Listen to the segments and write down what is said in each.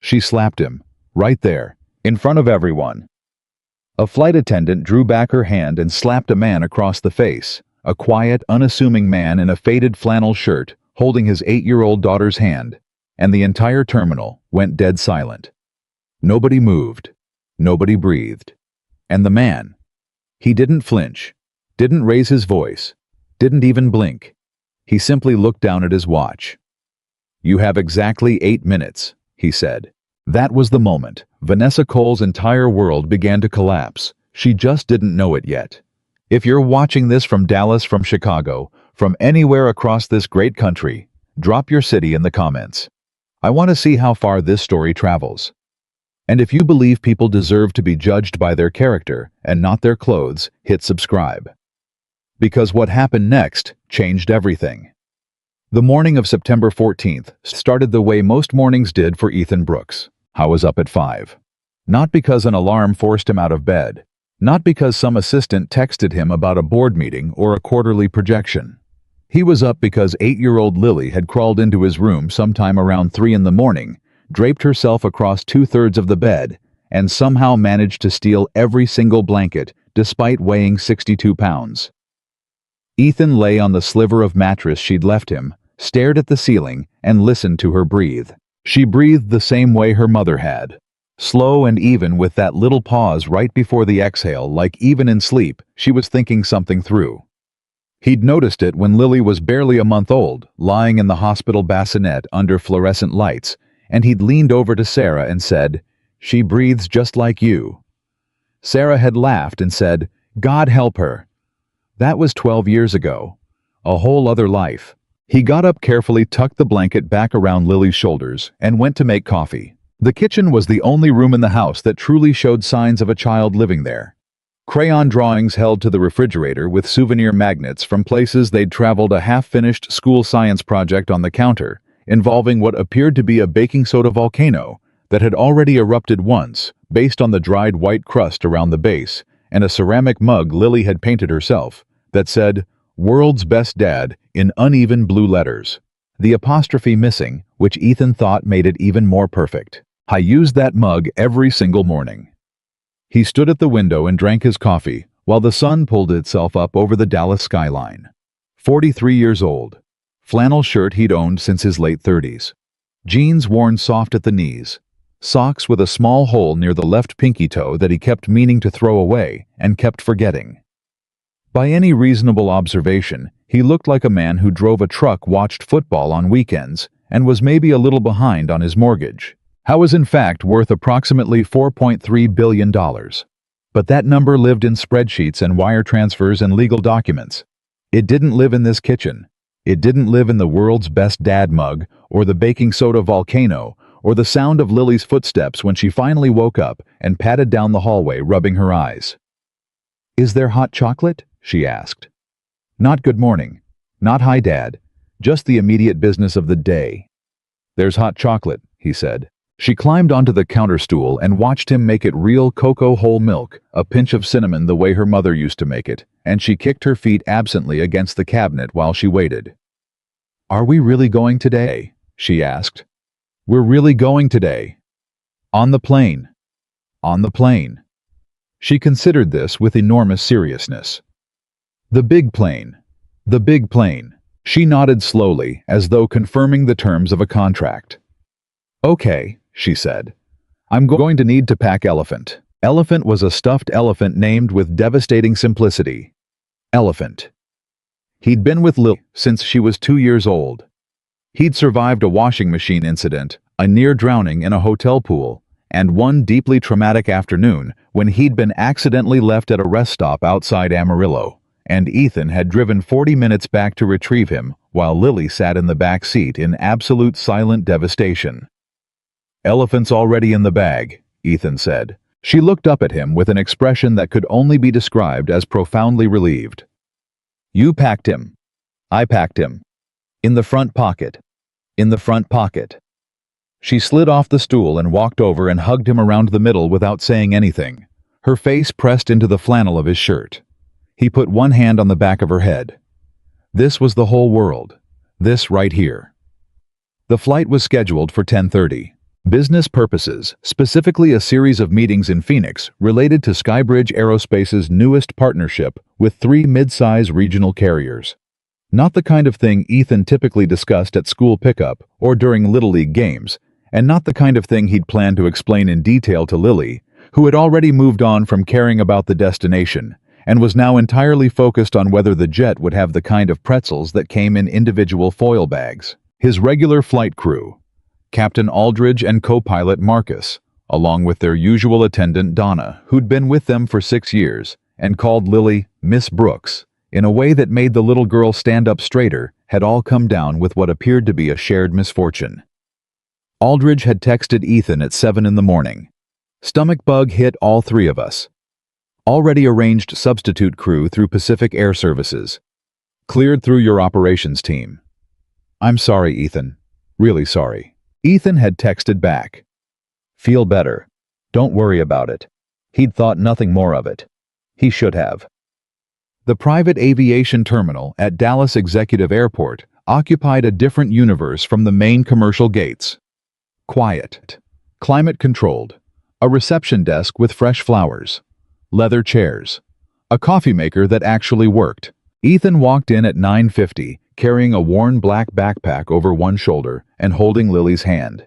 She slapped him, right there, in front of everyone. A flight attendant drew back her hand and slapped a man across the face, a quiet, unassuming man in a faded flannel shirt, holding his 8-year-old daughter's hand, and the entire terminal went dead silent. Nobody moved. Nobody breathed. And the man, he didn't flinch, didn't raise his voice, didn't even blink. He simply looked down at his watch. "You have exactly 8 minutes," he said. That was the moment Vanessa Cole's entire world began to collapse. She just didn't know it yet. If you're watching this from Dallas, from Chicago, from anywhere across this great country, drop your city in the comments. I want to see how far this story travels. And if you believe people deserve to be judged by their character and not their clothes, hit subscribe. Because what happened next changed everything. The morning of September 14th started the way most mornings did for Ethan Brooks. I was up at 5. Not because an alarm forced him out of bed. Not because some assistant texted him about a board meeting or a quarterly projection. He was up because 8-year-old Lily had crawled into his room sometime around 3 in the morning, draped herself across 2/3 of the bed, and somehow managed to steal every single blanket despite weighing 62 pounds. Ethan lay on the sliver of mattress she'd left him, stared at the ceiling, and listened to her breathe. She breathed the same way her mother had. Slow and even, with that little pause right before the exhale, like even in sleep, she was thinking something through. He'd noticed it when Lily was barely a month old, lying in the hospital bassinet under fluorescent lights, and he'd leaned over to Sarah and said, "She breathes just like you." Sarah had laughed and said, "God help her." That was 12 years ago. A whole other life. He got up, carefully tucked the blanket back around Lily's shoulders, and went to make coffee. The kitchen was the only room in the house that truly showed signs of a child living there. Crayon drawings held to the refrigerator with souvenir magnets from places they'd traveled, a half-finished school science project on the counter, involving what appeared to be a baking soda volcano that had already erupted once, based on the dried white crust around the base, and a ceramic mug Lily had painted herself that said, "World's Best Dad," in uneven blue letters. The apostrophe missing, which Ethan thought made it even more perfect. I used that mug every single morning. He stood at the window and drank his coffee while the sun pulled itself up over the Dallas skyline. 43 years old. Flannel shirt he'd owned since his late 30s. Jeans worn soft at the knees. Socks with a small hole near the left pinky toe that he kept meaning to throw away and kept forgetting. By any reasonable observation, he looked like a man who drove a truck, watched football on weekends, and was maybe a little behind on his mortgage. House was in fact worth approximately $4.3 billion. But that number lived in spreadsheets and wire transfers and legal documents. It didn't live in this kitchen. It didn't live in the World's Best Dad mug, or the baking soda volcano, or the sound of Lily's footsteps when she finally woke up and padded down the hallway, rubbing her eyes. "Is there hot chocolate?" she asked. Not "good morning," not "hi, Dad," just the immediate business of the day. "There's hot chocolate," he said. She climbed onto the counter stool and watched him make it, real cocoa, whole milk, a pinch of cinnamon the way her mother used to make it, and she kicked her feet absently against the cabinet while she waited. "Are we really going today?" she asked. "We're really going today. On the plane. On the plane." She considered this with enormous seriousness. The big plane. The big plane. She nodded slowly, as though confirming the terms of a contract. "Okay," she said. "I'm going to need to pack Elephant." Elephant was a stuffed elephant named with devastating simplicity. Elephant. He'd been with Lil since she was 2 years old. He'd survived a washing machine incident, a near drowning in a hotel pool, and one deeply traumatic afternoon when he'd been accidentally left at a rest stop outside Amarillo, and Ethan had driven 40 minutes back to retrieve him while Lily sat in the back seat in absolute silent devastation. "Elephant's already in the bag," Ethan said. She looked up at him with an expression that could only be described as profoundly relieved. "You packed him." "I packed him. In the front pocket." "In the front pocket." She slid off the stool and walked over and hugged him around the middle without saying anything, her face pressed into the flannel of his shirt. He put one hand on the back of her head. This was the whole world. This right here. The flight was scheduled for 10:30. Business purposes, specifically a series of meetings in Phoenix related to Skybridge Aerospace's newest partnership with 3 mid-size regional carriers. Not the kind of thing Ethan typically discussed at school pickup or during Little League games, and not the kind of thing he'd planned to explain in detail to Lily, who had already moved on from caring about the destination and was now entirely focused on whether the jet would have the kind of pretzels that came in individual foil bags. His regular flight crew, Captain Aldridge and co-pilot Marcus, along with their usual attendant Donna, who'd been with them for 6 years and called Lily Miss Brooks, in a way that made the little girl stand up straighter, had all come down with what appeared to be a shared misfortune. Aldridge had texted Ethan at 7 in the morning. "Stomach bug hit all 3 of us. Already arranged substitute crew through Pacific Air Services. Cleared through your operations team." "I'm sorry, Ethan. Really sorry." Ethan had texted back. "Feel better. Don't worry about it." He'd thought nothing more of it. He should have. The private aviation terminal at Dallas Executive Airport occupied a different universe from the main commercial gates. Quiet, climate-controlled, a reception desk with fresh flowers, leather chairs, a coffee maker that actually worked. Ethan walked in at 9:50, carrying a worn black backpack over one shoulder and holding Lily's hand.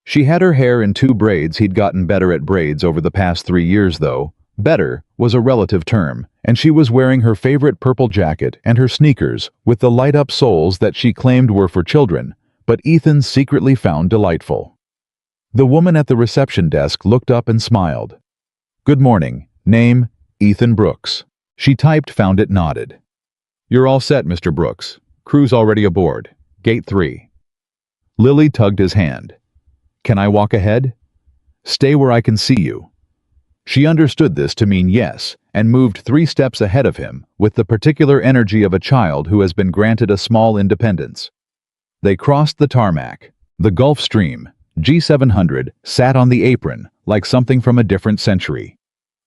She had her hair in 2 braids. He'd gotten better at braids over the past 3 years, though. Better was a relative term, and she was wearing her favorite purple jacket and her sneakers with the light-up soles that she claimed were for children, but Ethan secretly found delightful. The woman at the reception desk looked up and smiled. "Good morning. Name, Ethan Brooks." She typed, found it, nodded. "You're all set, Mr. Brooks. Crew's already aboard. Gate 3. Lily tugged his hand. "Can I walk ahead?" "Stay where I can see you." She understood this to mean yes, and moved 3 steps ahead of him, with the particular energy of a child who has been granted a small independence. They crossed the tarmac. The Gulf Stream, G700, sat on the apron, like something from a different century.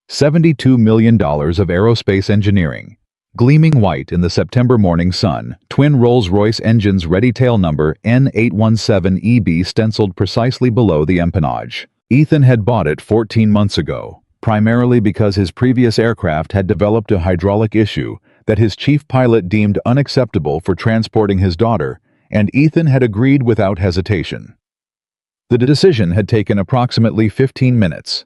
$72 million of aerospace engineering. Gleaming white in the September morning sun, twin Rolls-Royce engines ready, tail number N817EB stenciled precisely below the empennage. Ethan had bought it 14 months ago, primarily because his previous aircraft had developed a hydraulic issue that his chief pilot deemed unacceptable for transporting his daughter, and Ethan had agreed without hesitation. The decision had taken approximately 15 minutes.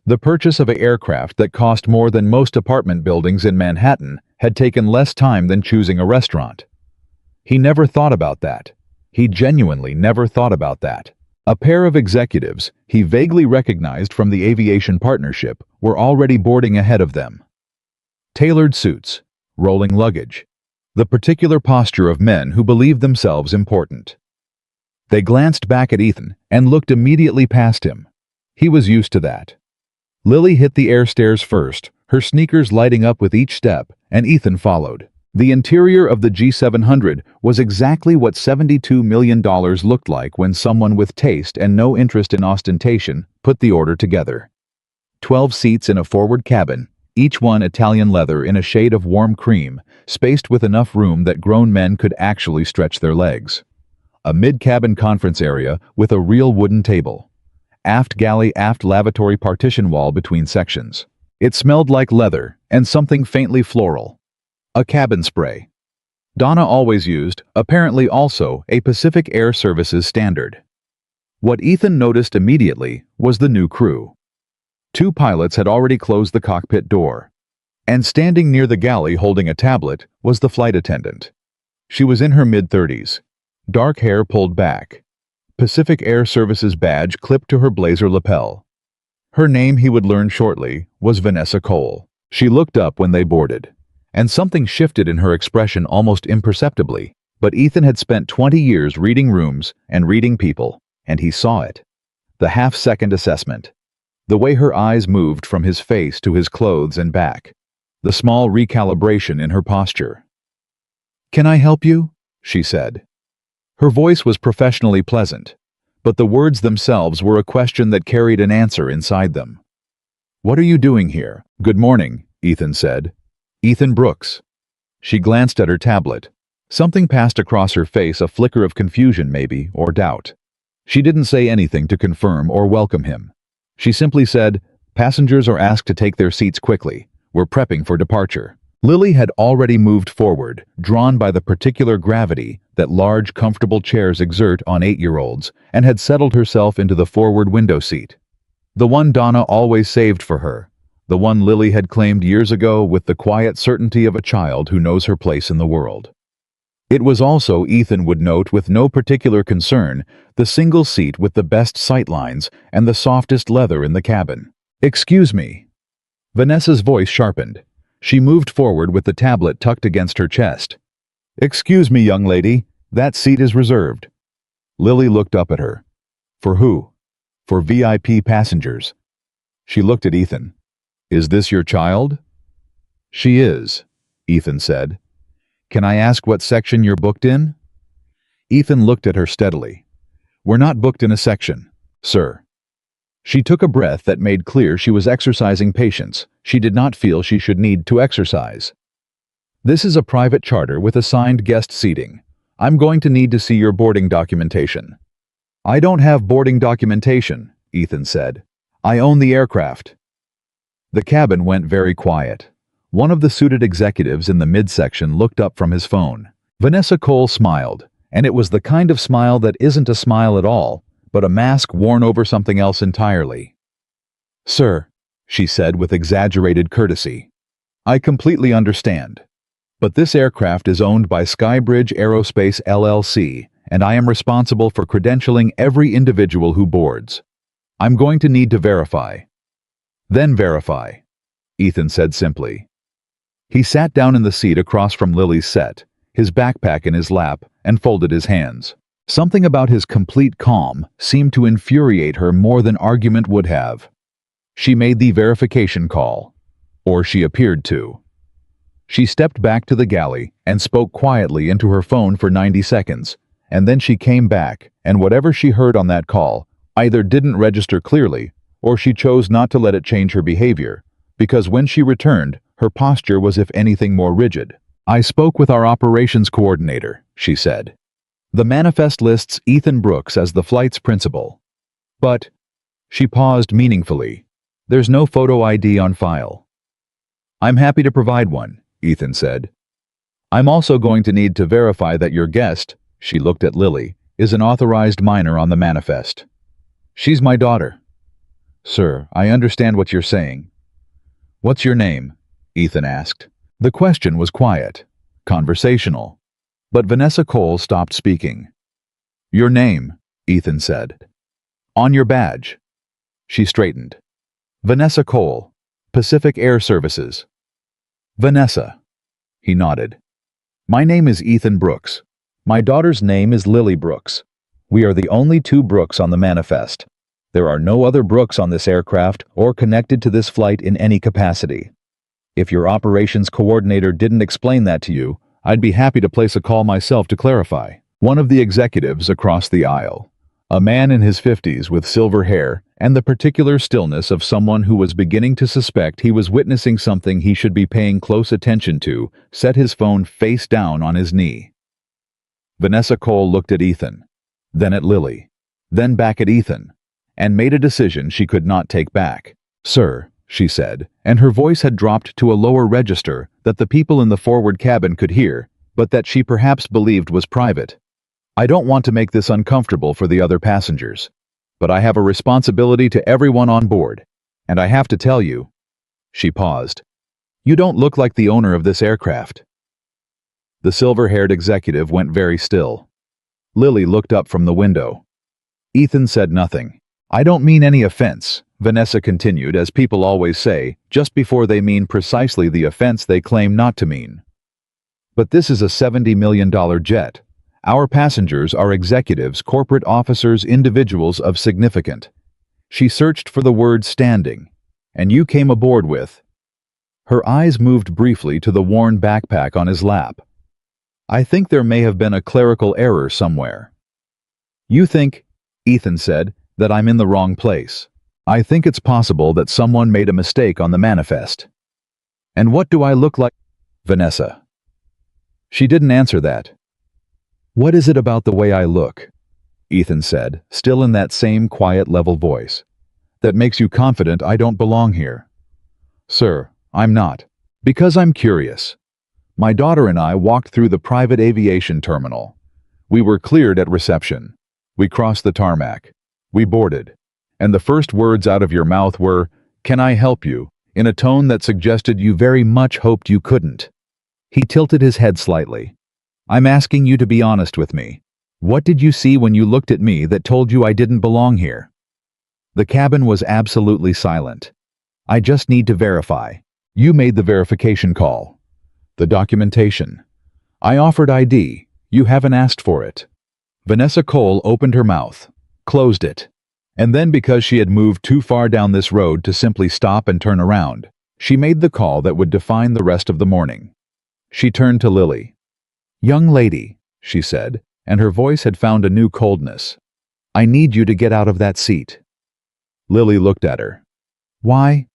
The purchase of an aircraft that cost more than most apartment buildings in Manhattan had taken less time than choosing a restaurant. He never thought about that. He genuinely never thought about that. A pair of executives he vaguely recognized from the aviation partnership were already boarding ahead of them. Tailored suits, rolling luggage, the particular posture of men who believed themselves important. They glanced back at Ethan and looked immediately past him. He was used to that. Lily hit the air stairs first, her sneakers lighting up with each step, and Ethan followed. The interior of the G700 was exactly what $72 million looked like when someone with taste and no interest in ostentation put the order together. 12 seats in a forward cabin, each one Italian leather in a shade of warm cream, spaced with enough room that grown men could actually stretch their legs. A mid-cabin conference area with a real wooden table. Aft galley, aft lavatory partition wall between sections. It smelled like leather and something faintly floral. A cabin spray. Donna always used, apparently also, a Pacific Air Services standard. What Ethan noticed immediately was the new crew. 2 pilots had already closed the cockpit door. And standing near the galley holding a tablet was the flight attendant. She was in her mid-30s. Dark hair pulled back. Pacific Air Services badge clipped to her blazer lapel. Her name, he would learn shortly, was Vanessa Cole. She looked up when they boarded, and something shifted in her expression almost imperceptibly, but Ethan had spent 20 years reading rooms and reading people, and he saw it. The half-second assessment. The way her eyes moved from his face to his clothes and back. The small recalibration in her posture. "Can I help you?" she said. Her voice was professionally pleasant, but the words themselves were a question that carried an answer inside them. "What are you doing here?" "Good morning," Ethan said. "Ethan Brooks." She glanced at her tablet. Something passed across her face, a flicker of confusion maybe, or doubt. She didn't say anything to confirm or welcome him. She simply said, "Passengers are asked to take their seats quickly. We're prepping for departure." Lily had already moved forward, drawn by the particular gravity that large, comfortable chairs exert on 8-year-olds, and had settled herself into the forward window seat. The one Donna always saved for her, the one Lily had claimed years ago with the quiet certainty of a child who knows her place in the world. It was also, Ethan would note with no particular concern, the single seat with the best sightlines and the softest leather in the cabin. "Excuse me." Vanessa's voice sharpened. She moved forward with the tablet tucked against her chest. "Excuse me, young lady, that seat is reserved." Lily looked up at her. "For who?" "For VIP passengers." She looked at Ethan. "Is this your child?" "She is," Ethan said. "Can I ask what section you're booked in?" Ethan looked at her steadily. "We're not booked in a section, sir." She took a breath that made clear she was exercising patience she did not feel she should need to exercise. "This is a private charter with assigned guest seating. I'm going to need to see your boarding documentation." "I don't have boarding documentation," Ethan said. "I own the aircraft." The cabin went very quiet. One of the suited executives in the midsection looked up from his phone. Vanessa Cole smiled, and it was the kind of smile that isn't a smile at all, but a mask worn over something else entirely. "Sir," she said with exaggerated courtesy, "I completely understand. But this aircraft is owned by Skybridge Aerospace LLC, and I am responsible for credentialing every individual who boards. I'm going to need to verify." "Then verify," Ethan said simply. He sat down in the seat across from Lily's set, his backpack in his lap, and folded his hands. Something about his complete calm seemed to infuriate her more than argument would have. She made the verification call, or she appeared to. She stepped back to the galley and spoke quietly into her phone for 90 seconds, and then she came back, and whatever she heard on that call either didn't register clearly, or she chose not to let it change her behavior, because when she returned, her posture was if anything more rigid. "I spoke with our operations coordinator," she said. "The manifest lists Ethan Brooks as the flight's principal. But," she paused meaningfully, "there's no photo ID on file." "I'm happy to provide one," Ethan said. "I'm also going to need to verify that your guest," she looked at Lily, "is an authorized minor on the manifest." "She's my daughter." "Sir, I understand what you're saying." "What's your name?" Ethan asked. The question was quiet, conversational. But Vanessa Cole stopped speaking. "Your name," Ethan said. "On your badge." She straightened. "Vanessa Cole, Pacific Air Services." "Vanessa." He nodded. "My name is Ethan Brooks. My daughter's name is Lily Brooks. We are the only two Brooks on the manifest. There are no other Brooks on this aircraft or connected to this flight in any capacity. If your operations coordinator didn't explain that to you, I'd be happy to place a call myself to clarify." One of the executives across the aisle, a man in his 50s with silver hair and the particular stillness of someone who was beginning to suspect he was witnessing something he should be paying close attention to, set his phone face down on his knee. Vanessa Cole looked at Ethan, then at Lily, then back at Ethan, and made a decision she could not take back. "Sir," she said, and her voice had dropped to a lower register that the people in the forward cabin could hear, but that she perhaps believed was private. "I don't want to make this uncomfortable for the other passengers, but I have a responsibility to everyone on board, and I have to tell you," she paused, "you don't look like the owner of this aircraft." The silver-haired executive went very still. Lily looked up from the window. Ethan said nothing. "I don't mean any offense," Vanessa continued, as people always say, just before they mean precisely the offense they claim not to mean. "But this is a $70 million jet. Our passengers are executives, corporate officers, individuals of significant." She searched for the word standing. "And you came aboard with—" Her eyes moved briefly to the worn backpack on his lap. "I think there may have been a clerical error somewhere." "You think," Ethan said, "that I'm in the wrong place. I think it's possible that someone made a mistake on the manifest." "And what do I look like?" Vanessa. She didn't answer that. "What is it about the way I look?" Ethan said, still in that same quiet level voice. That makes you confident I don't belong here. Sir, I'm not. Because I'm curious. My daughter and I walked through the private aviation terminal. We were cleared at reception. We crossed the tarmac. We boarded. And the first words out of your mouth were, "Can I help you?" in a tone that suggested you very much hoped you couldn't. He tilted his head slightly. I'm asking you to be honest with me. What did you see when you looked at me that told you I didn't belong here? The cabin was absolutely silent. I just need to verify. You made the verification call. The documentation. I offered ID. You haven't asked for it. Vanessa Cole opened her mouth, closed it. And then, because she had moved too far down this road to simply stop and turn around, she made the call that would define the rest of the morning. She turned to Lily. Young lady, she said, and her voice had found a new coldness. I need you to get out of that seat. Lily looked at her. Why?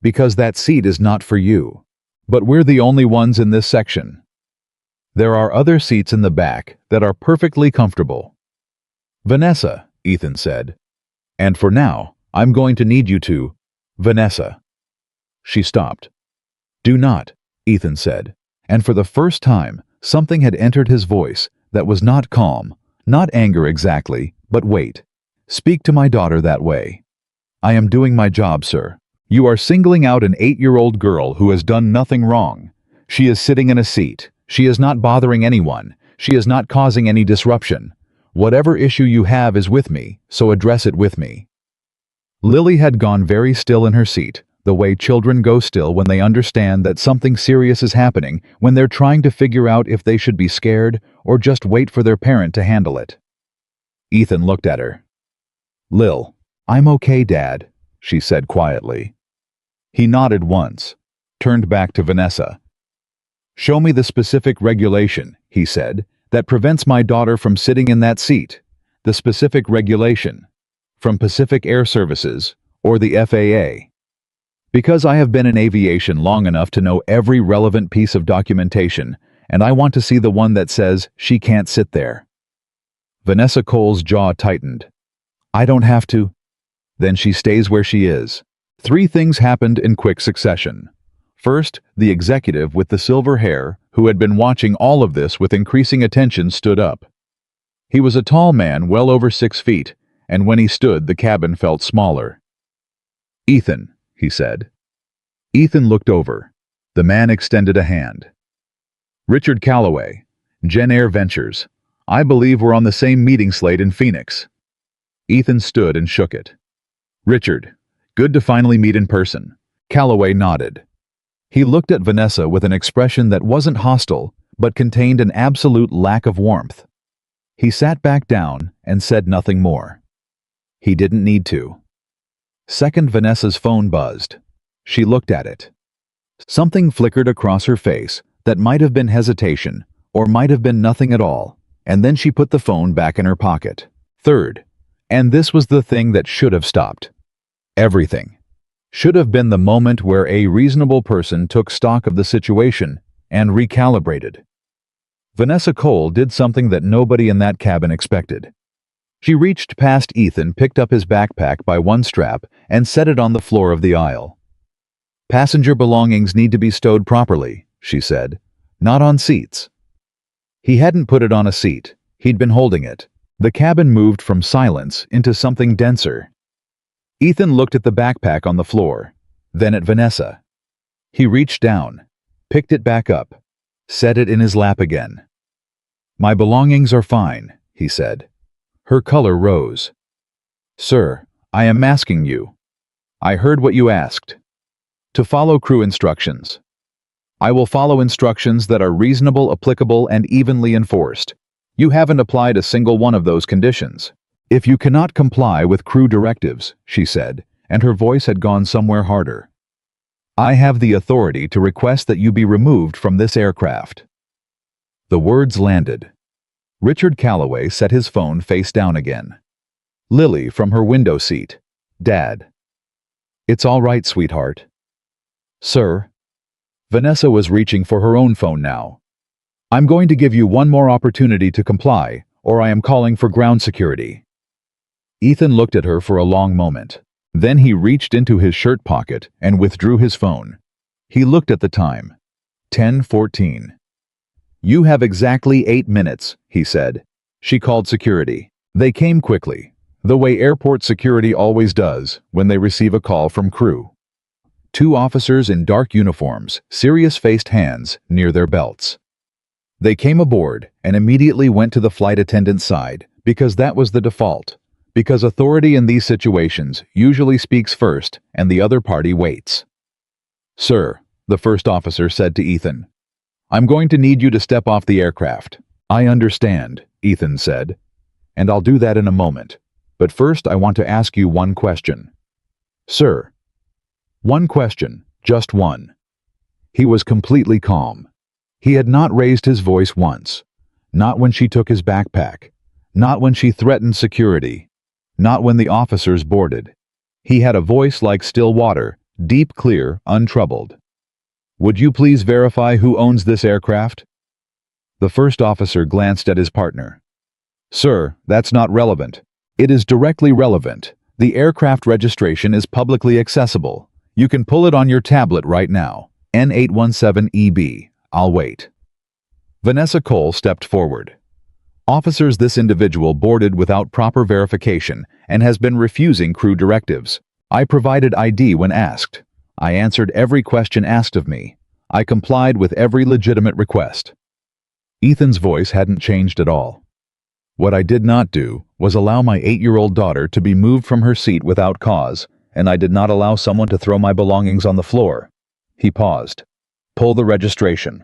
Because that seat is not for you. But we're the only ones in this section. There are other seats in the back that are perfectly comfortable. Vanessa, Ethan said. And for now, I'm going to need you to, Vanessa. She stopped. Do not, Ethan said, and for the first time, something had entered his voice that was not calm, not anger exactly, but wait. Speak to my daughter that way. I am doing my job, sir. You are singling out an 8-year-old girl who has done nothing wrong. She is sitting in a seat. She is not bothering anyone. She is not causing any disruption. Whatever issue you have is with me, so address it with me. Lily had gone very still in her seat, the way children go still when they understand that something serious is happening, when they're trying to figure out if they should be scared or just wait for their parent to handle it. Ethan looked at her. Lil, I'm okay, Dad, she said quietly. He nodded once, turned back to Vanessa. Show me the specific regulation, he said, that prevents my daughter from sitting in that seat. The specific regulation. From Pacific Air Services or the FAA. Because I have been in aviation long enough to know every relevant piece of documentation, and I want to see the one that says she can't sit there. Vanessa Cole's jaw tightened. I don't have to. Then she stays where she is. 3 things happened in quick succession. First, the executive with the silver hair, who had been watching all of this with increasing attention, stood up. He was a tall man well over 6 feet, and when he stood, the cabin felt smaller. Ethan, he said. Ethan looked over. The man extended a hand. Richard Calloway, Gen Air Ventures. I believe we're on the same meeting slate in Phoenix. Ethan stood and shook it. Richard, good to finally meet in person. Calloway nodded. He looked at Vanessa with an expression that wasn't hostile, but contained an absolute lack of warmth. He sat back down and said nothing more. He didn't need to. Second, Vanessa's phone buzzed. She looked at it. Something flickered across her face that might have been hesitation, or might have been nothing at all, and then she put the phone back in her pocket. Third, and this was the thing that should have stopped. Everything. Should have been the moment where a reasonable person took stock of the situation and recalibrated. Vanessa Cole did something that nobody in that cabin expected. She reached past Ethan, picked up his backpack by one strap, and set it on the floor of the aisle. Passenger belongings need to be stowed properly, she said, not on seats. He hadn't put it on a seat. He'd been holding it. The cabin moved from silence into something denser. Ethan looked at the backpack on the floor, then at Vanessa. He reached down, picked it back up, set it in his lap again. My belongings are fine, he said. Her color rose. Sir, I am asking you. I heard what you asked. To follow crew instructions. I will follow instructions that are reasonable, applicable, and evenly enforced. You haven't applied a single one of those conditions. If you cannot comply with crew directives, she said, and her voice had gone somewhere harder. I have the authority to request that you be removed from this aircraft. The words landed. Richard Calloway set his phone face down again. Lily from her window seat. Dad. It's all right, sweetheart. Sir. Vanessa was reaching for her own phone now. I'm going to give you one more opportunity to comply, or I am calling for ground security." Ethan looked at her for a long moment. Then he reached into his shirt pocket and withdrew his phone. He looked at the time. 10:14. "You have exactly 8 minutes," he said. She called security. They came quickly, the way airport security always does when they receive a call from crew. 2 officers in dark uniforms, serious-faced hands near their belts. They came aboard and immediately went to the flight attendant's side because that was the default, because authority in these situations usually speaks first and the other party waits. "Sir," the first officer said to Ethan, "I'm going to need you to step off the aircraft." "I understand," Ethan said, "and I'll do that in a moment. But first I want to ask you one question." "Sir." "One question, just one." He was completely calm. He had not raised his voice once. Not when she took his backpack. Not when she threatened security. Not when the officers boarded. He had a voice like still water, deep, clear, untroubled. "Would you please verify who owns this aircraft?" The first officer glanced at his partner. "Sir, that's not relevant." "It is directly relevant. The aircraft registration is publicly accessible. You can pull it on your tablet right now. N817EB. I'll wait." Vanessa Cole stepped forward. "Officers, this individual boarded without proper verification and has been refusing crew directives. I provided ID when asked. I answered every question asked of me. I complied with every legitimate request." Ethan's voice hadn't changed at all. "What I did not do was allow my 8-year-old daughter to be moved from her seat without cause, and I did not allow someone to throw my belongings on the floor." He paused. "Pull the registration."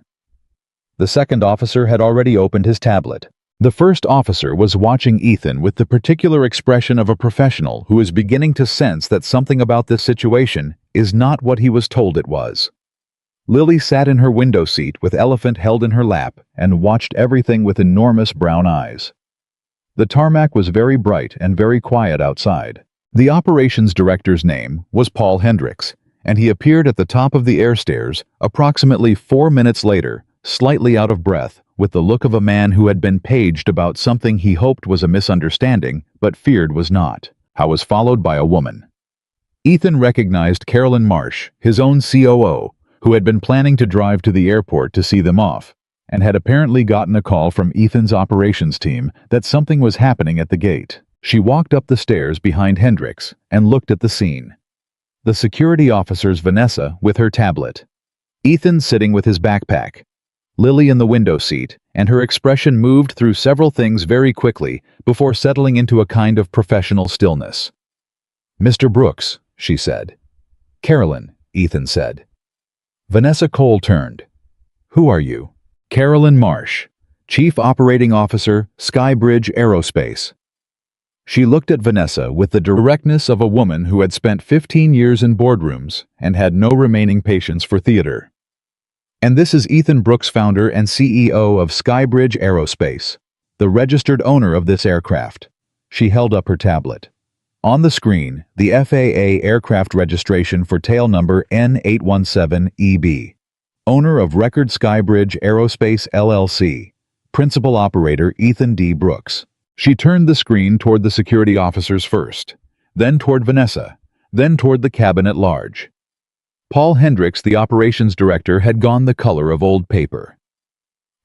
The second officer had already opened his tablet. The first officer was watching Ethan with the particular expression of a professional who is beginning to sense that something about this situation is not what he was told it was. Lily sat in her window seat with Elephant held in her lap and watched everything with enormous brown eyes. The tarmac was very bright and very quiet outside. The operations director's name was Paul Hendricks, and he appeared at the top of the air stairs approximately 4 minutes later, slightly out of breath, with the look of a man who had been paged about something he hoped was a misunderstanding, but feared was not. I was followed by a woman. Ethan recognized Carolyn Marsh, his own COO, who had been planning to drive to the airport to see them off, and had apparently gotten a call from Ethan's operations team that something was happening at the gate. She walked up the stairs behind Hendricks and looked at the scene. The security officer's Vanessa with her tablet. Ethan sitting with his backpack. Lily in the window seat, and her expression moved through several things very quickly before settling into a kind of professional stillness. "Mr. Brooks," she said. "Carolyn," Ethan said. Vanessa Cole turned. "Who are you?" "Carolyn Marsh, Chief Operating Officer, Skybridge Aerospace." She looked at Vanessa with the directness of a woman who had spent 15 years in boardrooms and had no remaining patience for theater. "And this is Ethan Brooks, founder and CEO of Skybridge Aerospace, the registered owner of this aircraft." She held up her tablet. On the screen, the FAA aircraft registration for tail number N817EB. Owner of record Skybridge Aerospace LLC. Principal operator Ethan D. Brooks. She turned the screen toward the security officers first, then toward Vanessa, then toward the cabin at large. Paul Hendricks, the operations director, had gone the color of old paper.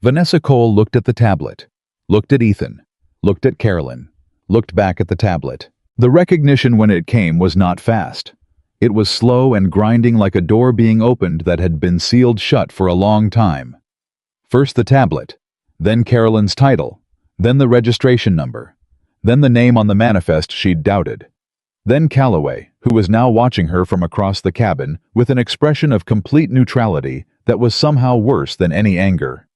Vanessa Cole looked at the tablet, looked at Ethan, looked at Carolyn, looked back at the tablet. The recognition when it came was not fast. It was slow and grinding like a door being opened that had been sealed shut for a long time. First the tablet, then Carolyn's title, then the registration number, then the name on the manifest she'd doubted. Then Calloway, who was now watching her from across the cabin with an expression of complete neutrality that was somehow worse than any anger.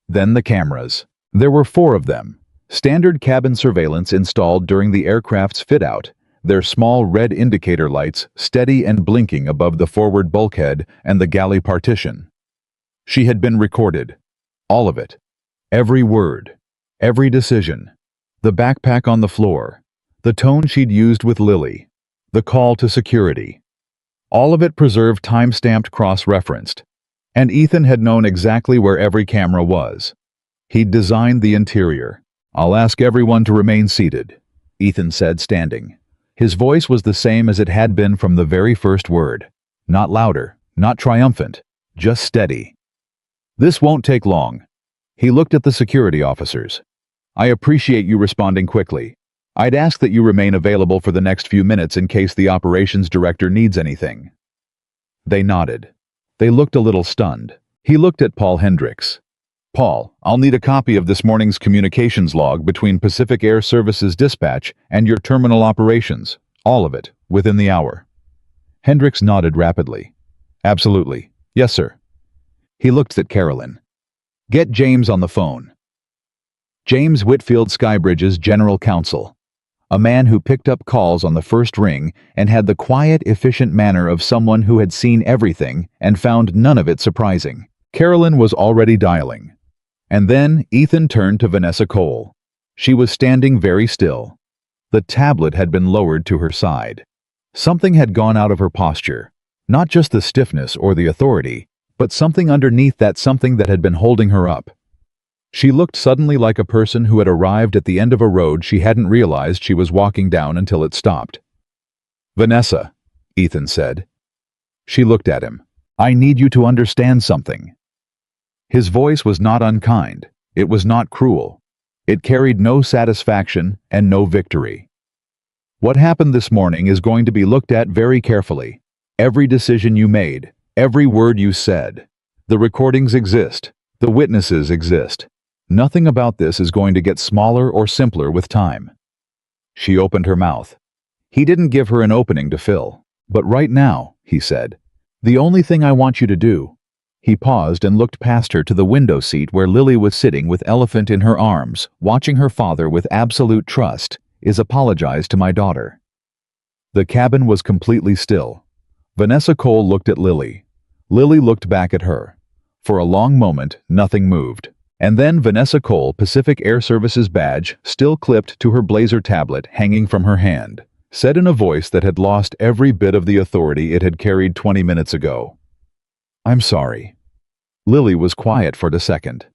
Then the cameras. There were 4 of them. Standard cabin surveillance installed during the aircraft's fit-out, their small red indicator lights steady and blinking above the forward bulkhead and the galley partition. She had been recorded. All of it. Every word. Every decision. The backpack on the floor. The tone she'd used with Lily. The call to security. All of it preserved time-stamped cross-referenced. And Ethan had known exactly where every camera was. He'd designed the interior. I'll ask everyone to remain seated, Ethan said, standing. His voice was the same as it had been from the very first word. Not louder, not triumphant, just steady. This won't take long. He looked at the security officers. I appreciate you responding quickly. I'd ask that you remain available for the next few minutes in case the operations director needs anything. They nodded. They looked a little stunned. He looked at Paul Hendricks. Paul, I'll need a copy of this morning's communications log between Pacific Air Services dispatch and your terminal operations. All of it, within the hour. Hendricks nodded rapidly. Absolutely. Yes, sir. He looked at Carolyn. Get James on the phone. James Whitfield, Skybridge's general counsel. A man who picked up calls on the first ring and had the quiet, efficient manner of someone who had seen everything and found none of it surprising. Carolyn was already dialing. And then Ethan turned to Vanessa Cole. She was standing very still. The tablet had been lowered to her side. Something had gone out of her posture. Not just the stiffness or the authority, but something underneath that something that had been holding her up. She looked suddenly like a person who had arrived at the end of a road she hadn't realized she was walking down until it stopped. Vanessa, Ethan said. She looked at him. I need you to understand something. His voice was not unkind. It was not cruel. It carried no satisfaction and no victory. What happened this morning is going to be looked at very carefully. Every decision you made, every word you said. The recordings exist. The witnesses exist. Nothing about this is going to get smaller or simpler with time. She opened her mouth. He didn't give her an opening to fill. But right now, he said, the only thing I want you to do. He paused and looked past her to the window seat where Lily was sitting with Elephant in her arms, watching her father with absolute trust, is apologize to my daughter. The cabin was completely still. Vanessa Cole looked at Lily. Lily looked back at her. For a long moment, nothing moved. And then Vanessa Cole, Pacific Air Services badge, still clipped to her blazer tablet hanging from her hand, said in a voice that had lost every bit of the authority it had carried 20 minutes ago. I'm sorry. Lily was quiet for a second.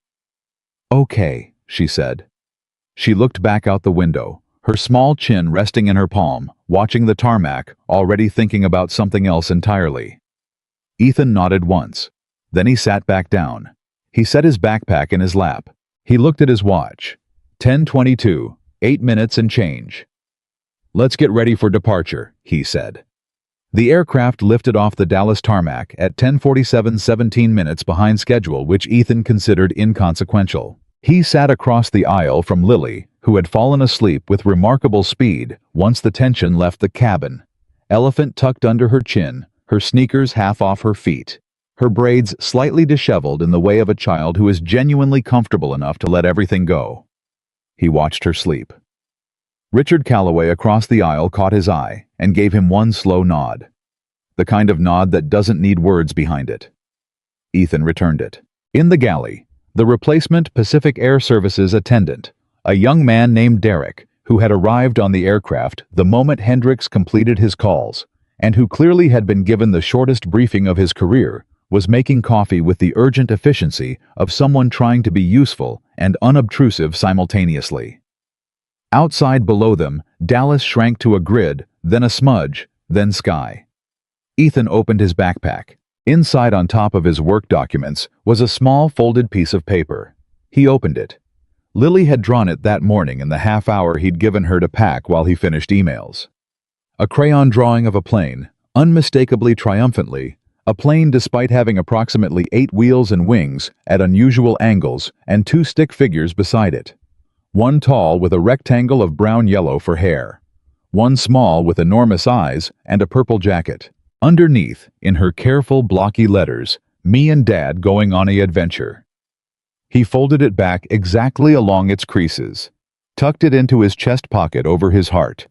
Okay, she said. She looked back out the window, her small chin resting in her palm, watching the tarmac, already thinking about something else entirely. Ethan nodded once. Then he sat back down. He set his backpack in his lap. He looked at his watch. 10:22, 8 minutes and change. Let's get ready for departure, he said. The aircraft lifted off the Dallas tarmac at 10:47, 17 minutes behind schedule, which Ethan considered inconsequential. He sat across the aisle from Lily, who had fallen asleep with remarkable speed once the tension left the cabin. Elephant tucked under her chin, her sneakers half off her feet, her braids slightly disheveled in the way of a child who is genuinely comfortable enough to let everything go. He watched her sleep. Richard Calloway across the aisle caught his eye and gave him one slow nod. The kind of nod that doesn't need words behind it. Ethan returned it. In the galley, the replacement Pacific Air Services attendant, a young man named Derek, who had arrived on the aircraft the moment Hendricks completed his calls, and who clearly had been given the shortest briefing of his career, was making coffee with the urgent efficiency of someone trying to be useful and unobtrusive simultaneously. Outside below them, Dallas shrank to a grid, then a smudge, then sky. Ethan opened his backpack. Inside, on top of his work documents, was a small folded piece of paper. He opened it. Lily had drawn it that morning in the half hour he'd given her to pack while he finished emails. A crayon drawing of a plane, unmistakably triumphantly, a plane despite having approximately 8 wheels and wings at unusual angles and 2 stick figures beside it. One tall with a rectangle of brown-yellow for hair. One small with enormous eyes and a purple jacket. Underneath, in her careful, blocky letters, "Me and Dad going on a adventure." He folded it back exactly along its creases, tucked it into his chest pocket over his heart,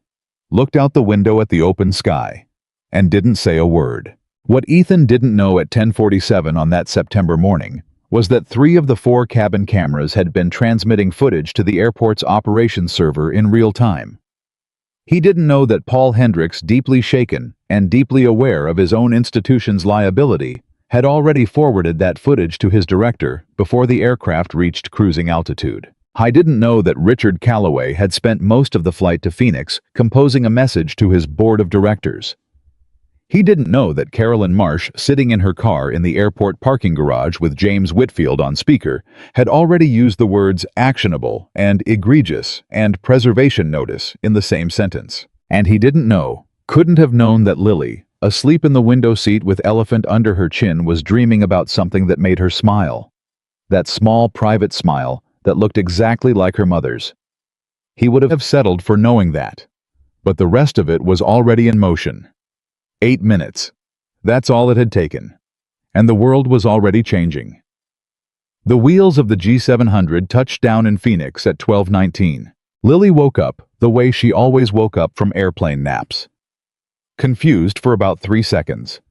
looked out the window at the open sky, and didn't say a word. What Ethan didn't know at 10:47 on that September morning was that 3 of the 4 cabin cameras had been transmitting footage to the airport's operations server in real time. He didn't know that Paul Hendricks, deeply shaken and deeply aware of his own institution's liability, had already forwarded that footage to his director before the aircraft reached cruising altitude. I didn't know that Richard Calloway had spent most of the flight to Phoenix composing a message to his board of directors. He didn't know that Carolyn Marsh, sitting in her car in the airport parking garage with James Whitfield on speaker, had already used the words actionable and egregious and preservation notice in the same sentence. And he didn't know, couldn't have known that Lily, asleep in the window seat with elephant under her chin, was dreaming about something that made her smile. That small, private smile that looked exactly like her mother's. He would have settled for knowing that. But the rest of it was already in motion. 8 minutes. That's all it had taken. And the world was already changing. The wheels of the G700 touched down in Phoenix at 12:19. Lily woke up the way she always woke up from airplane naps. Confused for about 3 seconds.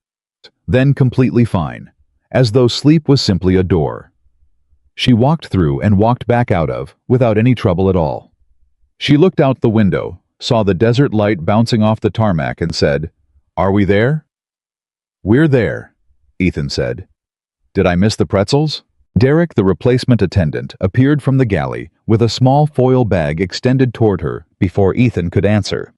Then completely fine, as though sleep was simply a door. She walked through and walked back out of, without any trouble at all. She looked out the window, saw the desert light bouncing off the tarmac and said, "Are we there?" "We're there," Ethan said. "Did I miss the pretzels?" Derek, the replacement attendant, appeared from the galley with a small foil bag extended toward her before Ethan could answer.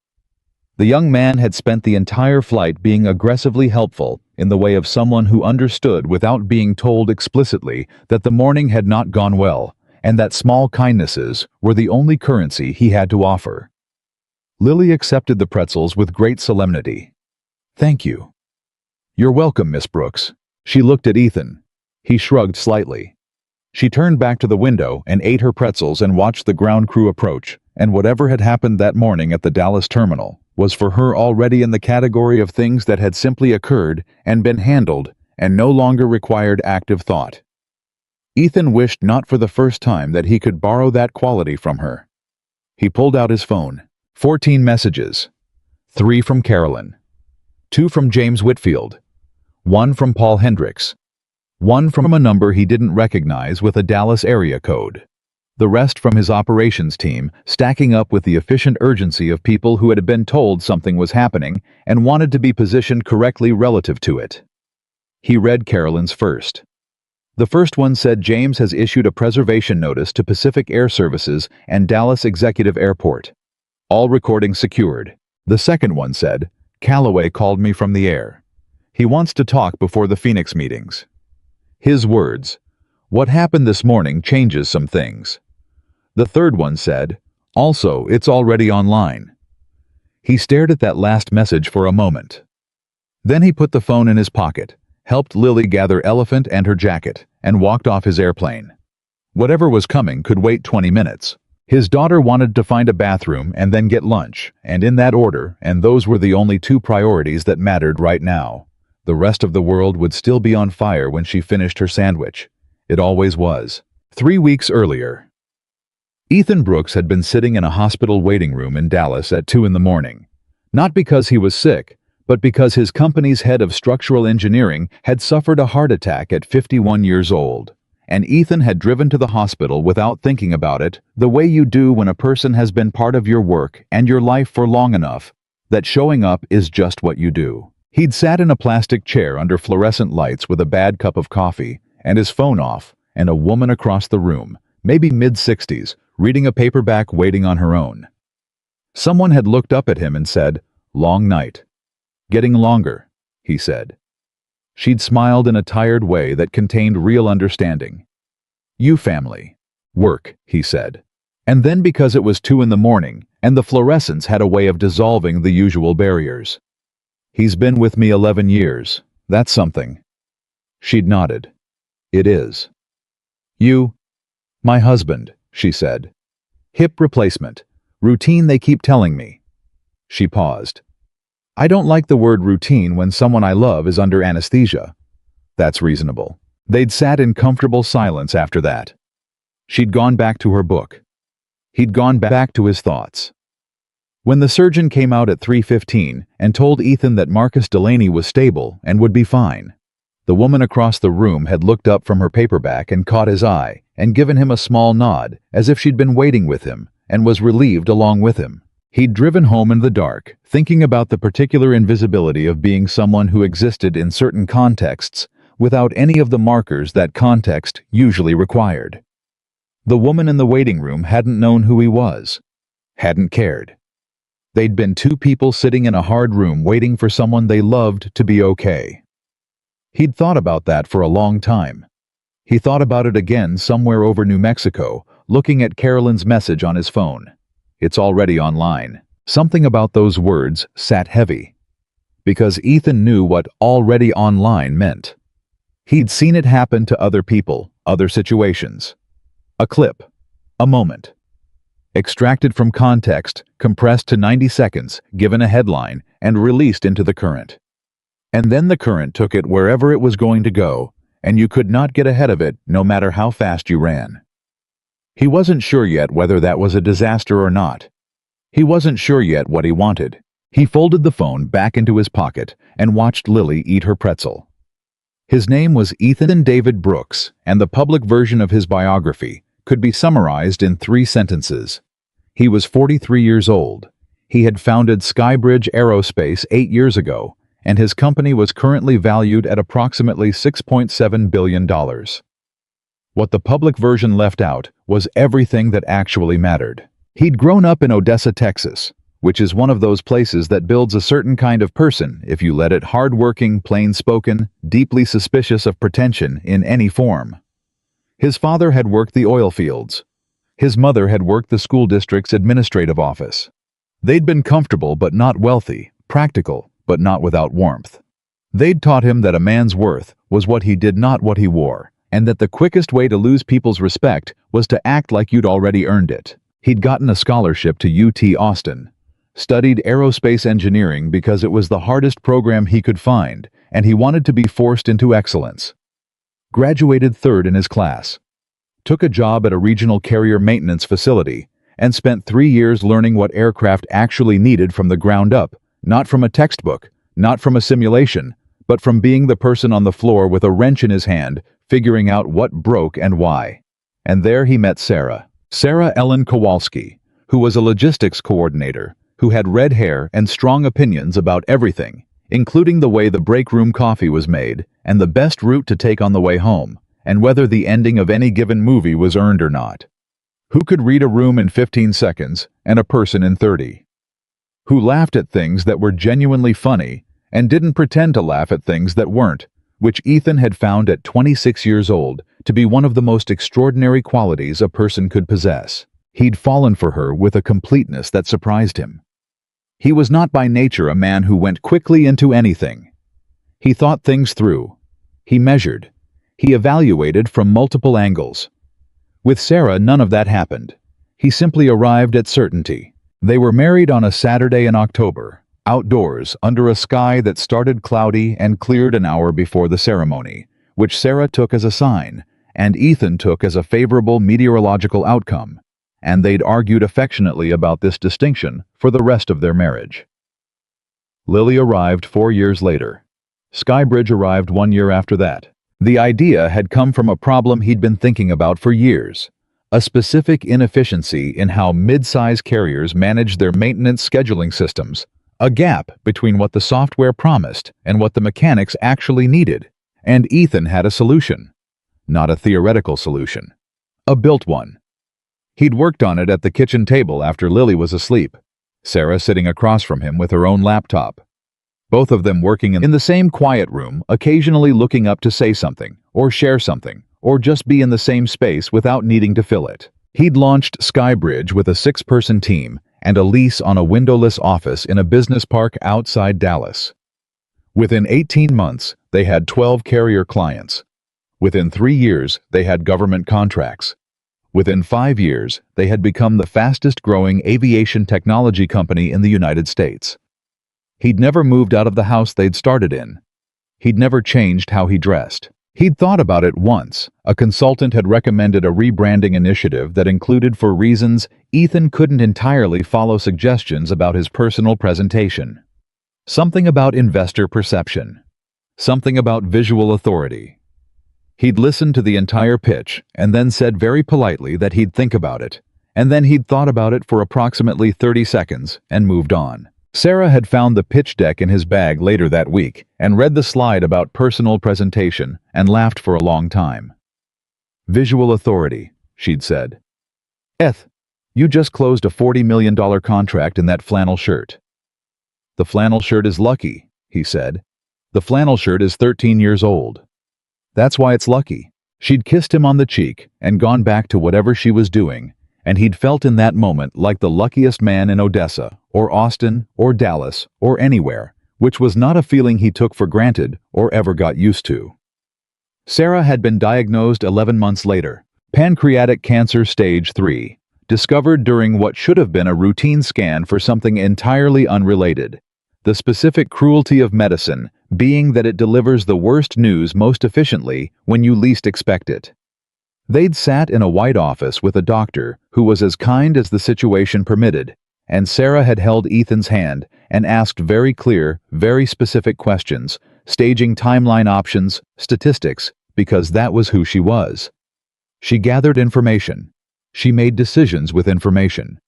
The young man had spent the entire flight being aggressively helpful in the way of someone who understood without being told explicitly that the morning had not gone well and that small kindnesses were the only currency he had to offer. Lily accepted the pretzels with great solemnity. "Thank you." "You're welcome, Miss Brooks." She looked at Ethan. He shrugged slightly. She turned back to the window and ate her pretzels and watched the ground crew approach, and whatever had happened that morning at the Dallas terminal was for her already in the category of things that had simply occurred and been handled and no longer required active thought. Ethan wished not for the first time that he could borrow that quality from her. He pulled out his phone. 14 messages. 3 from Carolyn. 2 from James Whitfield. 1 from Paul Hendricks. 1 from a number he didn't recognize with a Dallas area code. The rest from his operations team, stacking up with the efficient urgency of people who had been told something was happening and wanted to be positioned correctly relative to it. He read Carolyn's first. The first one said James has issued a preservation notice to Pacific Air Services and Dallas Executive Airport. All recordings secured. The second one said, Calloway called me from the air. He wants to talk before the Phoenix meetings. His words, "What happened this morning changes some things." The third one said, "Also, it's already online." He stared at that last message for a moment. Then he put the phone in his pocket, helped Lily gather Elephant and her jacket, and walked off his airplane. Whatever was coming could wait 20 minutes. His daughter wanted to find a bathroom and then get lunch, and in that order, and those were the only 2 priorities that mattered right now. The rest of the world would still be on fire when she finished her sandwich. It always was. 3 weeks earlier. Ethan Brooks had been sitting in a hospital waiting room in Dallas at 2 in the morning. Not because he was sick, but because his company's head of structural engineering had suffered a heart attack at 51 years old. And Ethan had driven to the hospital without thinking about it, the way you do when a person has been part of your work and your life for long enough that showing up is just what you do. He'd sat in a plastic chair under fluorescent lights with a bad cup of coffee and his phone off, and a woman across the room, maybe mid-60s, reading a paperback waiting on her own. Someone had looked up at him and said, "Long night." "Getting longer," he said. She'd smiled in a tired way that contained real understanding. "You family. Work," he said. And then because it was 2 in the morning, and the fluorescence had a way of dissolving the usual barriers. "He's been with me 11 years. That's something." She'd nodded. "It is." "You?" "My husband," she said. "Hip replacement. Routine they keep telling me." She paused. "I don't like the word routine when someone I love is under anesthesia." "That's reasonable." They'd sat in comfortable silence after that. She'd gone back to her book. He'd gone back to his thoughts. When the surgeon came out at 3:15 and told Ethan that Marcus Delaney was stable and would be fine, the woman across the room had looked up from her paperback and caught his eye and given him a small nod as if she'd been waiting with him and was relieved along with him. He'd driven home in the dark, thinking about the particular invisibility of being someone who existed in certain contexts without any of the markers that context usually required. The woman in the waiting room hadn't known who he was, hadn't cared. They'd been two people sitting in a hard room waiting for someone they loved to be okay. He'd thought about that for a long time. He thought about it again somewhere over New Mexico, looking at Carolyn's message on his phone. It's already online. Something about those words sat heavy. Because Ethan knew what already online meant. He'd seen it happen to other people, other situations. A clip. A moment. Extracted from context, compressed to 90 seconds, given a headline, and released into the current. And then the current took it wherever it was going to go, and you could not get ahead of it no matter how fast you ran. He wasn't sure yet whether that was a disaster or not. He wasn't sure yet what he wanted. He folded the phone back into his pocket and watched Lily eat her pretzel. His name was Ethan David Brooks, and the public version of his biography could be summarized in 3 sentences. He was 43 years old. He had founded Skybridge Aerospace 8 years ago, and his company was currently valued at approximately $6.7 billion. What the public version left out was everything that actually mattered. He'd grown up in Odessa, Texas, which is one of those places that builds a certain kind of person if you let it, hard-working, plain-spoken, deeply suspicious of pretension in any form. His father had worked the oil fields. His mother had worked the school district's administrative office. They'd been comfortable but not wealthy, practical but not without warmth. They'd taught him that a man's worth was what he did, not what he wore, and that the quickest way to lose people's respect was to act like you'd already earned it. He'd gotten a scholarship to UT Austin, studied aerospace engineering because it was the hardest program he could find, and he wanted to be forced into excellence. Graduated 3rd in his class. Took a job at a regional carrier maintenance facility, and spent 3 years learning what aircraft actually needed from the ground up, not from a textbook, not from a simulation, but from being the person on the floor with a wrench in his hand, figuring out what broke and why. And there he met Sarah Ellen Kowalski, who was a logistics coordinator, who had red hair and strong opinions about everything, including the way the break room coffee was made, and the best route to take on the way home, and whether the ending of any given movie was earned or not. Who could read a room in 15 seconds and a person in 30? Who laughed at things that were genuinely funny and didn't pretend to laugh at things that weren't, which Ethan had found at 26 years old to be one of the most extraordinary qualities a person could possess. He'd fallen for her with a completeness that surprised him. He was not by nature a man who went quickly into anything. He thought things through. He measured. He evaluated from multiple angles. With Sarah, none of that happened. He simply arrived at certainty. They were married on a Saturday in October, outdoors, under a sky that started cloudy and cleared an hour before the ceremony, which Sarah took as a sign, and Ethan took as a favorable meteorological outcome, and they'd argued affectionately about this distinction for the rest of their marriage. Lily arrived 4 years later. Skybridge arrived 1 year after that. The idea had come from a problem he'd been thinking about for years, a specific inefficiency in how mid-size carriers managed their maintenance scheduling systems, a gap between what the software promised and what the mechanics actually needed, and Ethan had a solution. Not a theoretical solution. A built one. He'd worked on it at the kitchen table after Lily was asleep, Sarah sitting across from him with her own laptop. Both of them working in the same quiet room, occasionally looking up to say something, or share something, or just be in the same space without needing to fill it. He'd launched Skybridge with a 6-person team and a lease on a windowless office in a business park outside Dallas. Within 18 months, they had 12 carrier clients. Within 3 years, they had government contracts. Within 5 years, they had become the fastest-growing aviation technology company in the United States. He'd never moved out of the house they'd started in. He'd never changed how he dressed. He'd thought about it once. A consultant had recommended a rebranding initiative that included, for reasons Ethan couldn't entirely follow, suggestions about his personal presentation. Something about investor perception. Something about visual authority. He'd listened to the entire pitch and then said very politely that he'd think about it, and then he'd thought about it for approximately 30 seconds and moved on. Sarah had found the pitch deck in his bag later that week and read the slide about personal presentation and laughed for a long time. Visual authority, she'd said. "Eth, you just closed a $40 million contract in that flannel shirt." "The flannel shirt is lucky," he said. "The flannel shirt is 13 years old. That's why it's lucky." She'd kissed him on the cheek and gone back to whatever she was doing, and he'd felt in that moment like the luckiest man in Odessa, or Austin, or Dallas, or anywhere, which was not a feeling he took for granted or ever got used to. Sarah had been diagnosed 11 months later, pancreatic cancer stage 3, discovered during what should have been a routine scan for something entirely unrelated. The specific cruelty of medicine being that it delivers the worst news most efficiently when you least expect it. They'd sat in a white office with a doctor who was as kind as the situation permitted, and Sarah had held Ethan's hand and asked very clear, very specific questions, staging timeline options, statistics, because that was who she was. She gathered information. She made decisions with information.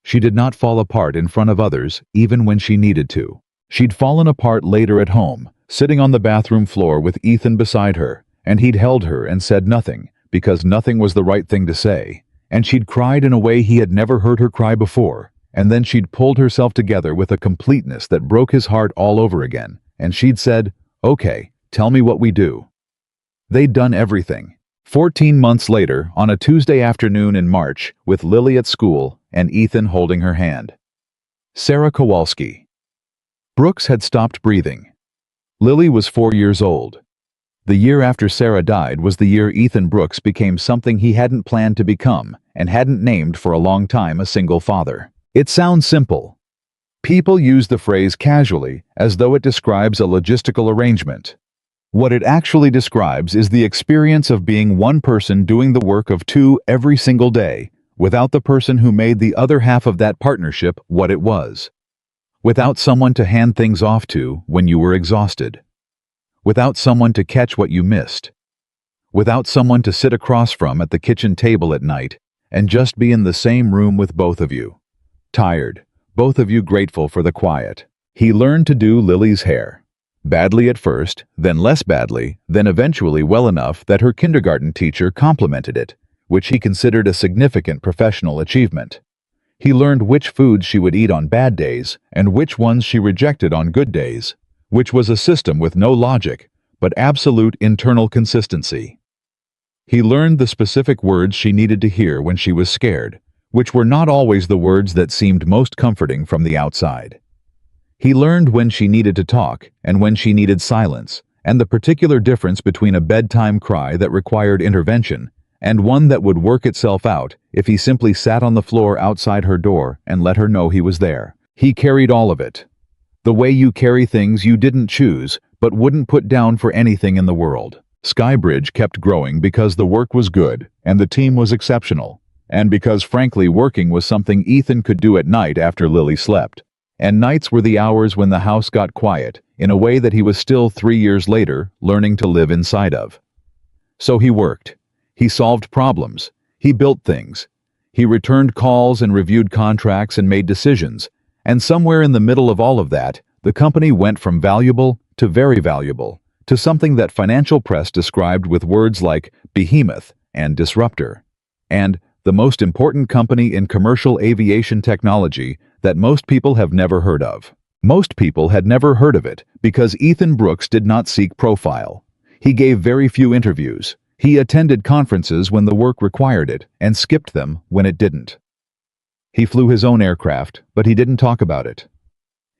She did not fall apart in front of others, even when she needed to. She'd fallen apart later at home, sitting on the bathroom floor with Ethan beside her, and he'd held her and said nothing, because nothing was the right thing to say, and she'd cried in a way he had never heard her cry before, and then she'd pulled herself together with a completeness that broke his heart all over again, and she'd said, "Okay, tell me what we do." They'd done everything. 14 months later, on a Tuesday afternoon in March, with Lily at school and Ethan holding her hand. Sarah Kowalski. Brooks had stopped breathing. Lily was 4 years old. The year after Sarah died was the year Ethan Brooks became something he hadn't planned to become and hadn't named for a long time: a single father. It sounds simple. People use the phrase casually, as though it describes a logistical arrangement. What it actually describes is the experience of being one person doing the work of two every single day, without the person who made the other half of that partnership what it was. Without someone to hand things off to when you were exhausted. Without someone to catch what you missed. Without someone to sit across from at the kitchen table at night and just be in the same room with both of you. Tired, both of you grateful for the quiet. He learned to do Lily's hair. Badly at first, then less badly, then eventually well enough that her kindergarten teacher complimented it, which he considered a significant professional achievement. He learned which foods she would eat on bad days and which ones she rejected on good days, which was a system with no logic, but absolute internal consistency. He learned the specific words she needed to hear when she was scared, which were not always the words that seemed most comforting from the outside. He learned when she needed to talk and when she needed silence, and the particular difference between a bedtime cry that required intervention and one that would work itself out if he simply sat on the floor outside her door and let her know he was there. He carried all of it. The way you carry things you didn't choose, but wouldn't put down for anything in the world. Skybridge kept growing because the work was good and the team was exceptional, and because frankly working was something Ethan could do at night after Lily slept. And nights were the hours when the house got quiet, in a way that he was still 3 years later learning to live inside of. So he worked. He solved problems. He built things. He returned calls and reviewed contracts and made decisions. And somewhere in the middle of all of that, the company went from valuable to very valuable, to something that financial press described with words like behemoth and disruptor. And the most important company in commercial aviation technology that most people have never heard of. Most people had never heard of it because Ethan Brooks did not seek profile. He gave very few interviews. He attended conferences when the work required it and skipped them when it didn't. He flew his own aircraft, but he didn't talk about it.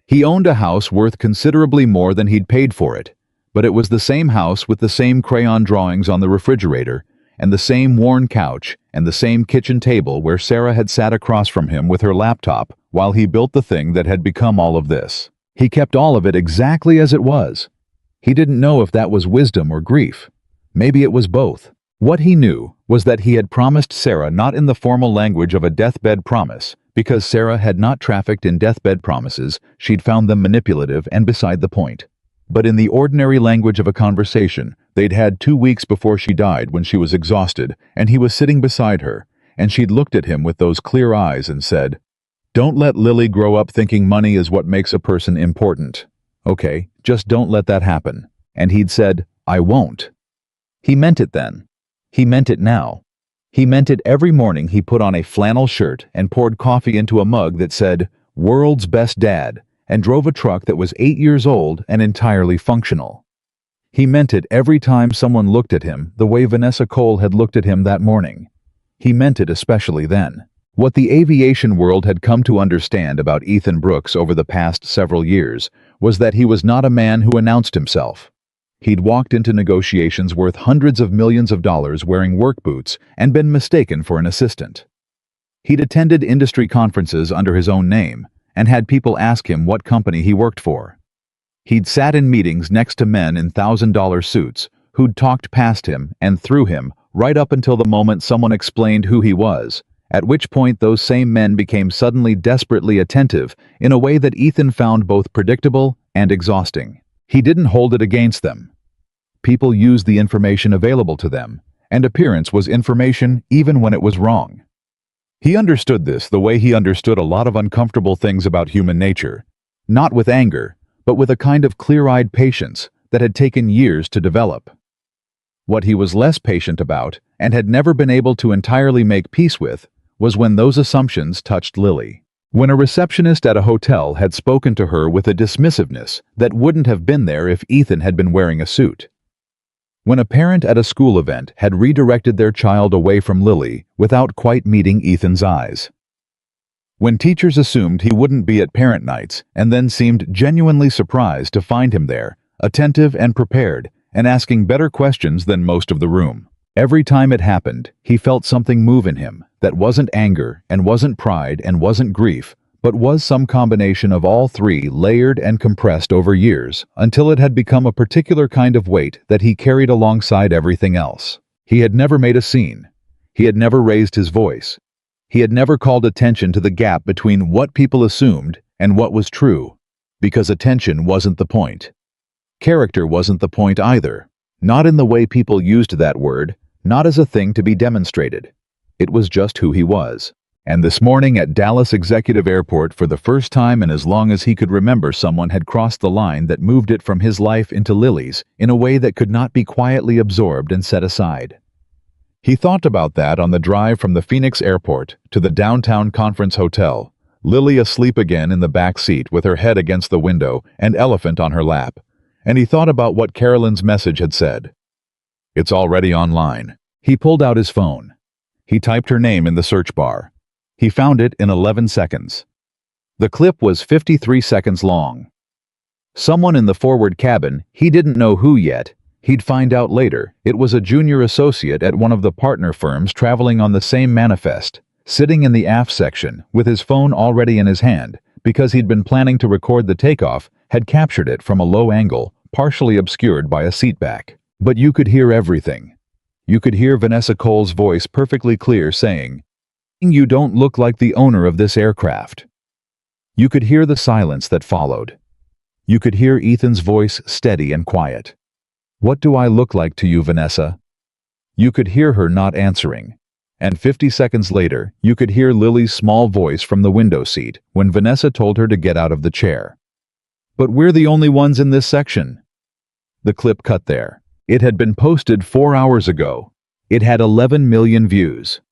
He owned a house worth considerably more than he'd paid for it, but it was the same house with the same crayon drawings on the refrigerator and the same worn couch and the same kitchen table where Sarah had sat across from him with her laptop while he built the thing that had become all of this. He kept all of it exactly as it was. He didn't know if that was wisdom or grief. Maybe it was both. What he knew was that he had promised Sarah not in the formal language of a deathbed promise, because Sarah had not trafficked in deathbed promises, she'd found them manipulative and beside the point. But in the ordinary language of a conversation they'd had 2 weeks before she died when she was exhausted, and he was sitting beside her, and she'd looked at him with those clear eyes and said, "Don't let Lily grow up thinking money is what makes a person important. Okay, just don't let that happen." And he'd said, "I won't." He meant it then. He meant it now. He meant it every morning he put on a flannel shirt and poured coffee into a mug that said, "World's Best Dad," and drove a truck that was 8 years old and entirely functional. He meant it every time someone looked at him the way Vanessa Cole had looked at him that morning. He meant it especially then. What the aviation world had come to understand about Ethan Brooks over the past several years was that he was not a man who announced himself. He'd walked into negotiations worth hundreds of millions of dollars wearing work boots and been mistaken for an assistant. He'd attended industry conferences under his own name and had people ask him what company he worked for. He'd sat in meetings next to men in $1,000 suits who'd talked past him and through him right up until the moment someone explained who he was, at which point those same men became suddenly desperately attentive in a way that Ethan found both predictable and exhausting. He didn't hold it against them. People used the information available to them, and appearance was information even when it was wrong. He understood this the way he understood a lot of uncomfortable things about human nature, not with anger, but with a kind of clear-eyed patience that had taken years to develop. What he was less patient about, and had never been able to entirely make peace with, was when those assumptions touched Lily. When a receptionist at a hotel had spoken to her with a dismissiveness that wouldn't have been there if Ethan had been wearing a suit. When a parent at a school event had redirected their child away from Lily without quite meeting Ethan's eyes. When teachers assumed he wouldn't be at parent nights and then seemed genuinely surprised to find him there, attentive and prepared, and asking better questions than most of the room. Every time it happened, he felt something move in him that wasn't anger and wasn't pride and wasn't grief, but was some combination of all three layered and compressed over years until it had become a particular kind of weight that he carried alongside everything else. He had never made a scene. He had never raised his voice. He had never called attention to the gap between what people assumed and what was true, because attention wasn't the point. Character wasn't the point either, not in the way people used that word, not as a thing to be demonstrated. It was just who he was. And this morning at Dallas Executive Airport, for the first time in as long as he could remember, someone had crossed the line that moved it from his life into Lily's in a way that could not be quietly absorbed and set aside. He thought about that on the drive from the Phoenix airport to the downtown conference hotel, Lily asleep again in the back seat with her head against the window and Elephant on her lap. And he thought about what Carolyn's message had said. "It's already online." He pulled out his phone. He typed her name in the search bar. He found it in 11 seconds. The clip was 53 seconds long. Someone in the forward cabin, he didn't know who yet. He'd find out later. It was a junior associate at one of the partner firms traveling on the same manifest, sitting in the aft section with his phone already in his hand because he'd been planning to record the takeoff, had captured it from a low angle, partially obscured by a seatback. But you could hear everything. You could hear Vanessa Cole's voice perfectly clear saying, "You don't look like the owner of this aircraft." You could hear the silence that followed. You could hear Ethan's voice steady and quiet. "What do I look like to you, Vanessa?" You could hear her not answering. And 50 seconds later, you could hear Lily's small voice from the window seat when Vanessa told her to get out of the chair. "But we're the only ones in this section." The clip cut there. It had been posted 4 hours ago. It had 11 million views.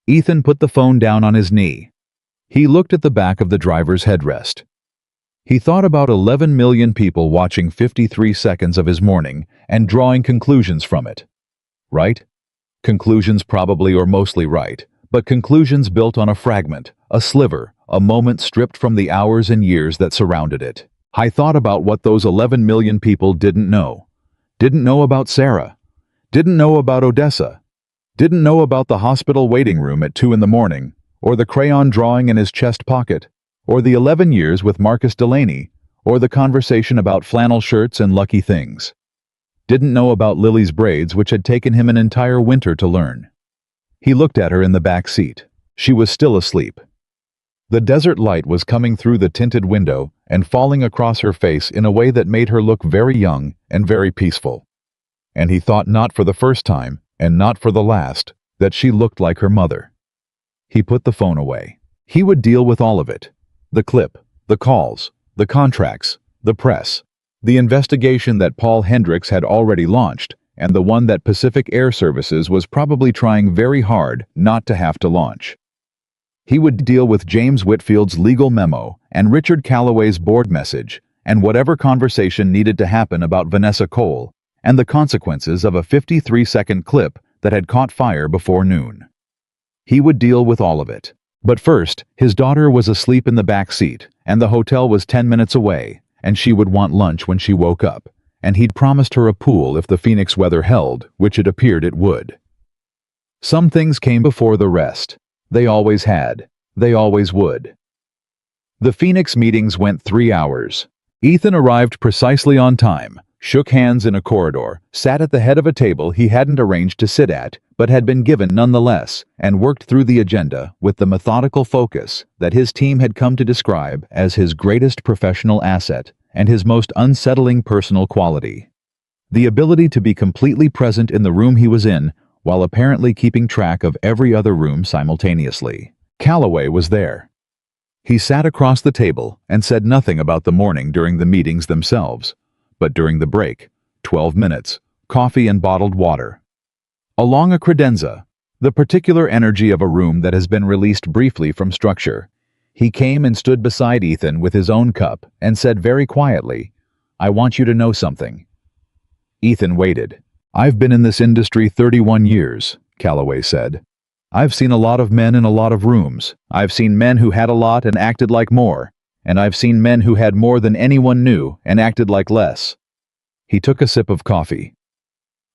Ethan put the phone down on his knee. He looked at the back of the driver's headrest. He thought about 11 million people watching 53 seconds of his morning and drawing conclusions from it. Right? Conclusions probably or mostly right, but conclusions built on a fragment, a sliver, a moment stripped from the hours and years that surrounded it. I thought about what those 11 million people didn't know. Didn't know about Sarah. Didn't know about Odessa. Didn't know about the hospital waiting room at 2 in the morning, or the crayon drawing in his chest pocket, or the 11 years with Marcus Delaney, or the conversation about flannel shirts and lucky things. Didn't know about Lily's braids, which had taken him an entire winter to learn. He looked at her in the back seat. She was still asleep. The desert light was coming through the tinted window and falling across her face in a way that made her look very young and very peaceful. And he thought, not for the first time, and not for the last, that she looked like her mother. He put the phone away. He would deal with all of it. The clip, the calls, the contracts, the press, the investigation that Paul Hendricks had already launched, and the one that Pacific Air Services was probably trying very hard not to have to launch. He would deal with James Whitfield's legal memo and Richard Calloway's board message, and whatever conversation needed to happen about Vanessa Cole, and the consequences of a 53-second clip that had caught fire before noon. He would deal with all of it. But first, his daughter was asleep in the back seat, and the hotel was 10 minutes away, and she would want lunch when she woke up, and he'd promised her a pool if the Phoenix weather held, which it appeared it would. Some things came before the rest. They always had. They always would. The Phoenix meetings went 3 hours. Ethan arrived precisely on time, shook hands in a corridor, sat at the head of a table he hadn't arranged to sit at, but had been given nonetheless, and worked through the agenda with the methodical focus that his team had come to describe as his greatest professional asset and his most unsettling personal quality. The ability to be completely present in the room he was in, while apparently keeping track of every other room simultaneously. Calloway was there. He sat across the table and said nothing about the morning during the meetings themselves, but during the break, 12 minutes, coffee and bottled water. Along a credenza, the particular energy of a room that has been released briefly from structure, he came and stood beside Ethan with his own cup and said very quietly, "I want you to know something." Ethan waited. "I've been in this industry 31 years, Calloway said. I've seen a lot of men in a lot of rooms. I've seen men who had a lot and acted like more, and I've seen men who had more than anyone knew and acted like less." He took a sip of coffee.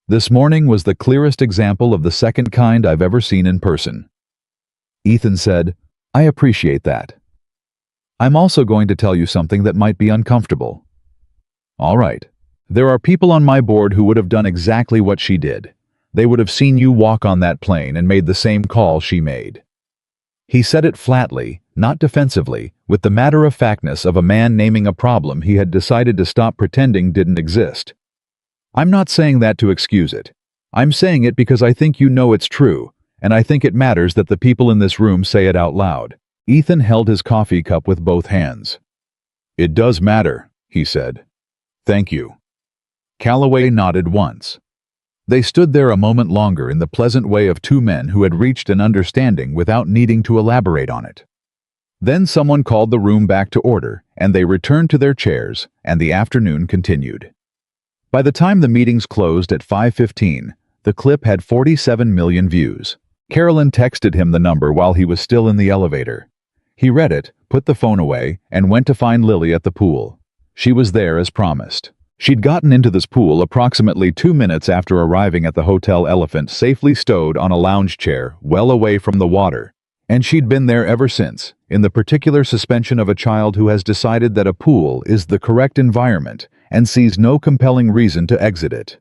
"This morning was the clearest example of the second kind I've ever seen in person." Ethan said, "I appreciate that. I'm also going to tell you something that might be uncomfortable." "All right. There are people on my board who would have done exactly what she did. They would have seen you walk on that plane and made the same call she made." He said it flatly, not defensively, with the matter-of-factness of a man naming a problem he had decided to stop pretending didn't exist. "I'm not saying that to excuse it. I'm saying it because I think you know it's true, and I think it matters that the people in this room say it out loud." Ethan held his coffee cup with both hands. "It does matter," he said. "Thank you." Calloway nodded once. They stood there a moment longer in the pleasant way of two men who had reached an understanding without needing to elaborate on it. Then someone called the room back to order, and they returned to their chairs, and the afternoon continued. By the time the meetings closed at 5:15, the clip had 47 million views. Carolyn texted him the number while he was still in the elevator. He read it, put the phone away, and went to find Lily at the pool. She was there as promised. She'd gotten into this pool approximately 2 minutes after arriving at the Hotel Elephant, safely stowed on a lounge chair, well away from the water. And she'd been there ever since, in the particular suspension of a child who has decided that a pool is the correct environment and sees no compelling reason to exit it.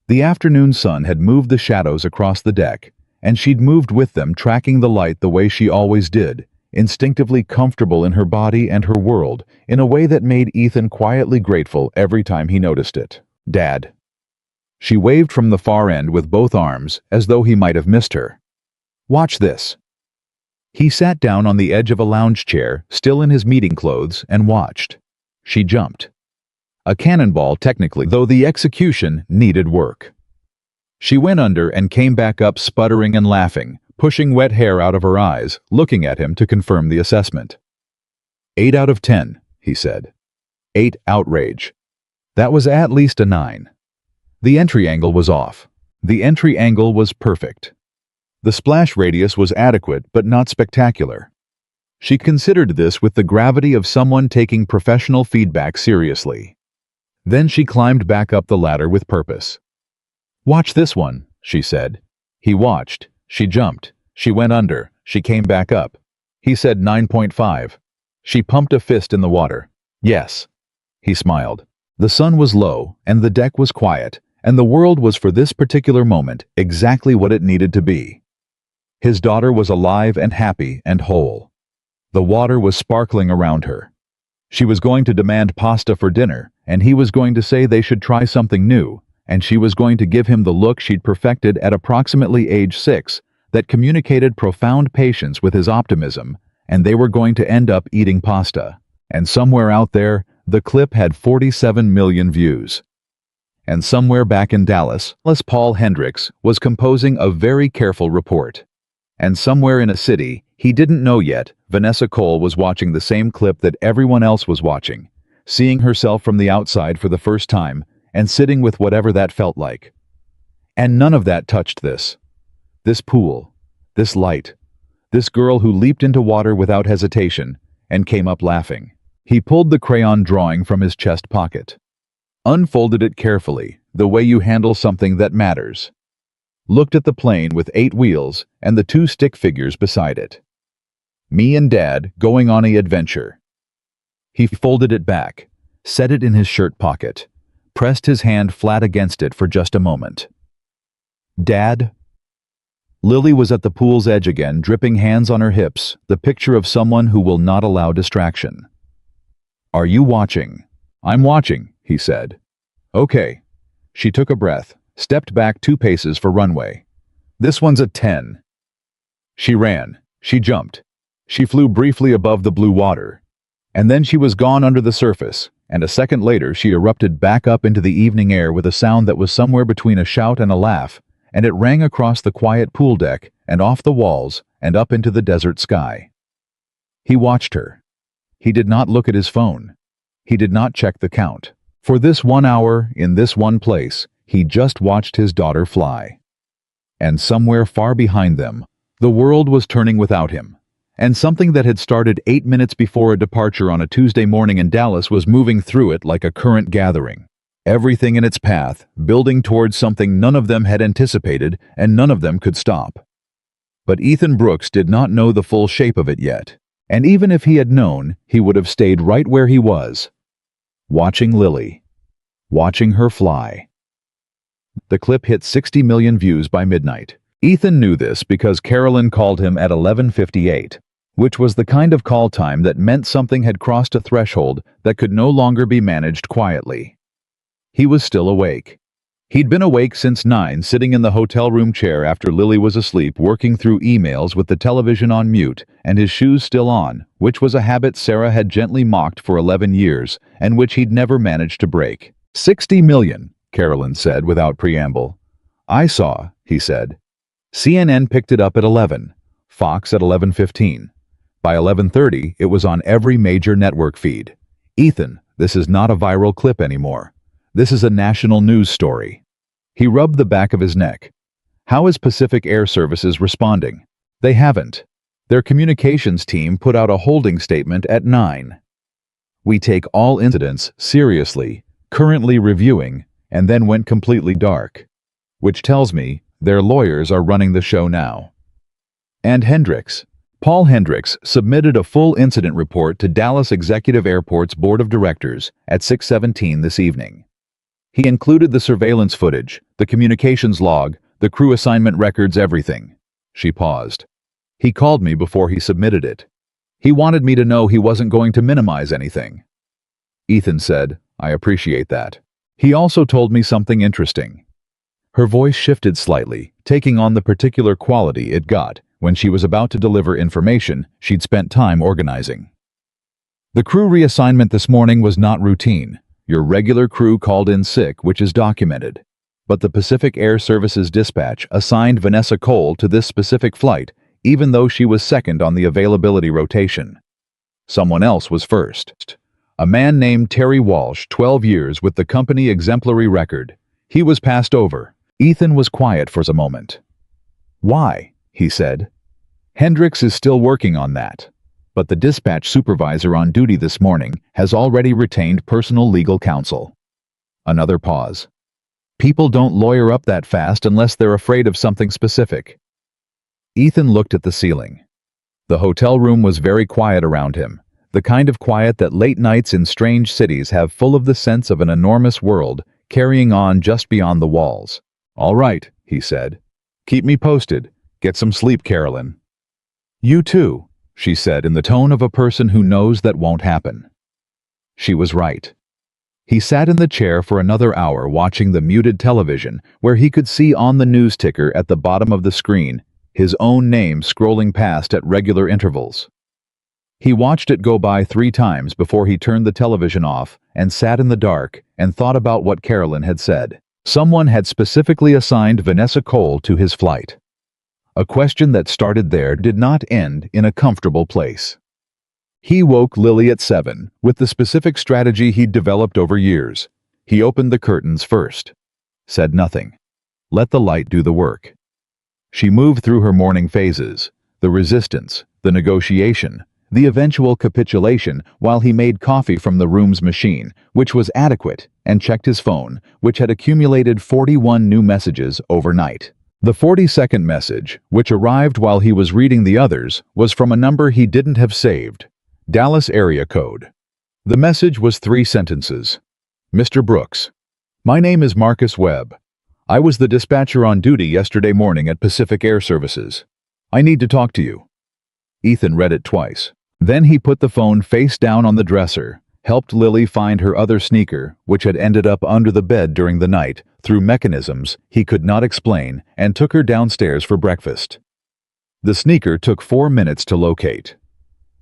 The afternoon sun had moved the shadows across the deck, and she'd moved with them, tracking the light the way she always did, instinctively comfortable in her body and her world, in a way that made Ethan quietly grateful every time he noticed it. "Dad." She waved from the far end with both arms, as though he might have missed her. "Watch this." He sat down on the edge of a lounge chair, still in his meeting clothes, and watched. She jumped. A cannonball, technically, though the execution needed work. She went under and came back up sputtering and laughing, pushing wet hair out of her eyes, looking at him to confirm the assessment. 8 out of 10, he said. 8 outrage. That was at least a 9. The entry angle was off. The entry angle was perfect. The splash radius was adequate but not spectacular. She considered this with the gravity of someone taking professional feedback seriously. Then she climbed back up the ladder with purpose. "Watch this one," she said. He watched. She jumped. She went under. She came back up. He said 9.5. She pumped a fist in the water. "Yes." He smiled. The sun was low, and the deck was quiet, and the world was for this particular moment exactly what it needed to be. His daughter was alive and happy and whole. The water was sparkling around her. She was going to demand pasta for dinner, and he was going to say they should try something new, and she was going to give him the look she'd perfected at approximately age 6 that communicated profound patience with his optimism, and they were going to end up eating pasta. And somewhere out there, the clip had 47 million views. And somewhere back in Dallas, Paul Hendricks was composing a very careful report. And somewhere in a city he didn't know yet, Vanessa Cole was watching the same clip that everyone else was watching, seeing herself from the outside for the first time, and sitting with whatever that felt like. And none of that touched this. This pool, this light, this girl who leaped into water without hesitation and came up laughing. He pulled the crayon drawing from his chest pocket, unfolded it carefully, the way you handle something that matters, looked at the plane with 8 wheels and the 2 stick figures beside it. Me and Dad going on an adventure. He folded it back, set it in his shirt pocket, pressed his hand flat against it for just a moment. Dad? Lily was at the pool's edge again, dripping, hands on her hips, the picture of someone who will not allow distraction. Are you watching? I'm watching, he said. Okay. She took a breath, stepped back 2 paces for runway. This one's a 10. She ran, she jumped, she flew briefly above the blue water. And then she was gone under the surface, and a second later she erupted back up into the evening air with a sound that was somewhere between a shout and a laugh, and it rang across the quiet pool deck and off the walls and up into the desert sky. He watched her. He did not look at his phone. He did not check the count. For this 1 hour, in this one place, he just watched his daughter fly. And somewhere far behind them, the world was turning without him. And something that had started 8 minutes before a departure on a Tuesday morning in Dallas was moving through it like a current gathering. Everything in its path, building towards something none of them had anticipated and none of them could stop. But Ethan Brooks did not know the full shape of it yet. And even if he had known, he would have stayed right where he was, watching Lily, watching her fly. The clip hit 60 million views by midnight. Ethan knew this because Carolyn called him at 11:58, which was the kind of call time that meant something had crossed a threshold that could no longer be managed quietly. He was still awake. He'd been awake since 9, sitting in the hotel room chair after Lily was asleep, working through emails with the television on mute and his shoes still on, which was a habit Sarah had gently mocked for 11 years and which he'd never managed to break. 60 million, Carolyn said without preamble. I saw, he said. CNN picked it up at 11, Fox at 11:15. By 11:30, it was on every major network feed. Ethan, this is not a viral clip anymore. This is a national news story. He rubbed the back of his neck. How is Pacific Air Services responding? They haven't. Their communications team put out a holding statement at 9. We take all incidents seriously, currently reviewing, and then went completely dark. Which tells me their lawyers are running the show now. And Hendricks. Paul Hendricks submitted a full incident report to Dallas Executive Airport's Board of Directors at 6:17 this evening. He included the surveillance footage, the communications log, the crew assignment records, everything. She paused. He called me before he submitted it. He wanted me to know he wasn't going to minimize anything. Ethan said, I appreciate that. He also told me something interesting. Her voice shifted slightly, taking on the particular quality it got when she was about to deliver information she'd spent time organizing. The crew reassignment this morning was not routine. Your regular crew called in sick, which is documented. But the Pacific Air Services dispatch assigned Vanessa Cole to this specific flight, even though she was second on the availability rotation. Someone else was first. A man named Terry Walsh, 12 years with the company exemplary record. He was passed over. Ethan was quiet for a moment. Why? He said. Hendricks is still working on that. But the dispatch supervisor on duty this morning has already retained personal legal counsel. Another pause. People don't lawyer up that fast unless they're afraid of something specific. Ethan looked at the ceiling. The hotel room was very quiet around him, the kind of quiet that late nights in strange cities have, full of the sense of an enormous world carrying on just beyond the walls. All right, he said. Keep me posted. Get some sleep, Carolyn. You too, she said in the tone of a person who knows that won't happen. She was right. He sat in the chair for another hour watching the muted television where he could see on the news ticker at the bottom of the screen his own name scrolling past at regular intervals. He watched it go by 3 times before he turned the television off and sat in the dark and thought about what Carolyn had said. Someone had specifically assigned Vanessa Cole to his flight. A question that started there did not end in a comfortable place. He woke Lily at 7 with the specific strategy he'd developed over years. He opened the curtains first. Said nothing. Let the light do the work. She moved through her morning phases, the resistance, the negotiation, the eventual capitulation, while he made coffee from the room's machine, which was adequate, and checked his phone, which had accumulated 41 new messages overnight. The 42nd message, which arrived while he was reading the others, was from a number he didn't have saved. Dallas area code. The message was 3 sentences. Mr. Brooks. My name is Marcus Webb. I was the dispatcher on duty yesterday morning at Pacific Air Services. I need to talk to you. Ethan read it twice. Then he put the phone face down on the dresser, helped Lily find her other sneaker, which had ended up under the bed during the night, through mechanisms he could not explain, and took her downstairs for breakfast. The sneaker took 4 minutes to locate.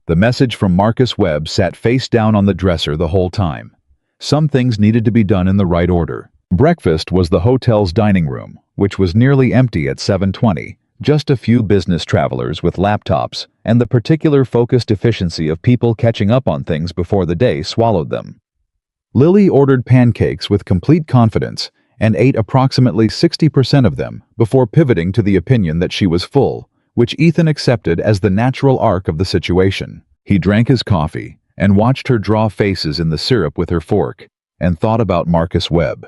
The message from Marcus Webb sat face down on the dresser the whole time. Some things needed to be done in the right order. Breakfast was the hotel's dining room, which was nearly empty at 7:20. Just a few business travelers with laptops, and the particular focused efficiency of people catching up on things before the day swallowed them. Lily ordered pancakes with complete confidence and ate approximately 60% of them before pivoting to the opinion that she was full, which Ethan accepted as the natural arc of the situation. He drank his coffee and watched her draw faces in the syrup with her fork and thought about Marcus Webb.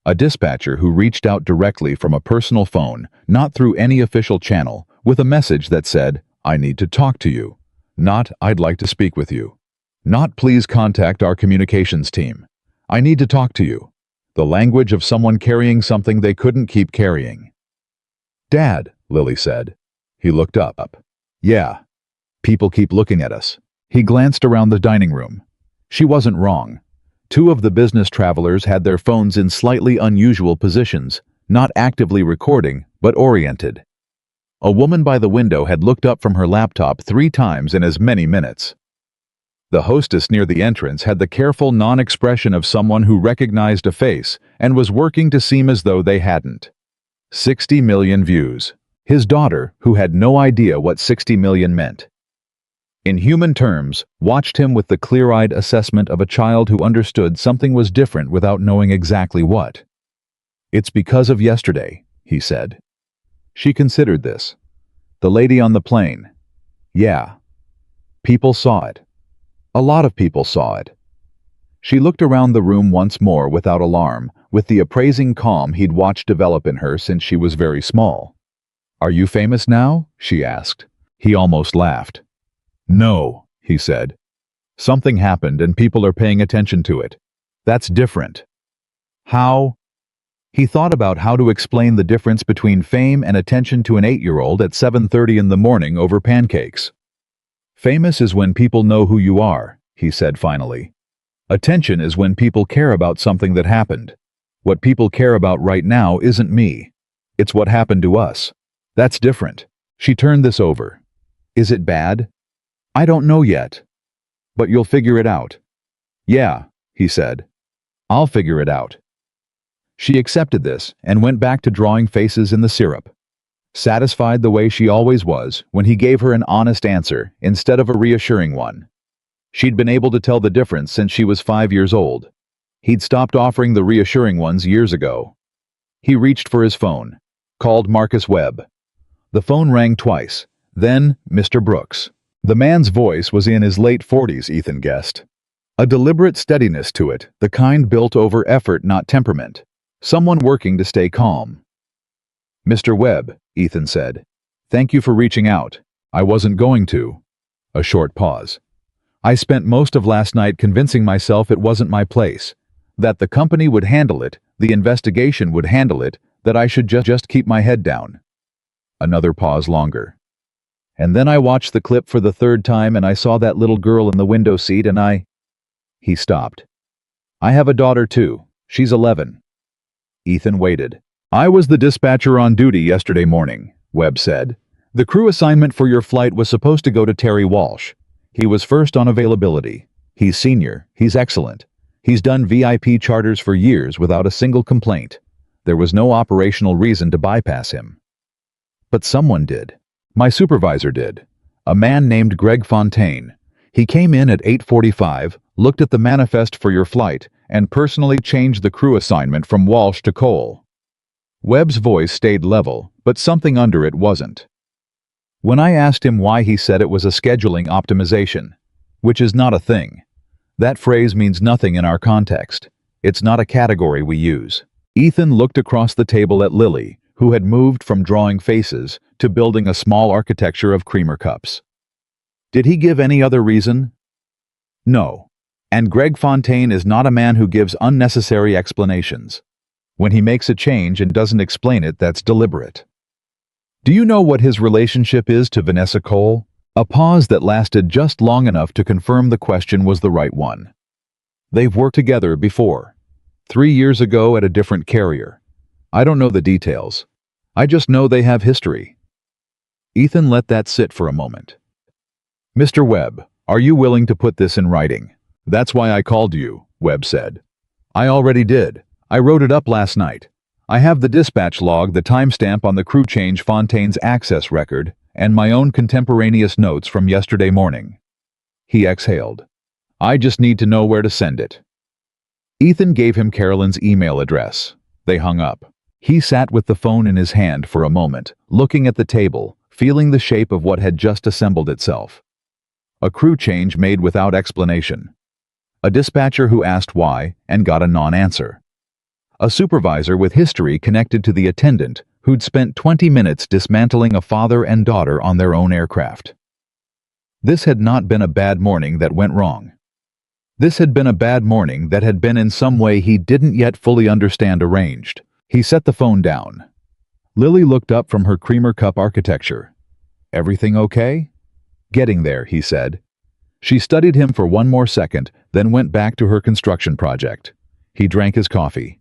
A dispatcher who reached out directly from a personal phone, not through any official channel, with a message that said, I need to talk to you. Not, I'd like to speak with you. Not, please contact our communications team. I need to talk to you. The language of someone carrying something they couldn't keep carrying. Dad, Lily said. He looked up. Yeah. People keep looking at us. He glanced around the dining room. She wasn't wrong. 2 of the business travelers had their phones in slightly unusual positions, not actively recording, but oriented. A woman by the window had looked up from her laptop 3 times in as many minutes. The hostess near the entrance had the careful non-expression of someone who recognized a face and was working to seem as though they hadn't. 60 million views. His daughter, who had no idea what 60 million meant, in human terms, watched him with the clear-eyed assessment of a child who understood something was different without knowing exactly what. It's because of yesterday, he said. She considered this. The lady on the plane. Yeah. People saw it. A lot of people saw it. She looked around the room once more without alarm, with the appraising calm he'd watched develop in her since she was very small. Are you famous now? She asked. He almost laughed. No, he said. Something happened and people are paying attention to it. That's different. How? He thought about how to explain the difference between fame and attention to an 8-year-old at 7:30 in the morning over pancakes. Famous is when people know who you are, he said finally. Attention is when people care about something that happened. What people care about right now isn't me. It's what happened to us. That's different. She turned this over. Is it bad? I don't know yet. But you'll figure it out. Yeah, he said. I'll figure it out. She accepted this and went back to drawing faces in the syrup, satisfied the way she always was when he gave her an honest answer instead of a reassuring one. She'd been able to tell the difference since she was 5 years old. He'd stopped offering the reassuring ones years ago. He reached for his phone, called Marcus Webb. The phone rang twice, then Mr. Brooks. The man's voice was in his late 40s, Ethan guessed. A deliberate steadiness to it, the kind built over effort, not temperament. Someone working to stay calm. Mr. Webb, Ethan said. Thank you for reaching out. I wasn't going to. A short pause. I spent most of last night convincing myself it wasn't my place. That the company would handle it, the investigation would handle it, that I should just keep my head down. Another pause longer. And then I watched the clip for the 3rd time and I saw that little girl in the window seat and He stopped. I have a daughter too. She's 11. Ethan waited. I was the dispatcher on duty yesterday morning, Webb said. The crew assignment for your flight was supposed to go to Terry Walsh. He was first on availability. He's senior. He's excellent. He's done VIP charters for years without a single complaint. There was no operational reason to bypass him. But someone did. My supervisor did. A man named Greg Fontaine. He came in at 8:45, looked at the manifest for your flight, and personally changed the crew assignment from Walsh to Cole. Webb's voice stayed level, but something under it wasn't. When I asked him why, he said it was a scheduling optimization, which is not a thing. That phrase means nothing in our context. It's not a category we use. Ethan looked across the table at Lily, who had moved from drawing faces to building a small architecture of creamer cups. Did he give any other reason? No. And Greg Fontaine is not a man who gives unnecessary explanations. When he makes a change and doesn't explain it, that's deliberate. Do you know what his relationship is to Vanessa Cole? A pause that lasted just long enough to confirm the question was the right one. They've worked together before. 3 years ago at a different carrier. I don't know the details. I just know they have history. Ethan let that sit for a moment. Mr. Webb, are you willing to put this in writing? That's why I called you, Webb said. I already did. I wrote it up last night. I have the dispatch log, the timestamp on the crew change, Fontaine's access record, and my own contemporaneous notes from yesterday morning. He exhaled. I just need to know where to send it. Ethan gave him Carolyn's email address. They hung up. He sat with the phone in his hand for a moment, looking at the table, feeling the shape of what had just assembled itself. A crew change made without explanation. A dispatcher who asked why and got a non-answer. A supervisor with history connected to the attendant who'd spent 20 minutes dismantling a father and daughter on their own aircraft. This had not been a bad morning that went wrong. This had been a bad morning that had been in some way he didn't yet fully understand arranged. He set the phone down. Lily looked up from her creamer cup architecture. Everything okay? Getting there, he said. She studied him for one more second, then went back to her construction project. He drank his coffee.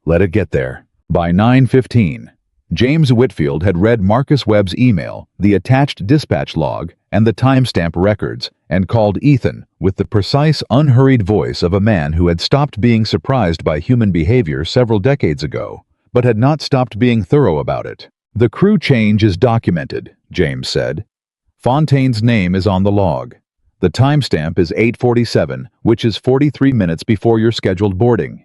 Let it get there. By 9:15, James Whitfield had read Marcus Webb's email, the attached dispatch log, and the timestamp records, and called Ethan with the precise, unhurried voice of a man who had stopped being surprised by human behavior several decades ago, but had not stopped being thorough about it. The crew change is documented, James said. Fontaine's name is on the log. The timestamp is 8:47, which is 43 minutes before your scheduled boarding.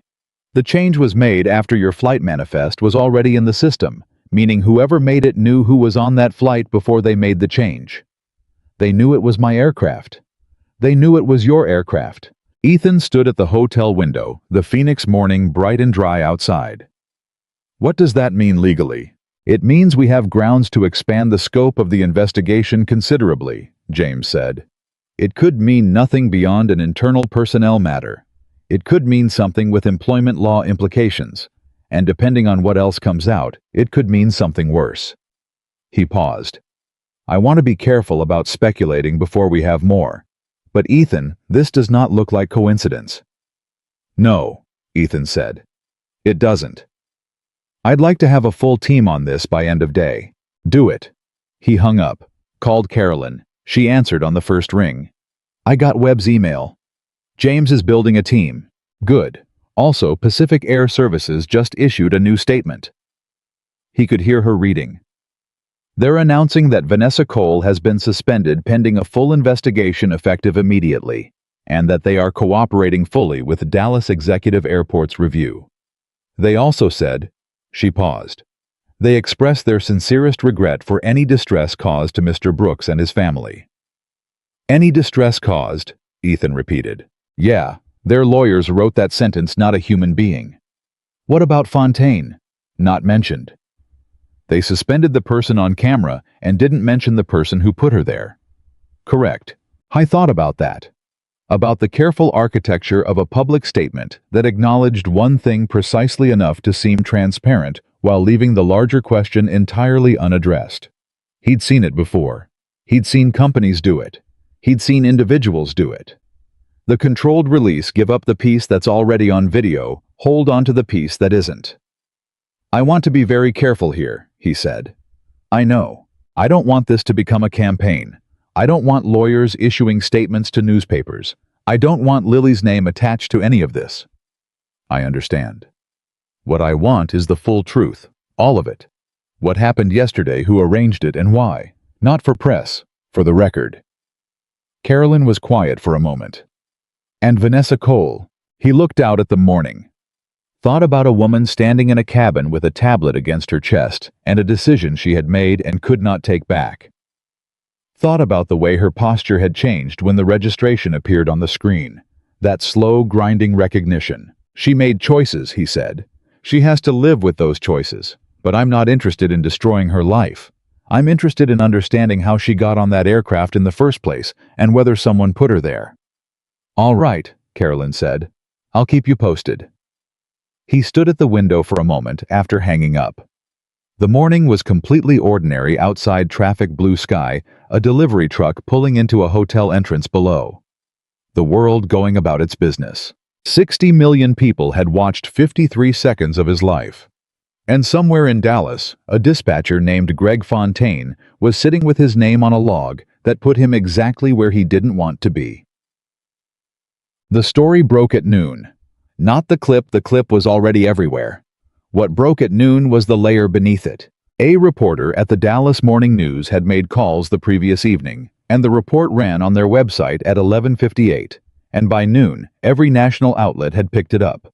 The change was made after your flight manifest was already in the system, meaning whoever made it knew who was on that flight before they made the change. They knew it was my aircraft. They knew it was your aircraft. Ethan stood at the hotel window, the Phoenix morning bright and dry outside. What does that mean legally? It means we have grounds to expand the scope of the investigation considerably, James said. It could mean nothing beyond an internal personnel matter. It could mean something with employment law implications, and depending on what else comes out, it could mean something worse. He paused. I want to be careful about speculating before we have more. But Ethan, this does not look like coincidence. No, Ethan said. It doesn't. I'd like to have a full team on this by end of day. Do it. He hung up, called Carolyn. She answered on the first ring. I got Webb's email. James is building a team. Good. Also, Pacific Air Services just issued a new statement. He could hear her reading. They're announcing that Vanessa Cole has been suspended pending a full investigation effective immediately, and that they are cooperating fully with Dallas Executive Airport's review. They also said, she paused, they express their sincerest regret for any distress caused to Mr. Brooks and his family. Any distress caused, Ethan repeated. Yeah, their lawyers wrote that sentence, not a human being. What about Fontaine? Not mentioned. They suspended the person on camera and didn't mention the person who put her there. Correct. I thought about that. About the careful architecture of a public statement that acknowledged one thing precisely enough to seem transparent while leaving the larger question entirely unaddressed. He'd seen it before. He'd seen companies do it. He'd seen individuals do it. The controlled release, give up the piece that's already on video, hold on to the piece that isn't. I want to be very careful here, he said. I know. I don't want this to become a campaign. I don't want lawyers issuing statements to newspapers. I don't want Lily's name attached to any of this. I understand. What I want is the full truth, all of it. What happened yesterday, who arranged it, and why. Not for press, for the record. Carolyn was quiet for a moment. And Vanessa Cole, he looked out at the morning. Thought about a woman standing in a cabin with a tablet against her chest and a decision she had made and could not take back. Thought about the way her posture had changed when the registration appeared on the screen. That slow, grinding recognition. She made choices, he said. She has to live with those choices. But I'm not interested in destroying her life. I'm interested in understanding how she got on that aircraft in the first place and whether someone put her there. All right, Carolyn said. I'll keep you posted. He stood at the window for a moment after hanging up. The morning was completely ordinary outside traffic blue sky, a delivery truck pulling into a hotel entrance below. The world going about its business. 60 million people had watched 53 seconds of his life. And somewhere in Dallas, a dispatcher named Greg Fontaine was sitting with his name on a log that put him exactly where he didn't want to be. The story broke at noon. Not the clip was already everywhere. What broke at noon was the layer beneath it. A reporter at the Dallas Morning News had made calls the previous evening, and the report ran on their website at 11:58, and by noon, every national outlet had picked it up.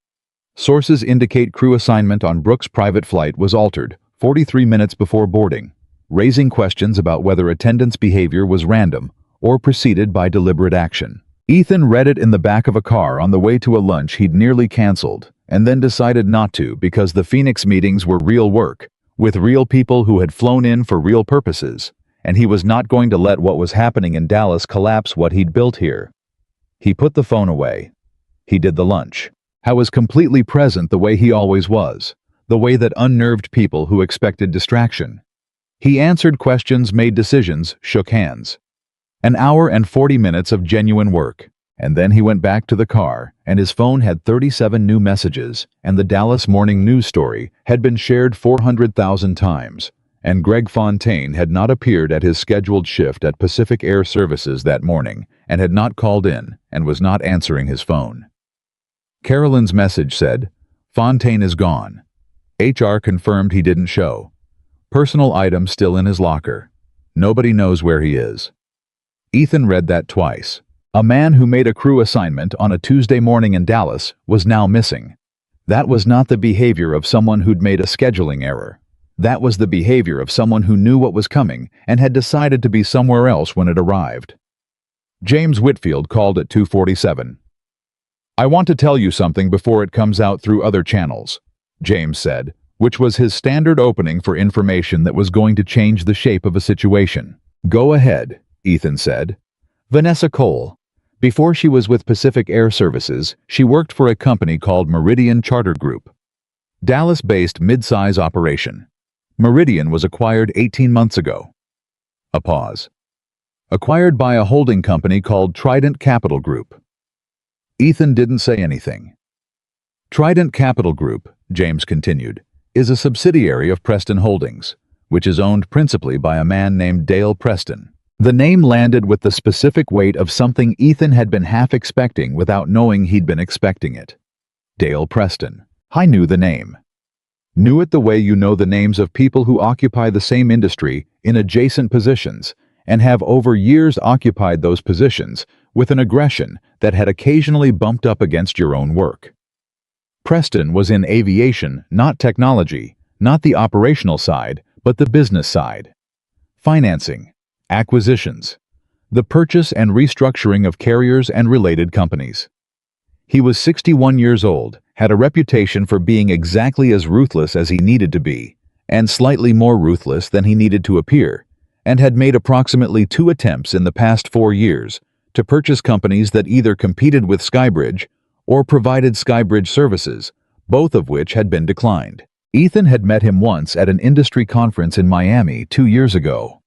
Sources indicate crew assignment on Brooks' private flight was altered 43 minutes before boarding, raising questions about whether attendants' behavior was random or preceded by deliberate action. Ethan read it in the back of a car on the way to a lunch he'd nearly canceled, and then decided not to because the Phoenix meetings were real work, with real people who had flown in for real purposes, and he was not going to let what was happening in Dallas collapse what he'd built here. He put the phone away. He did the lunch. How was completely present the way he always was, the way that unnerved people who expected distraction. He answered questions, made decisions, shook hands. An hour and 40 minutes of genuine work, and then he went back to the car, and his phone had 37 new messages, and the Dallas Morning News story had been shared 400,000 times, and Greg Fontaine had not appeared at his scheduled shift at Pacific Air Services that morning, and had not called in, and was not answering his phone. Carolyn's message said, Fontaine is gone. HR confirmed he didn't show. Personal items still in his locker. Nobody knows where he is. Ethan read that twice. A man who made a crew assignment on a Tuesday morning in Dallas was now missing. That was not the behavior of someone who'd made a scheduling error. That was the behavior of someone who knew what was coming and had decided to be somewhere else when it arrived. James Whitfield called at 2:47. I want to tell you something before it comes out through other channels, James said, which was his standard opening for information that was going to change the shape of a situation. Go ahead, Ethan said. Vanessa Cole. Before she was with Pacific Air Services, she worked for a company called Meridian Charter Group. Dallas-based mid-size operation. Meridian was acquired 18 months ago. A pause. Acquired by a holding company called Trident Capital Group. Ethan didn't say anything. Trident Capital Group, James continued, is a subsidiary of Preston Holdings, which is owned principally by a man named Dale Preston. The name landed with the specific weight of something Ethan had been half expecting without knowing he'd been expecting it. Dale Preston. I knew the name. Knew it the way you know the names of people who occupy the same industry in adjacent positions and have over years occupied those positions with an aggression that had occasionally bumped up against your own work. Preston was in aviation, not technology, not the operational side, but the business side. Financing. Acquisitions. The purchase and restructuring of carriers and related companies. He was 61 years old, had a reputation for being exactly as ruthless as he needed to be, and slightly more ruthless than he needed to appear, and had made approximately 2 attempts in the past 4 years to purchase companies that either competed with Skybridge or provided Skybridge services, both of which had been declined. Ethan had met him once at an industry conference in Miami 2 years ago.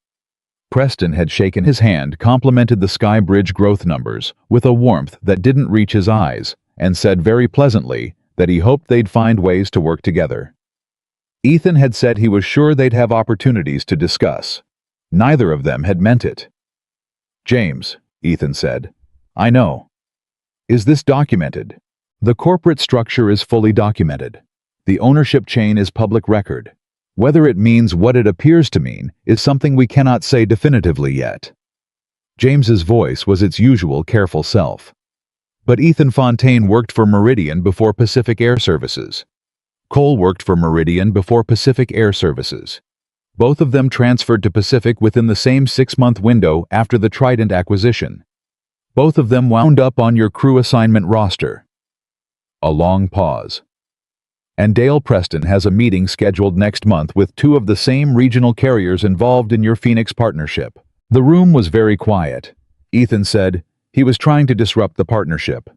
Preston had shaken his hand, complimented the Skybridge growth numbers with a warmth that didn't reach his eyes, and said very pleasantly that he hoped they'd find ways to work together. Ethan had said he was sure they'd have opportunities to discuss. Neither of them had meant it. James, Ethan said. I know. Is this documented? The corporate structure is fully documented. The ownership chain is public record. Whether it means what it appears to mean is something we cannot say definitively yet. James's voice was its usual careful self. But Ethan Fontaine worked for Meridian before Pacific Air Services. Cole worked for Meridian before Pacific Air Services. Both of them transferred to Pacific within the same 6-month window after the Trident acquisition. Both of them wound up on your crew assignment roster. A long pause. And Dale Preston has a meeting scheduled next month with 2 of the same regional carriers involved in your Phoenix partnership. The room was very quiet. Ethan said he was trying to disrupt the partnership.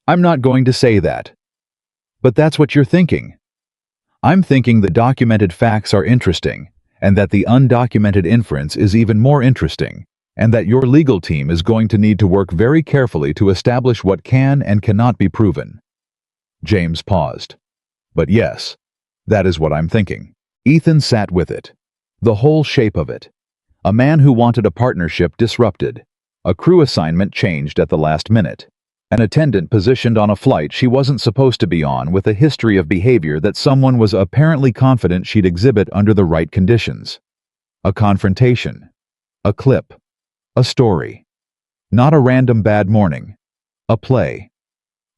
I'm not going to say that. But that's what you're thinking. I'm thinking the documented facts are interesting, and that the undocumented inference is even more interesting, and that your legal team is going to need to work very carefully to establish what can and cannot be proven. James paused. But yes, that is what I'm thinking. Ethan sat with it. The whole shape of it. A man who wanted a partnership disrupted. A crew assignment changed at the last minute. An attendant positioned on a flight she wasn't supposed to be on with a history of behavior that someone was apparently confident she'd exhibit under the right conditions. A confrontation. A clip. A story. Not a random bad morning. A play.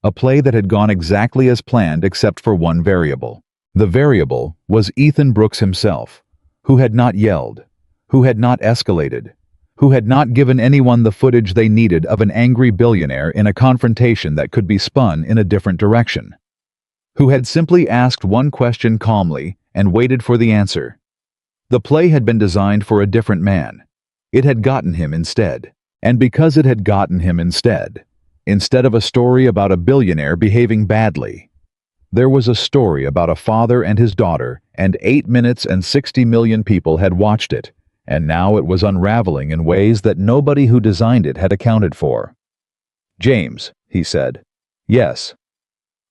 A play that had gone exactly as planned except for one variable. The variable was Ethan Brooks himself, who had not yelled, who had not escalated, who had not given anyone the footage they needed of an angry billionaire in a confrontation that could be spun in a different direction, who had simply asked one question calmly and waited for the answer. The play had been designed for a different man. It had gotten him instead. And because it had gotten him instead of a story about a billionaire behaving badly, there was a story about a father and his daughter, and 8 minutes and 60 million people had watched it, and now it was unraveling in ways that nobody who designed it had accounted for. James, he said. Yes.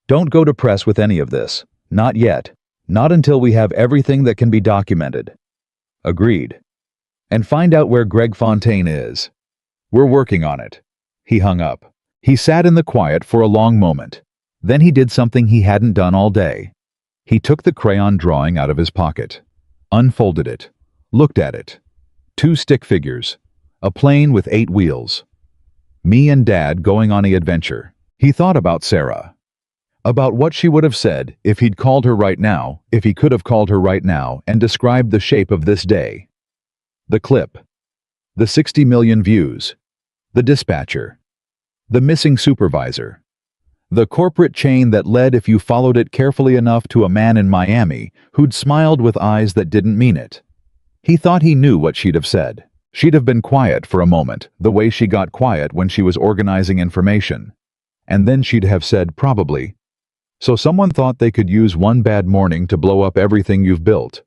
Don't go to press with any of this. Not yet. Not until we have everything that can be documented. Agreed. And find out where Greg Fontaine is. We're working on it. He hung up. He sat in the quiet for a long moment. Then he did something he hadn't done all day. He took the crayon drawing out of his pocket, unfolded it, looked at it. 2 stick figures, a plane with 8 wheels. Me and Dad going on an adventure. He thought about Sarah. About what she would have said if he'd called her right now, if he could have called her right now and described the shape of this day. The clip. The 60 million views. The dispatcher. The missing supervisor. The corporate chain that led, if you followed it carefully enough, to a man in Miami who'd smiled with eyes that didn't mean it. He thought he knew what she'd have said. She'd have been quiet for a moment, the way she got quiet when she was organizing information. And then she'd have said, probably, so someone thought they could use one bad morning to blow up everything you've built.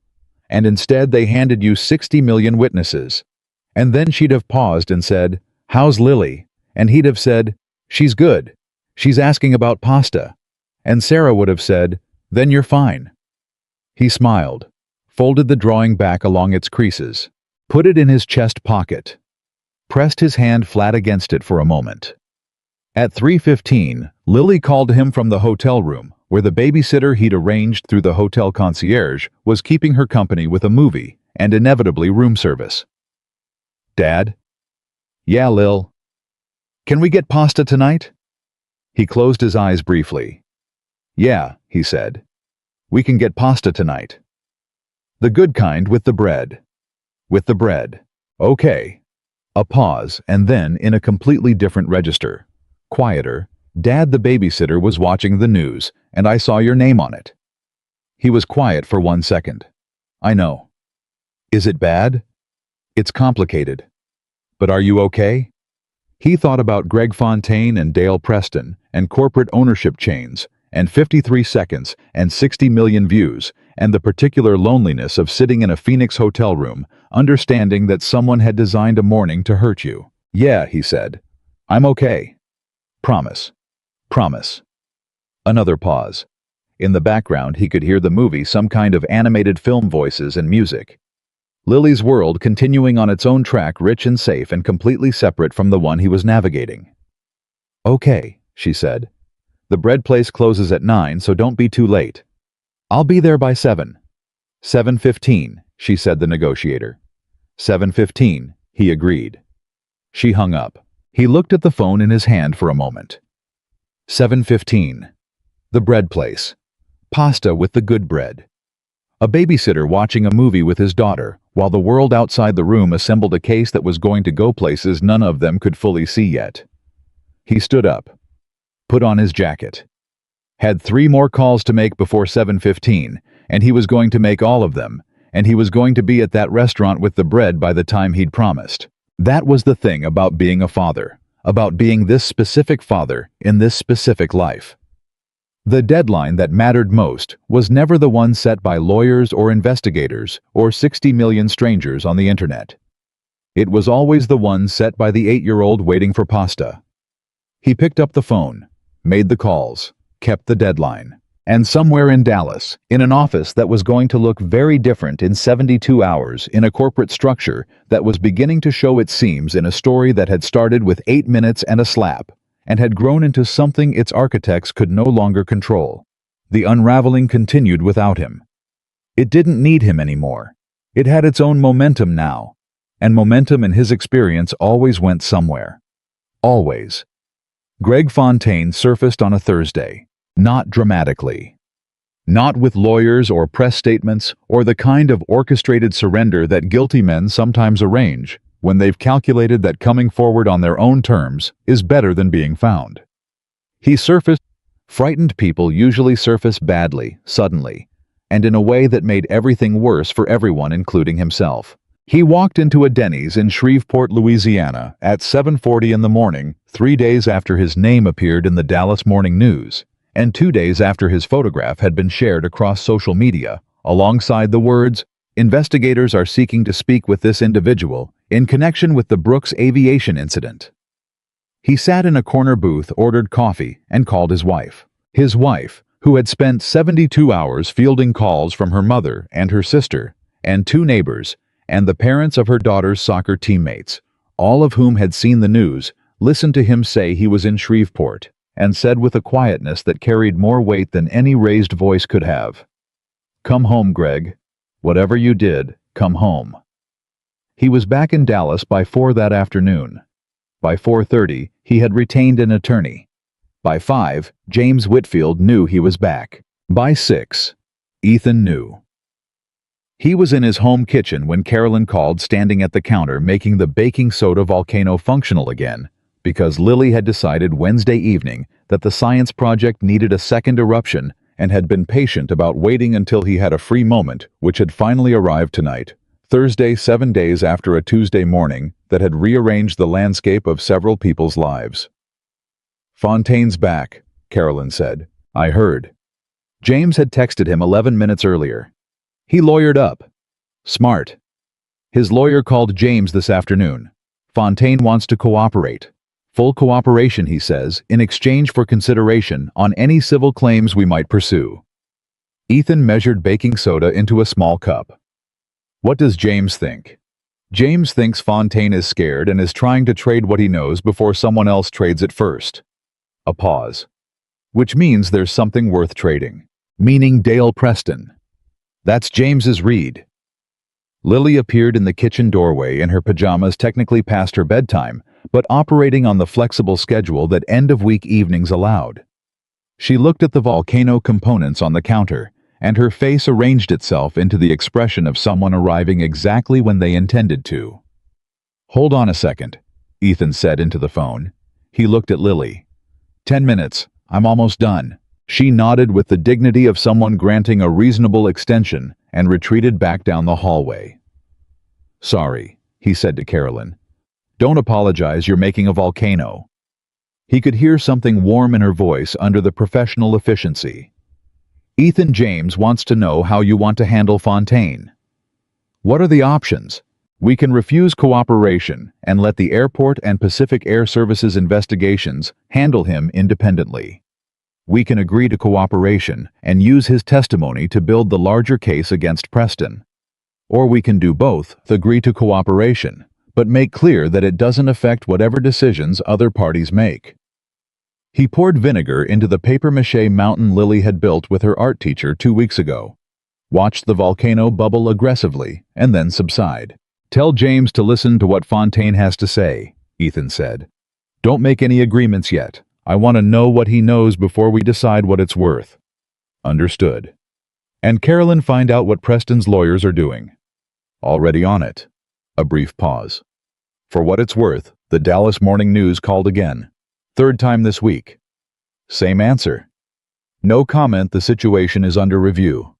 And instead they handed you 60 million witnesses. And then she'd have paused and said, how's Lily? And he'd have said, she's good. She's asking about pasta. And Sarah would have said, then you're fine. He smiled, folded the drawing back along its creases, put it in his chest pocket, pressed his hand flat against it for a moment. At 3:15, Lily called him from the hotel room, where the babysitter he'd arranged through the hotel concierge was keeping her company with a movie and inevitably room service. Dad? Yeah, Lil. Can we get pasta tonight? He closed his eyes briefly. Yeah, he said. We can get pasta tonight. The good kind with the bread. With the bread. Okay. A pause, and then, in a completely different register, quieter, Dad the babysitter was watching the news, and I saw your name on it. He was quiet for 1 second. I know. Is it bad? It's complicated. But are you okay? He thought about Greg Fontaine and Dale Preston, and corporate ownership chains, and 53 seconds, and 60 million views, and the particular loneliness of sitting in a Phoenix hotel room, understanding that someone had designed a morning to hurt you. Yeah, he said. I'm okay. Promise. Promise. Another pause. In the background he could hear the movie, some kind of animated film voices and music. Lily's world continuing on its own track, rich and safe and completely separate from the one he was navigating. "Okay," she said. "The bread place closes at 9, so don't be too late." "I'll be there by 7. 7:15, she said, the negotiator. 7:15, he agreed. She hung up. He looked at the phone in his hand for a moment. 7:15. The bread place. Pasta with the good bread. A babysitter watching a movie with his daughter, while the world outside the room assembled a case that was going to go places none of them could fully see yet. He stood up, put on his jacket. Had 3 more calls to make before 7:15, and he was going to make all of them, and he was going to be at that restaurant with the bread by the time he'd promised. That was the thing about being a father, about being this specific father in this specific life. The deadline that mattered most was never the one set by lawyers or investigators or 60 million strangers on the internet. It was always the one set by the 8-year-old waiting for pasta. He picked up the phone, made the calls, kept the deadline. And somewhere in Dallas, in an office that was going to look very different in 72 hours, in a corporate structure that was beginning to show its seams in a story that had started with 8 minutes and a slap, and had grown into something its architects could no longer control. The unraveling continued without him. It didn't need him anymore. It had its own momentum now, and momentum in his experience always went somewhere. Always. Greg Fontaine surfaced on a Thursday. Not dramatically. Not with lawyers or press statements or the kind of orchestrated surrender that guilty men sometimes arrange when they've calculated that coming forward on their own terms is better than being found. He surfaced. Frightened people usually surface badly, suddenly, and in a way that made everything worse for everyone, including himself. He walked into a Denny's in Shreveport, Louisiana at 7:40 in the morning, 3 days after his name appeared in the Dallas Morning News, and 2 days after his photograph had been shared across social media, alongside the words, "Investigators are seeking to speak with this individual in connection with the Brooks aviation incident." He sat in a corner booth, ordered coffee, and called his wife. His wife, who had spent 72 hours fielding calls from her mother and her sister, and 2 neighbors, and the parents of her daughter's soccer teammates, all of whom had seen the news, listened to him say he was in Shreveport, and said with a quietness that carried more weight than any raised voice could have, "Come home, Greg. Whatever you did, come home." He was back in Dallas by 4 that afternoon. By 4:30, he had retained an attorney. By 5, James Whitfield knew he was back. By 6, Ethan knew. He was in his home kitchen when Carolyn called, standing at the counter making the baking soda volcano functional again, because Lily had decided Wednesday evening that the science project needed a second eruption and had been patient about waiting until he had a free moment, which had finally arrived tonight, Thursday, 7 days after a Tuesday morning that had rearranged the landscape of several people's lives. "Fontaine's back," Carolyn said. "I heard." James had texted him 11 minutes earlier. He lawyered up. Smart. His lawyer called James this afternoon. "Fontaine wants to cooperate. Full cooperation," he says, "in exchange for consideration on any civil claims we might pursue." Ethan measured baking soda into a small cup. What does James think? James thinks Fontaine is scared and is trying to trade what he knows before someone else trades it first. A pause. Which means there's something worth trading. Meaning Dale Preston. That's James's read. Lily appeared in the kitchen doorway in her pajamas, technically past her bedtime, but operating on the flexible schedule that end-of-week evenings allowed. She looked at the volcano components on the counter, and her face arranged itself into the expression of someone arriving exactly when they intended to. "Hold on a second," Ethan said into the phone. He looked at Lily. 10 minutes. I'm almost done." She nodded with the dignity of someone granting a reasonable extension and retreated back down the hallway. "Sorry," he said to Carolyn. "Don't apologize, you're making a volcano." He could hear something warm in her voice under the professional efficiency. "Ethan, James wants to know how you want to handle Fontaine." "What are the options? We can refuse cooperation and let the airport and Pacific Air Services investigations handle him independently. We can agree to cooperation and use his testimony to build the larger case against Preston. Or we can do both, agree to cooperation, but make clear that it doesn't affect whatever decisions other parties make. He poured vinegar into the papier-mâché mountain Lily had built with her art teacher 2 weeks ago, watched the volcano bubble aggressively, and then subside. "Tell James to listen to what Fontaine has to say," Ethan said. "Don't make any agreements yet. I want to know what he knows before we decide what it's worth." "Understood." "And Carolyn, find out what Preston's lawyers are doing." "Already on it." A brief pause. "For what it's worth, the Dallas Morning News called again. 3rd time this week." "Same answer." "No comment, the situation is under review."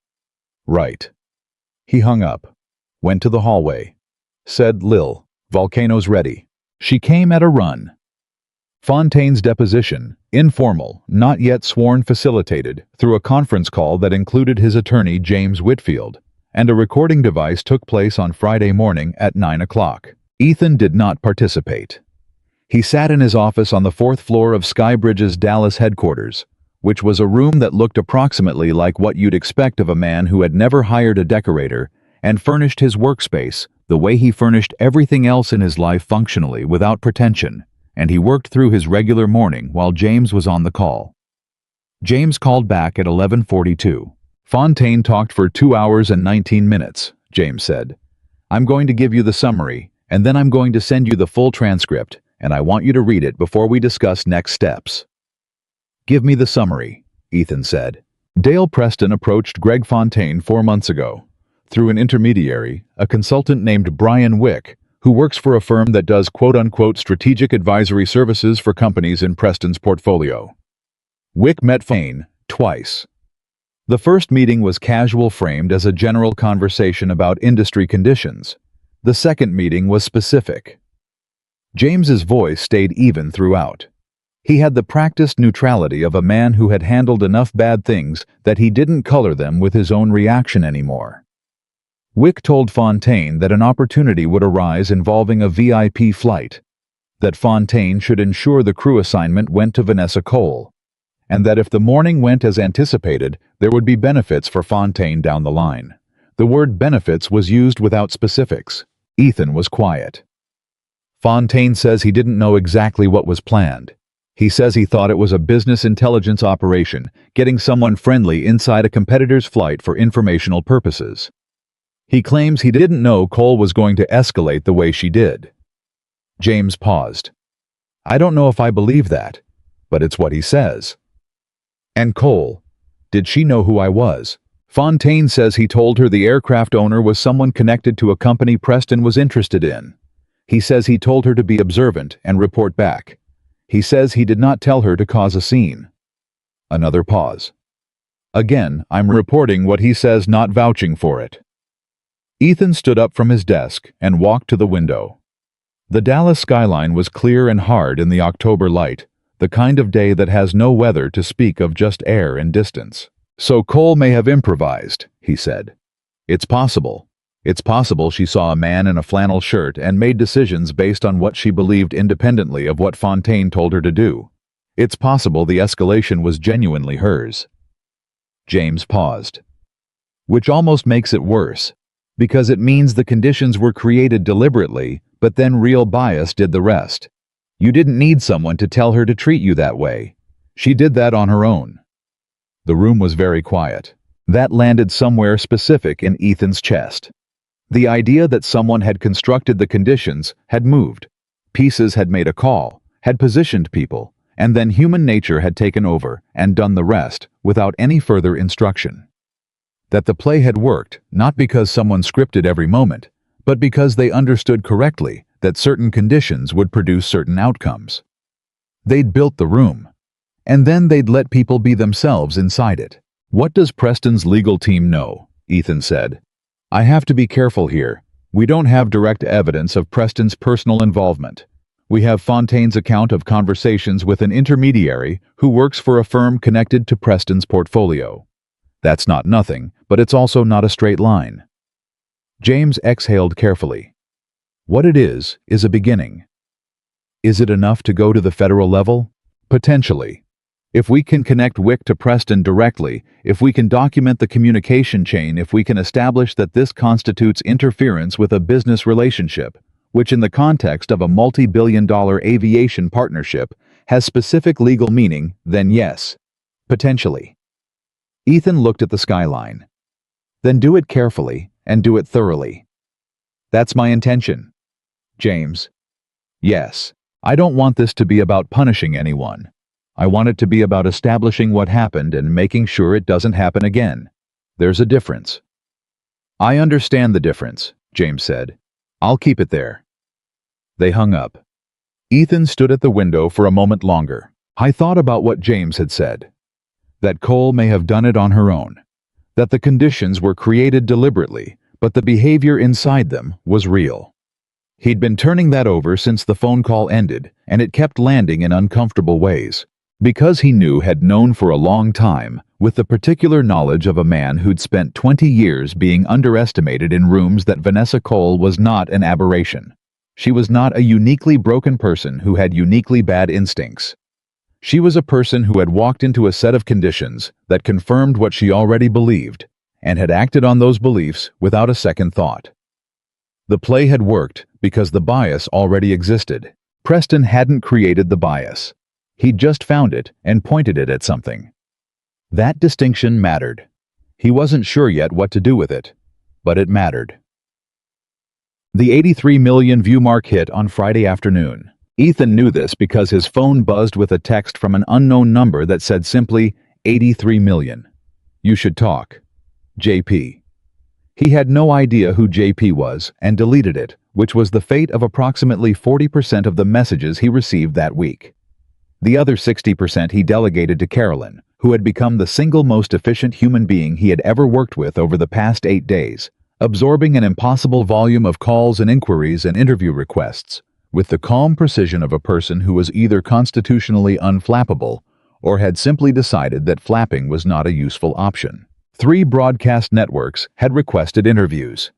"Right." He hung up, went to the hallway, said, "Lil, volcano's ready." She came at a run. Fontaine's deposition, informal, not yet sworn, facilitated through a conference call that included his attorney James Whitfield, and a recording device took place on Friday morning at 9 o'clock. Ethan did not participate. He sat in his office on the 4th floor of Skybridge's Dallas headquarters, which was a room that looked approximately like what you'd expect of a man who had never hired a decorator and furnished his workspace the way he furnished everything else in his life, functionally, without pretension, and he worked through his regular morning while James was on the call. James called back at 11:42. "Fontaine talked for 2 hours and 19 minutes, James said. "I'm going to give you the summary, and then I'm going to send you the full transcript, and I want you to read it before we discuss next steps." "Give me the summary," Ethan said. Dale Preston approached Greg Fontaine 4 months ago, through an intermediary, a consultant named Brian Wick, who works for a firm that does quote-unquote strategic advisory services for companies in Preston's portfolio. Wick met Fontaine twice. The first meeting was casual, framed as a general conversation about industry conditions. The second meeting was specific. James's voice stayed even throughout. He had the practiced neutrality of a man who had handled enough bad things that he didn't color them with his own reaction anymore. Wick told Fontaine that an opportunity would arise involving a VIP flight, that Fontaine should ensure the crew assignment went to Vanessa Cole, and that if the morning went as anticipated, there would be benefits for Fontaine down the line. The word benefits was used without specifics. Ethan was quiet. "Fontaine says he didn't know exactly what was planned. He says he thought it was a business intelligence operation, getting someone friendly inside a competitor's flight for informational purposes. He claims he didn't know Cole was going to escalate the way she did." James paused. "I don't know if I believe that, but it's what he says." "And Cole, did she know who I was?" "Fontaine says he told her the aircraft owner was someone connected to a company Preston was interested in. He says he told her to be observant and report back. He says he did not tell her to cause a scene." Another pause. "Again, I'm reporting what he says, not vouching for it." Ethan stood up from his desk and walked to the window. The Dallas skyline was clear and hard in the October light, the kind of day that has no weather to speak of, just air and distance. "So Cole may have improvised," he said. "It's possible. It's possible she saw a man in a flannel shirt and made decisions based on what she believed independently of what Fontaine told her to do. It's possible the escalation was genuinely hers." James paused. "Which almost makes it worse, because it means the conditions were created deliberately, but then real bias did the rest. You didn't need someone to tell her to treat you that way. She did that on her own." The room was very quiet. That landed somewhere specific in Ethan's chest. The idea that someone had constructed the conditions, had moved. Pieces had made a call, had positioned people, and then human nature had taken over and done the rest without any further instruction. That the play had worked, not because someone scripted every moment, but because they understood correctly that certain conditions would produce certain outcomes. They'd built the room, and then they'd let people be themselves inside it. "What does Preston's legal team know?" Ethan said. "I have to be careful here. We don't have direct evidence of Preston's personal involvement. We have Fontaine's account of conversations with an intermediary who works for a firm connected to Preston's portfolio. That's not nothing, but it's also not a straight line." James exhaled carefully. "What it is a beginning. Is it enough to go to the federal level? Potentially. If we can connect Wick to Preston directly, if we can document the communication chain, if we can establish that this constitutes interference with a business relationship, which in the context of a multi-billion-dollar aviation partnership has specific legal meaning, then yes, potentially. Ethan looked at the skyline. Then do it carefully and do it thoroughly. That's my intention. James. Yes. I don't want this to be about punishing anyone. I want it to be about establishing what happened and making sure it doesn't happen again. There's a difference. I understand the difference, James said. I'll keep it there. They hung up. Ethan stood at the window for a moment longer. I thought about what James had said. That Cole may have done it on her own. That the conditions were created deliberately, but the behavior inside them was real. He'd been turning that over since the phone call ended, and it kept landing in uncomfortable ways. Because he had known for a long time, with the particular knowledge of a man who'd spent 20 years being underestimated in rooms, that Vanessa Cole was not an aberration. She was not a uniquely broken person who had uniquely bad instincts. She was a person who had walked into a set of conditions that confirmed what she already believed, and had acted on those beliefs without a second thought. The play had worked because the bias already existed. Preston hadn't created the bias. He'd just found it and pointed it at something. That distinction mattered. He wasn't sure yet what to do with it, but it mattered. The 83 million view mark hit on Friday afternoon. Ethan knew this because his phone buzzed with a text from an unknown number that said simply, 83 million. You should talk. JP. He had no idea who JP was and deleted it, which was the fate of approximately 40% of the messages he received that week. The other 60% he delegated to Carolyn, who had become the single most efficient human being he had ever worked with over the past 8 days, absorbing an impossible volume of calls and inquiries and interview requests, with the calm precision of a person who was either constitutionally unflappable or had simply decided that flapping was not a useful option. 3 broadcast networks had requested interviews.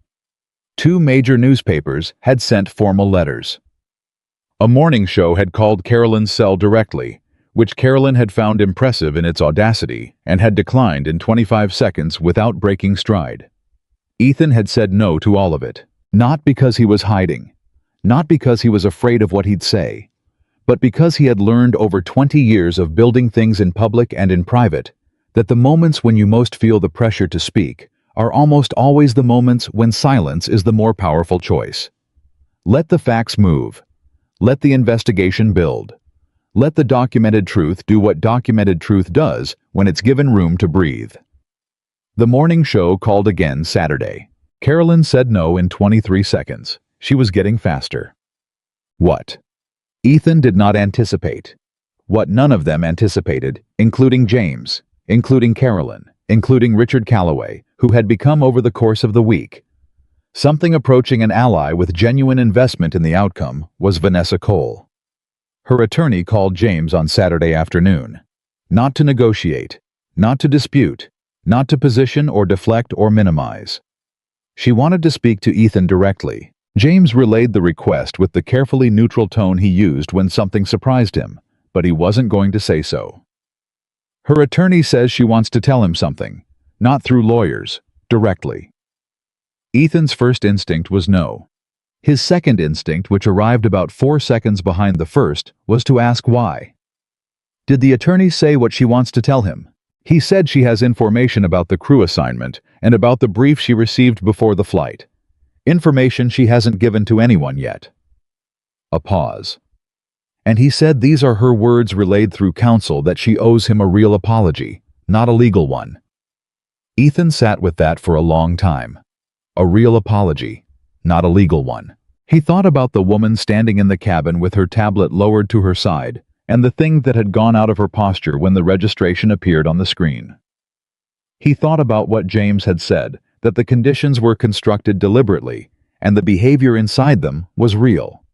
2 major newspapers had sent formal letters. A morning show had called Carolyn's cell directly, which Carolyn had found impressive in its audacity and had declined in 25 seconds without breaking stride. Ethan had said no to all of it, not because he was hiding, not because he was afraid of what he'd say, but because he had learned over 20 years of building things in public and in private that the moments when you most feel the pressure to speak are almost always the moments when silence is the more powerful choice. Let the facts move. Let the investigation build. Let the documented truth do what documented truth does when it's given room to breathe. The morning show called again Saturday. Carolyn said no in 23 seconds. She was getting faster. What? Ethan did not anticipate. What none of them anticipated, including James, including Carolyn, including Richard Calloway, who had become over the course of the week. Something approaching an ally with genuine investment in the outcome was Vanessa Cole. Her attorney called James on Saturday afternoon. Not to negotiate, not to dispute, not to position or deflect or minimize. She wanted to speak to Ethan directly. James relayed the request with the carefully neutral tone he used when something surprised him, but he wasn't going to say so. Her attorney says she wants to tell him something, not through lawyers, directly. Ethan's first instinct was no. His second instinct, which arrived about 4 seconds behind the first, was to ask why. Did the attorney say what she wants to tell him? He said she has information about the crew assignment and about the brief she received before the flight. Information she hasn't given to anyone yet. A pause. And he said these are her words relayed through counsel, that she owes him a real apology, not a legal one. Ethan sat with that for a long time. A real apology, not a legal one. He thought about the woman standing in the cabin with her tablet lowered to her side, and the thing that had gone out of her posture when the registration appeared on the screen. He thought about what James had said, that the conditions were constructed deliberately, and the behavior inside them was real.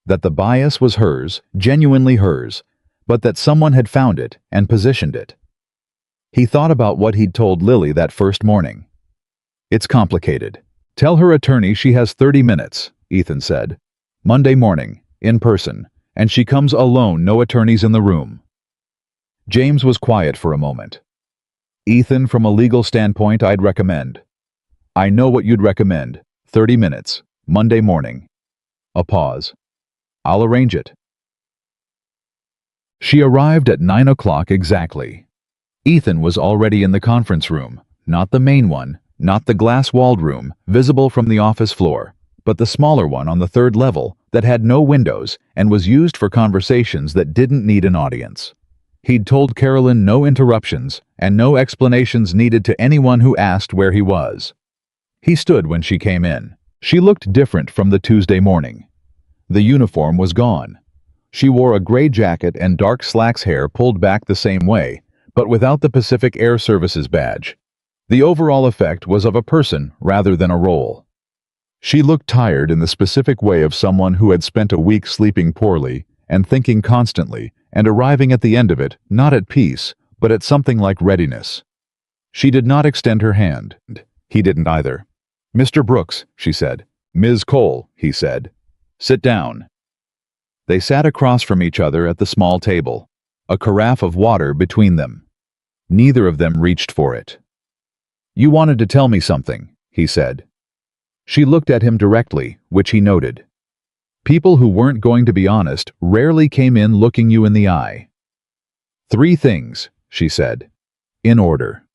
That the bias was hers, genuinely hers, but that someone had found it and positioned it. He thought about what he'd told Lily that first morning. It's complicated. Tell her attorney she has 30 minutes, Ethan said. Monday morning, in person, and she comes alone, no attorneys in the room. James was quiet for a moment. Ethan, from a legal standpoint, I'd recommend. I know what you'd recommend. 30 minutes. Monday morning. A pause. I'll arrange it. She arrived at 9 o'clock exactly. Ethan was already in the conference room, not the main one, not the glass-walled room visible from the office floor, but the smaller one on the third level that had no windows and was used for conversations that didn't need an audience. He'd told Carolyn no interruptions and no explanations needed to anyone who asked where he was. He stood when she came in. She looked different from the Tuesday morning. The uniform was gone. She wore a gray jacket and dark slacks, hair pulled back the same way, but without the Pacific Air Services badge. The overall effect was of a person rather than a role. She looked tired in the specific way of someone who had spent a week sleeping poorly and thinking constantly and arriving at the end of it not at peace, but at something like readiness. She did not extend her hand. He didn't either. "Mr. Brooks," she said. "Ms. Cole," he said. "Sit down." They sat across from each other at the small table, a carafe of water between them. Neither of them reached for it. "You wanted to tell me something," he said. She looked at him directly, which he noted. People who weren't going to be honest rarely came in looking you in the eye. "3 things," she said. "In order."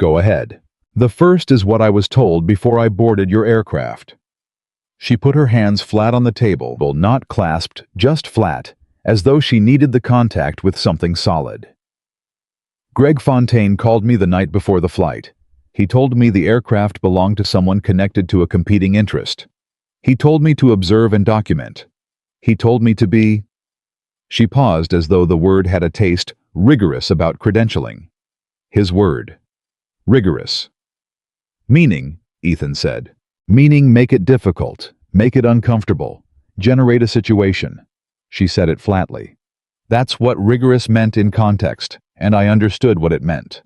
"Go ahead." "The first is what I was told before I boarded your aircraft." She put her hands flat on the table, not clasped, just flat, as though she needed the contact with something solid. "Greg Fontaine called me the night before the flight. He told me the aircraft belonged to someone connected to a competing interest. He told me to observe and document. He told me to be—" She paused as though the word had a taste, rigorous about credentialing. His word. Rigorous. "Meaning," Ethan said. "Meaning make it difficult, make it uncomfortable, generate a situation." She said it flatly. That's what rigorous meant in context, and I understood what it meant.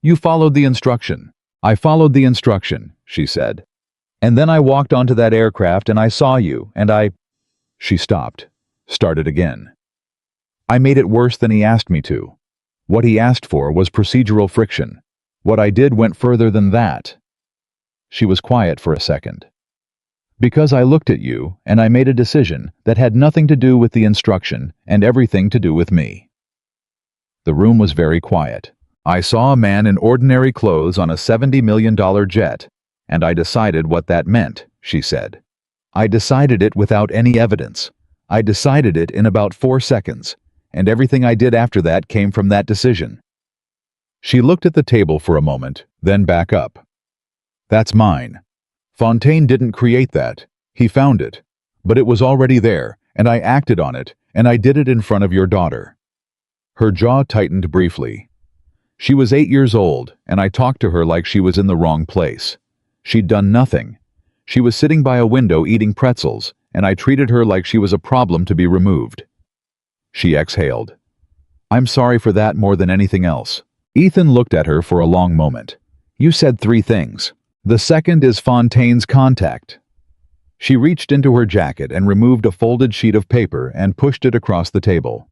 "You followed the instruction." "I followed the instruction," she said. "And then I walked onto that aircraft and I saw you, and I—" She stopped, started again. "I made it worse than he asked me to. What he asked for was procedural friction. What I did went further than that." She was quiet for a second. "Because I looked at you and I made a decision that had nothing to do with the instruction and everything to do with me." The room was very quiet. "I saw a man in ordinary clothes on a $70 million jet, and I decided what that meant," she said. "I decided it without any evidence. I decided it in about 4 seconds, and everything I did after that came from that decision." She looked at the table for a moment, then back up. "That's mine. Fontaine didn't create that. He found it. But it was already there, and I acted on it, and I did it in front of your daughter." Her jaw tightened briefly. "She was 8 years old, and I talked to her like she was in the wrong place. She'd done nothing. She was sitting by a window eating pretzels, and I treated her like she was a problem to be removed." She exhaled. "I'm sorry for that more than anything else." Ethan looked at her for a long moment. "You said 3 things. The second is Fontaine's contact." She reached into her jacket and removed a folded sheet of paper and pushed it across the table.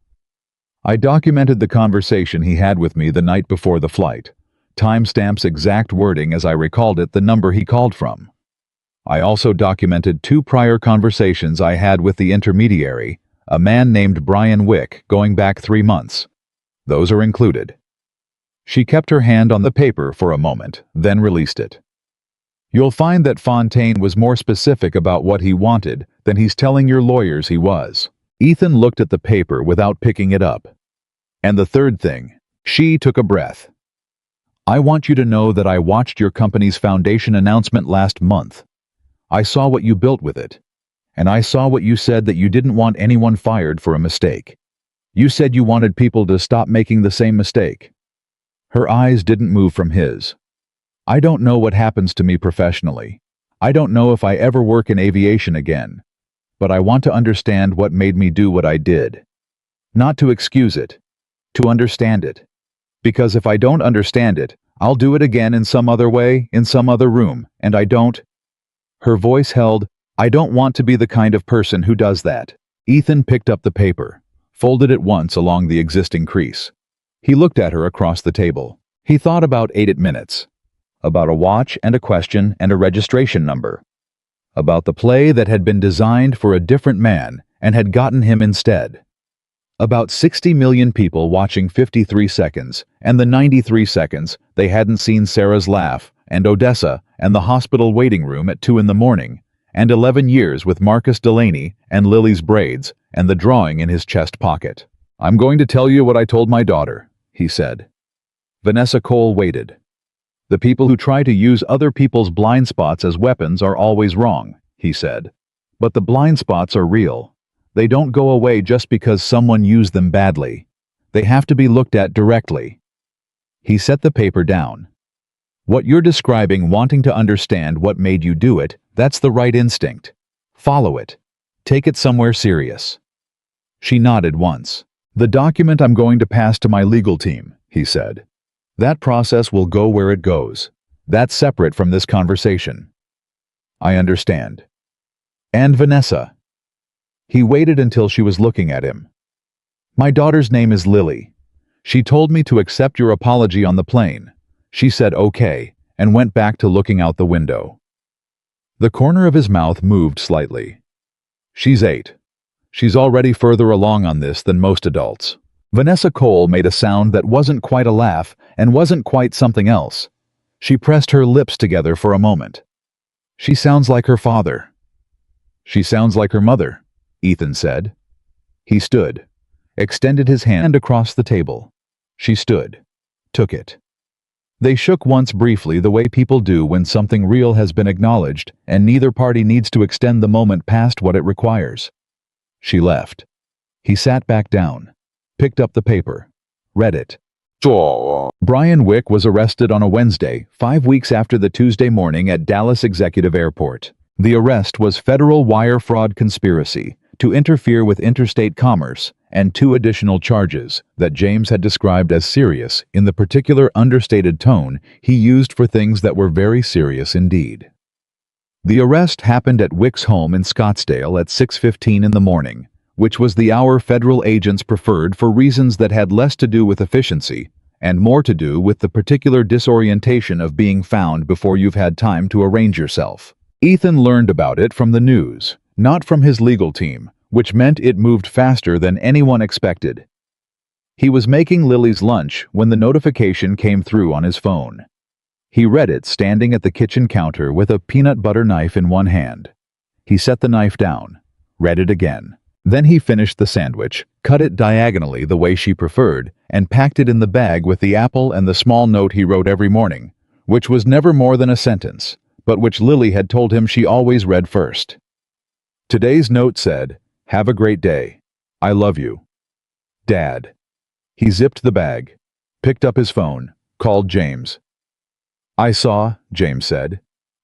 "I documented the conversation he had with me the night before the flight. Timestamps, exact wording as I recalled it, the number he called from. I also documented 2 prior conversations I had with the intermediary, a man named Brian Wick, going back 3 months. Those are included." She kept her hand on the paper for a moment, then released it. "You'll find that Fontaine was more specific about what he wanted than he's telling your lawyers he was." Ethan looked at the paper without picking it up. "And the third thing," she took a breath. "I want you to know that I watched your company's foundation announcement last month. I saw what you built with it. And I saw what you said, that you didn't want anyone fired for a mistake. You said you wanted people to stop making the same mistake." Her eyes didn't move from his. "I don't know what happens to me professionally. I don't know if I ever work in aviation again. But I want to understand what made me do what I did. Not to excuse it. To understand it. Because if I don't understand it, I'll do it again in some other way, in some other room, and I don't—" Her voice held. "I don't want to be the kind of person who does that." Ethan picked up the paper, folded it once along the existing crease. He looked at her across the table. He thought about 8 minutes. About a watch and a question and a registration number. About the play that had been designed for a different man and had gotten him instead. About 60 million people watching 53 seconds, and the 93 seconds they hadn't seen Sarah's laugh, and Odessa, and the hospital waiting room at 2 in the morning, and 11 years with Marcus Delaney, and Lily's braids, and the drawing in his chest pocket. "I'm going to tell you what I told my daughter," he said. Vanessa Cole waited. "The people who try to use other people's blind spots as weapons are always wrong," he said. "But the blind spots are real. They don't go away just because someone used them badly. They have to be looked at directly." He set the paper down. "What you're describing, wanting to understand what made you do it, that's the right instinct. Follow it. Take it somewhere serious." She nodded once. "The document I'm going to pass to my legal team," he said. "That process will go where it goes. That's separate from this conversation." "I understand." "And Vanessa." He waited until she was looking at him. "My daughter's name is Lily. She told me to accept your apology on the plane. She said okay, and went back to looking out the window." The corner of his mouth moved slightly. "She's 8. She's already further along on this than most adults." Vanessa Cole made a sound that wasn't quite a laugh and wasn't quite something else. She pressed her lips together for a moment. "She sounds like her father." "She sounds like her mother," Ethan said. He stood, extended his hand across the table. She stood, took it. They shook once briefly, the way people do when something real has been acknowledged and neither party needs to extend the moment past what it requires. She left. He sat back down, picked up the paper, read it. Brian Wick was arrested on a Wednesday, 5 weeks after the Tuesday morning at Dallas Executive Airport. The arrest was federal wire fraud conspiracy to interfere with interstate commerce and 2 additional charges that James had described as serious in the particular understated tone he used for things that were very serious indeed. The arrest happened at Wick's home in Scottsdale at 6:15 in the morning, which was the hour federal agents preferred for reasons that had less to do with efficiency and more to do with the particular disorientation of being found before you've had time to arrange yourself. Ethan learned about it from the news, not from his legal team, which meant it moved faster than anyone expected. He was making Lily's lunch when the notification came through on his phone. He read it standing at the kitchen counter with a peanut butter knife in one hand. He set the knife down, read it again. Then he finished the sandwich, cut it diagonally the way she preferred, and packed it in the bag with the apple and the small note he wrote every morning, which was never more than a sentence, but which Lily had told him she always read first. Today's note said, "Have a great day. I love you. Dad." He zipped the bag, picked up his phone, called James. "I saw," James said.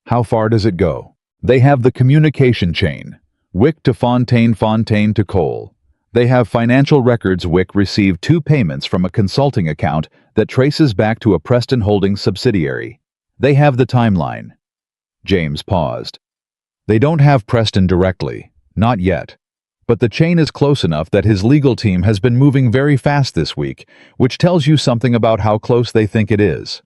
"How far does it go?" "They have the communication chain. Wick to Fontaine, Fontaine to Cole. They have financial records. Wick received 2 payments from a consulting account that traces back to a Preston Holdings subsidiary. They have the timeline." James paused. "They don't have Preston directly, not yet. But the chain is close enough that his legal team has been moving very fast this week, which tells you something about how close they think it is."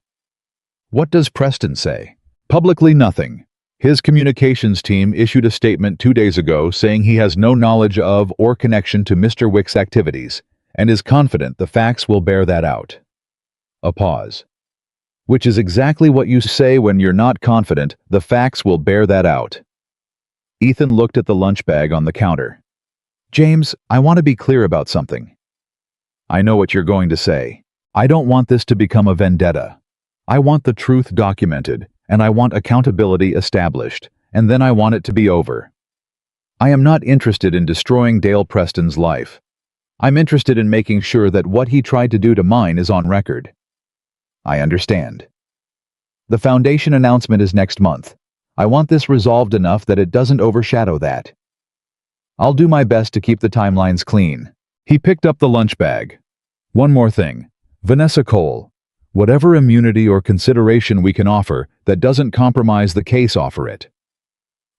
"What does Preston say?" "Publicly nothing. His communications team issued a statement 2 days ago saying he has no knowledge of or connection to Mr. Wick's activities, and is confident the facts will bear that out." A pause. "Which is exactly what you say when you're not confident the facts will bear that out." Ethan looked at the lunch bag on the counter. "James, I want to be clear about something." "I know what you're going to say. I don't want this to become a vendetta. I want the truth documented, and I want accountability established, and then I want it to be over. I am not interested in destroying Dale Preston's life. I'm interested in making sure that what he tried to do to mine is on record." "I understand." "The foundation announcement is next month. I want this resolved enough that it doesn't overshadow that. I'll do my best to keep the timelines clean." He picked up the lunch bag. "One more thing. Vanessa Cole. Whatever immunity or consideration we can offer that doesn't compromise the case, offer it."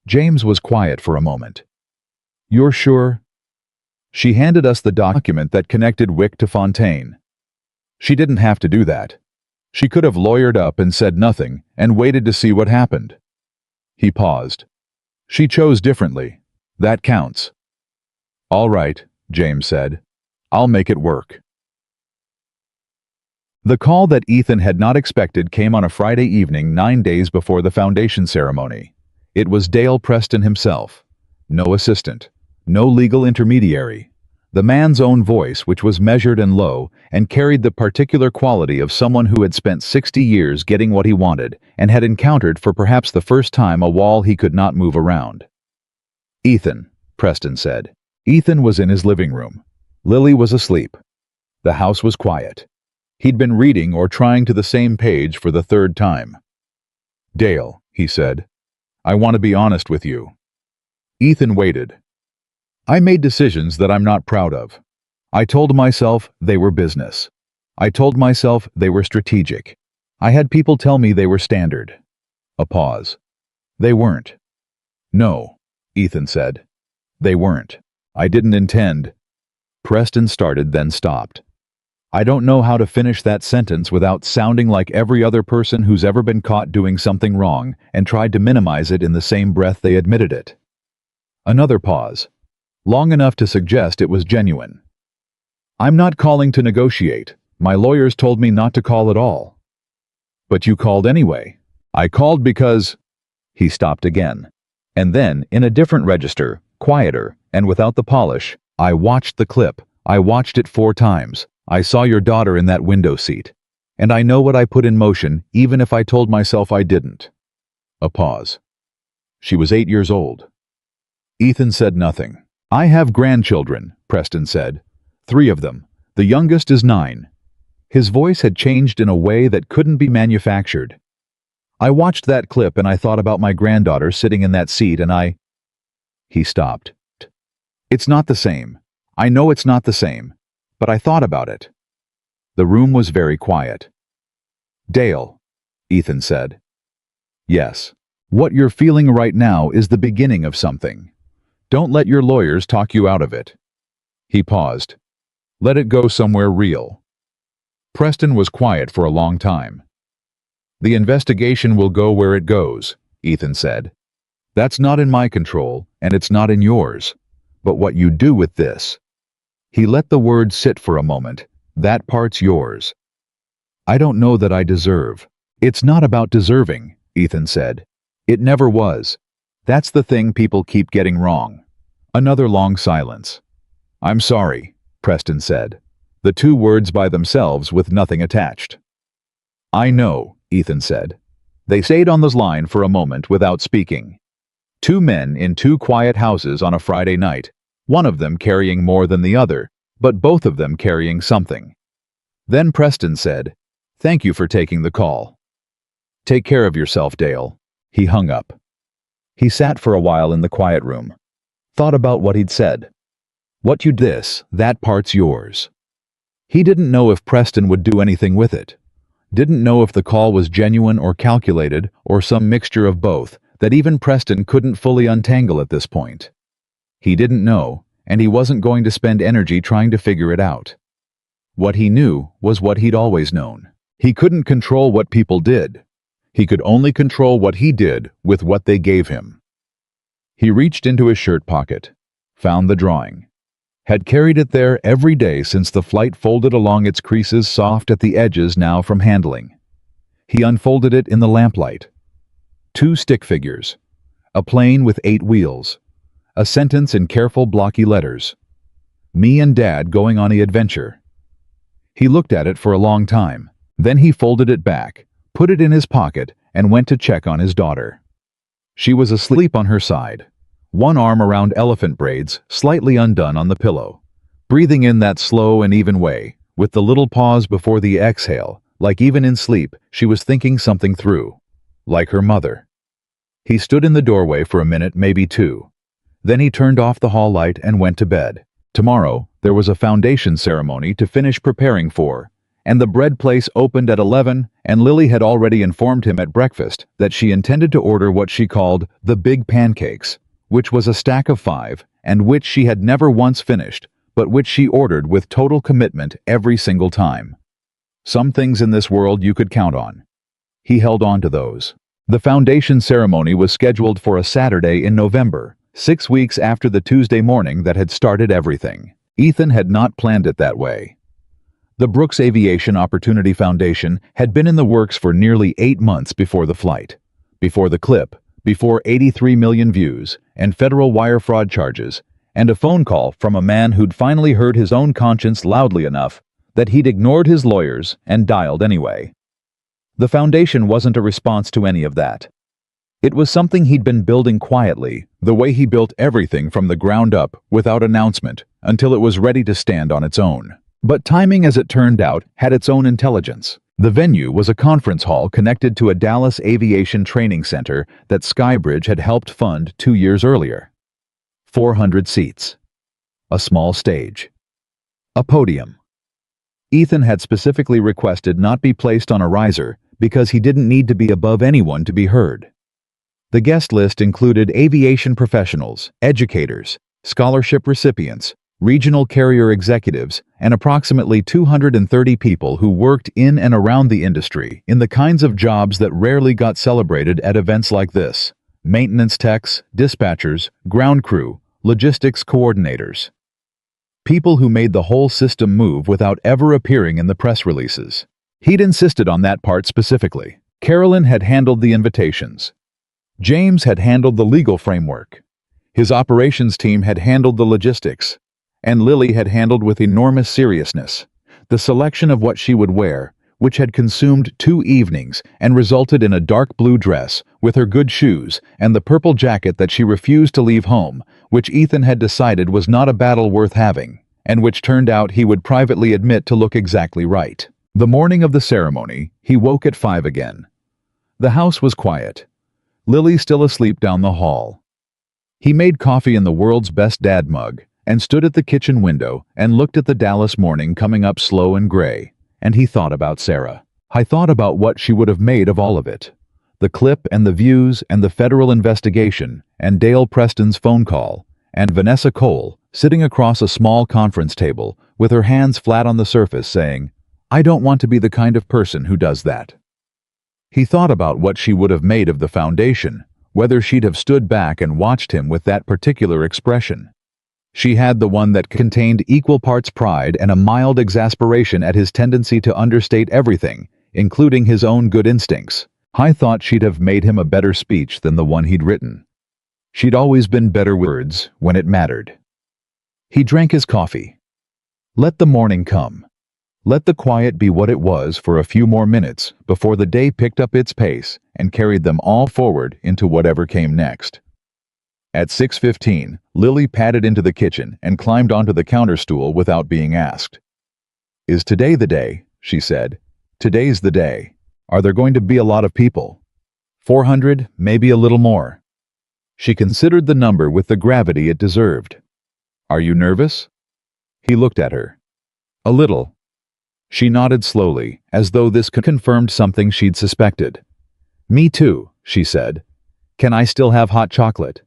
James was quiet for a moment. "You're sure?" "She handed us the document that connected Wick to Fontaine." She didn't have to do that. She could have lawyered up and said nothing and waited to see what happened. He paused. She chose differently. That counts. All right, James said. I'll make it work. The call that Ethan had not expected came on a Friday evening 9 days before the foundation ceremony. It was Dale Preston himself. No assistant. No legal intermediary. The man's own voice, which was measured and low, and carried the particular quality of someone who had spent 60 years getting what he wanted, and had encountered for perhaps the first time a wall he could not move around. Ethan, Preston said. Ethan was in his living room. Lily was asleep. The house was quiet. He'd been reading or trying to the same page for the third time. Dale, he said, I want to be honest with you. Ethan waited. I made decisions that I'm not proud of. I told myself they were business. I told myself they were strategic. I had people tell me they were standard. A pause. They weren't. No, Ethan said. They weren't. I didn't intend. Preston started, then stopped. I don't know how to finish that sentence without sounding like every other person who's ever been caught doing something wrong and tried to minimize it in the same breath they admitted it. Another pause. Long enough to suggest it was genuine. I'm not calling to negotiate. My lawyers told me not to call at all. But you called anyway. I called because... He stopped again. And then, in a different register, quieter, and without the polish, I watched the clip. I watched it 4 times. I saw your daughter in that window seat. And I know what I put in motion, even if I told myself I didn't. A pause. She was 8 years old. Ethan said nothing. I have grandchildren, Preston said. 3 of them. The youngest is 9. His voice had changed in a way that couldn't be manufactured. I watched that clip and I thought about my granddaughter sitting in that seat and I... He stopped. It's not the same. I know it's not the same. But I thought about it. The room was very quiet. Dale, Ethan said. Yes. What you're feeling right now is the beginning of something. Don't let your lawyers talk you out of it. He paused. Let it go somewhere real. Preston was quiet for a long time. The investigation will go where it goes, Ethan said. That's not in my control, and it's not in yours. But what you do with this... He let the word sit for a moment. That part's yours. I don't know that I deserve. It's not about deserving, Ethan said. It never was. That's the thing people keep getting wrong. Another long silence. I'm sorry, Preston said. The 2 words by themselves with nothing attached. I know, Ethan said. They stayed on the line for a moment without speaking. 2 men in 2 quiet houses on a Friday night. One of them carrying more than the other, but both of them carrying something. Then Preston said, Thank you for taking the call. Take care of yourself, Dale. He hung up. He sat for a while in the quiet room. Thought about what he'd said. What you that part's yours. He didn't know if Preston would do anything with it. Didn't know if the call was genuine or calculated or some mixture of both that even Preston couldn't fully untangle at this point. He didn't know, and he wasn't going to spend energy trying to figure it out. What he knew was what he'd always known. He couldn't control what people did. He could only control what he did with what they gave him. He reached into his shirt pocket, found the drawing. Had carried it there every day since the flight folded along its creases soft at the edges now from handling. He unfolded it in the lamplight. 2 stick figures. A plane with 8 wheels. A sentence in careful blocky letters. Me and Dad going on an adventure. He looked at it for a long time. Then he folded it back, put it in his pocket, and went to check on his daughter. She was asleep on her side, one arm around elephant braids, slightly undone on the pillow, breathing in that slow and even way, with the little pause before the exhale, like even in sleep, she was thinking something through. Like her mother. He stood in the doorway for a minute, maybe 2. Then he turned off the hall light and went to bed. Tomorrow, there was a foundation ceremony to finish preparing for, and the bread place opened at 11, and Lily had already informed him at breakfast that she intended to order what she called the big pancakes, which was a stack of 5, and which she had never once finished, but which she ordered with total commitment every single time. Some things in this world you could count on. He held on to those. The foundation ceremony was scheduled for a Saturday in November, 6 weeks after the Tuesday morning that had started everything. Ethan had not planned it that way. The Brooks Aviation Opportunity Foundation had been in the works for nearly 8 months before the flight, before the clip, before 83 million views, and federal wire fraud charges, and a phone call from a man who'd finally heard his own conscience loudly enough that he'd ignored his lawyers and dialed anyway. The foundation wasn't a response to any of that. It was something he'd been building quietly, the way he built everything from the ground up, without announcement, until it was ready to stand on its own. But timing, as it turned out, had its own intelligence. The venue was a conference hall connected to a Dallas aviation training center that Skybridge had helped fund 2 years earlier. 400 seats. A small stage. A podium. Ethan had specifically requested not be placed on a riser because he didn't need to be above anyone to be heard. The guest list included aviation professionals, educators, scholarship recipients, regional carrier executives, and approximately 230 people who worked in and around the industry in the kinds of jobs that rarely got celebrated at events like this: maintenance techs, dispatchers, ground crew, logistics coordinators. People who made the whole system move without ever appearing in the press releases. He'd insisted on that part specifically. Carolyn had handled the invitations. James had handled the legal framework. His operations team had handled the logistics. And Lily had handled with enormous seriousness the selection of what she would wear, which had consumed 2 evenings and resulted in a dark blue dress with her good shoes and the purple jacket that she refused to leave home, which Ethan had decided was not a battle worth having, and which turned out he would privately admit to look exactly right. The morning of the ceremony, he woke at 5 again. The house was quiet. Lily still asleep down the hall. He made coffee in the world's best dad mug, and stood at the kitchen window and looked at the Dallas morning coming up slow and gray, and he thought about Sarah. I thought about what she would have made of all of it. The clip and the views and the federal investigation and Dale Preston's phone call and Vanessa Cole sitting across a small conference table with her hands flat on the surface saying, "I don't want to be the kind of person who does that." He thought about what she would have made of the foundation, whether she'd have stood back and watched him with that particular expression. She had the one that contained equal parts pride and a mild exasperation at his tendency to understate everything, including his own good instincts. I thought she'd have made him a better speech than the one he'd written. She'd always been better with words when it mattered. He drank his coffee. Let the morning come. Let the quiet be what it was for a few more minutes before the day picked up its pace and carried them all forward into whatever came next. At 6:15, Lily padded into the kitchen and climbed onto the counter stool without being asked. "Is today the day?" she said. "Today's the day. Are there going to be a lot of people? 400, maybe a little more." She considered the number with the gravity it deserved. "Are you nervous?" He looked at her. "A little." She nodded slowly, as though this confirmed something she'd suspected. "Me too," she said. "Can I still have hot chocolate?"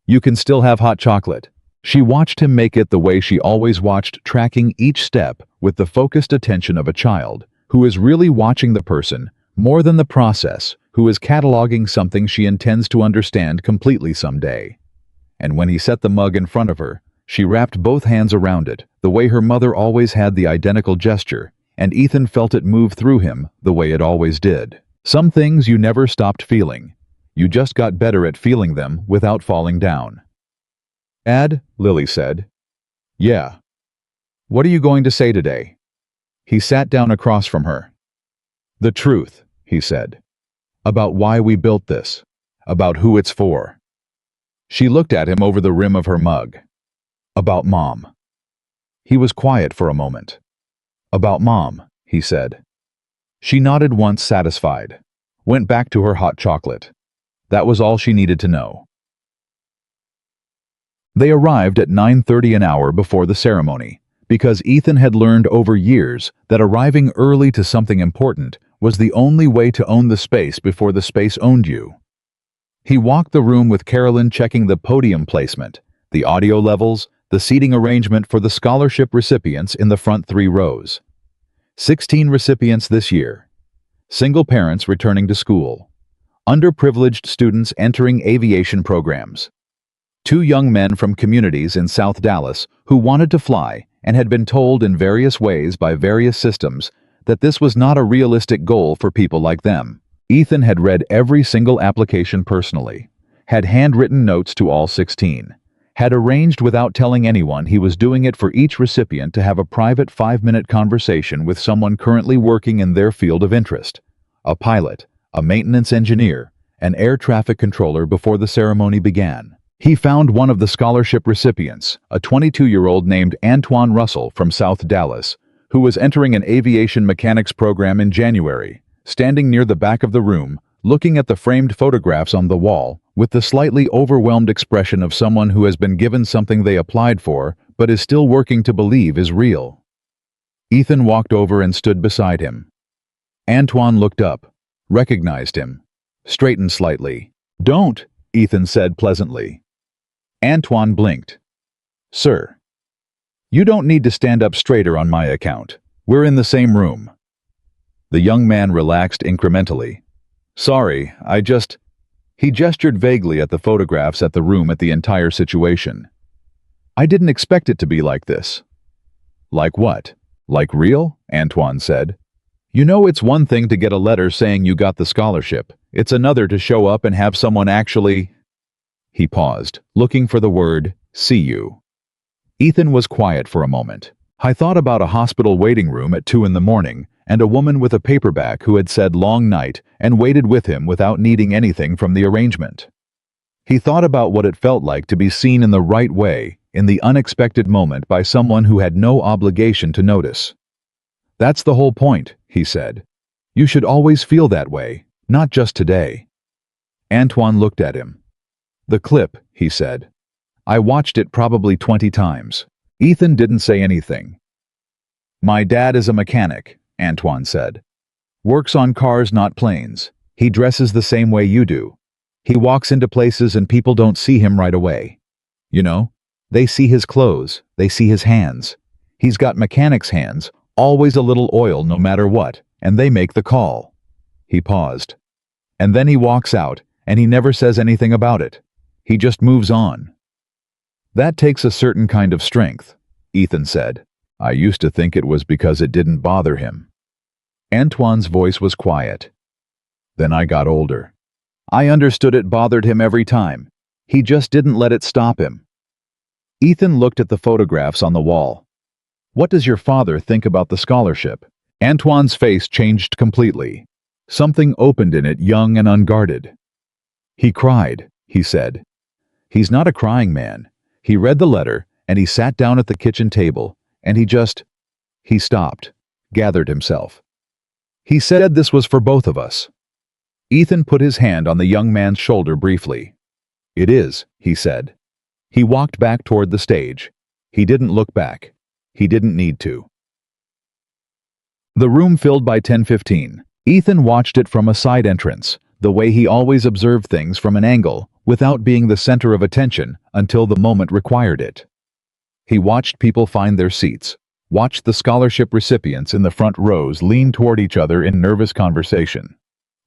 "You can still have hot chocolate." She watched him make it the way she always watched, tracking each step with the focused attention of a child who is really watching the person more than the process, who is cataloging something she intends to understand completely someday. And when he set the mug in front of her, she wrapped both hands around it, the way her mother always had the identical gesture, and Ethan felt it move through him the way it always did. Some things you never stopped feeling. You just got better at feeling them without falling down. "Dad," Lily said. "Yeah." "What are you going to say today?" He sat down across from her. "The truth," he said. "About why we built this. About who it's for." She looked at him over the rim of her mug. "About Mom." He was quiet for a moment. "About Mom," he said. She nodded once, satisfied. Went back to her hot chocolate. That was all she needed to know. They arrived at 9:30, an hour before the ceremony, because Ethan had learned over years that arriving early to something important was the only way to own the space before the space owned you. He walked the room with Carolyn checking the podium placement, the audio levels, the seating arrangement for the scholarship recipients in the front 3 rows. 16 recipients this year. Single parents returning to school. Underprivileged students entering aviation programs. 2 young men from communities in South Dallas who wanted to fly and had been told in various ways by various systems that this was not a realistic goal for people like them. Ethan had read every single application personally, had handwritten notes to all 16, had arranged without telling anyone he was doing it for each recipient to have a private 5-minute conversation with someone currently working in their field of interest, a pilot, a maintenance engineer, an air traffic controller before the ceremony began. He found one of the scholarship recipients, a 22-year-old named Antoine Russell from South Dallas, who was entering an aviation mechanics program in January, standing near the back of the room, looking at the framed photographs on the wall, with the slightly overwhelmed expression of someone who has been given something they applied for, but is still working to believe is real. Ethan walked over and stood beside him. Antoine looked up, recognized him, straightened slightly. "Don't," Ethan said pleasantly. Antoine blinked. "Sir, you don't need to stand up straighter on my account. We're in the same room." The young man relaxed incrementally. "Sorry, He gestured vaguely at the photographs at the room at the entire situation. "I didn't expect it to be like this." "Like what? Like real?" Antoine said. "You know, it's one thing to get a letter saying you got the scholarship. It's another to show up and have someone actually—" He paused, looking for the word, "see you." Ethan was quiet for a moment. "I thought about a hospital waiting room at 2 in the morning and a woman with a paperback who had said long night and waited with him without needing anything from the arrangement." He thought about what it felt like to be seen in the right way, in the unexpected moment by someone who had no obligation to notice. "That's the whole point," he said. "You should always feel that way, not just today." Antoine looked at him. "The clip," he said. "I watched it probably 20 times. Ethan didn't say anything. "My dad is a mechanic," Antoine said. "Works on cars, not planes. He dresses the same way you do. He walks into places and people don't see him right away. You know, they see his clothes, they see his hands. He's got mechanic's hands, always a little oil no matter what, and they make the call." He paused. "And then he walks out, and he never says anything about it. He just moves on." "That takes a certain kind of strength," Ethan said. "I used to think it was because it didn't bother him." Antoine's voice was quiet. "Then I got older. I understood it bothered him every time. He just didn't let it stop him." Ethan looked at the photographs on the wall. "What does your father think about the scholarship?" Antoine's face changed completely. Something opened in it, young and unguarded. "He cried," he said. "He's not a crying man. He read the letter, and he sat down at the kitchen table, and he stopped, gathered himself. He said this was for both of us." Ethan put his hand on the young man's shoulder briefly. "It is," he said. He walked back toward the stage. He didn't look back. He didn't need to. The room filled by 10:15. Ethan watched it from a side entrance, the way he always observed things from an angle, without being the center of attention until the moment required it. He watched people find their seats, watched the scholarship recipients in the front rows lean toward each other in nervous conversation,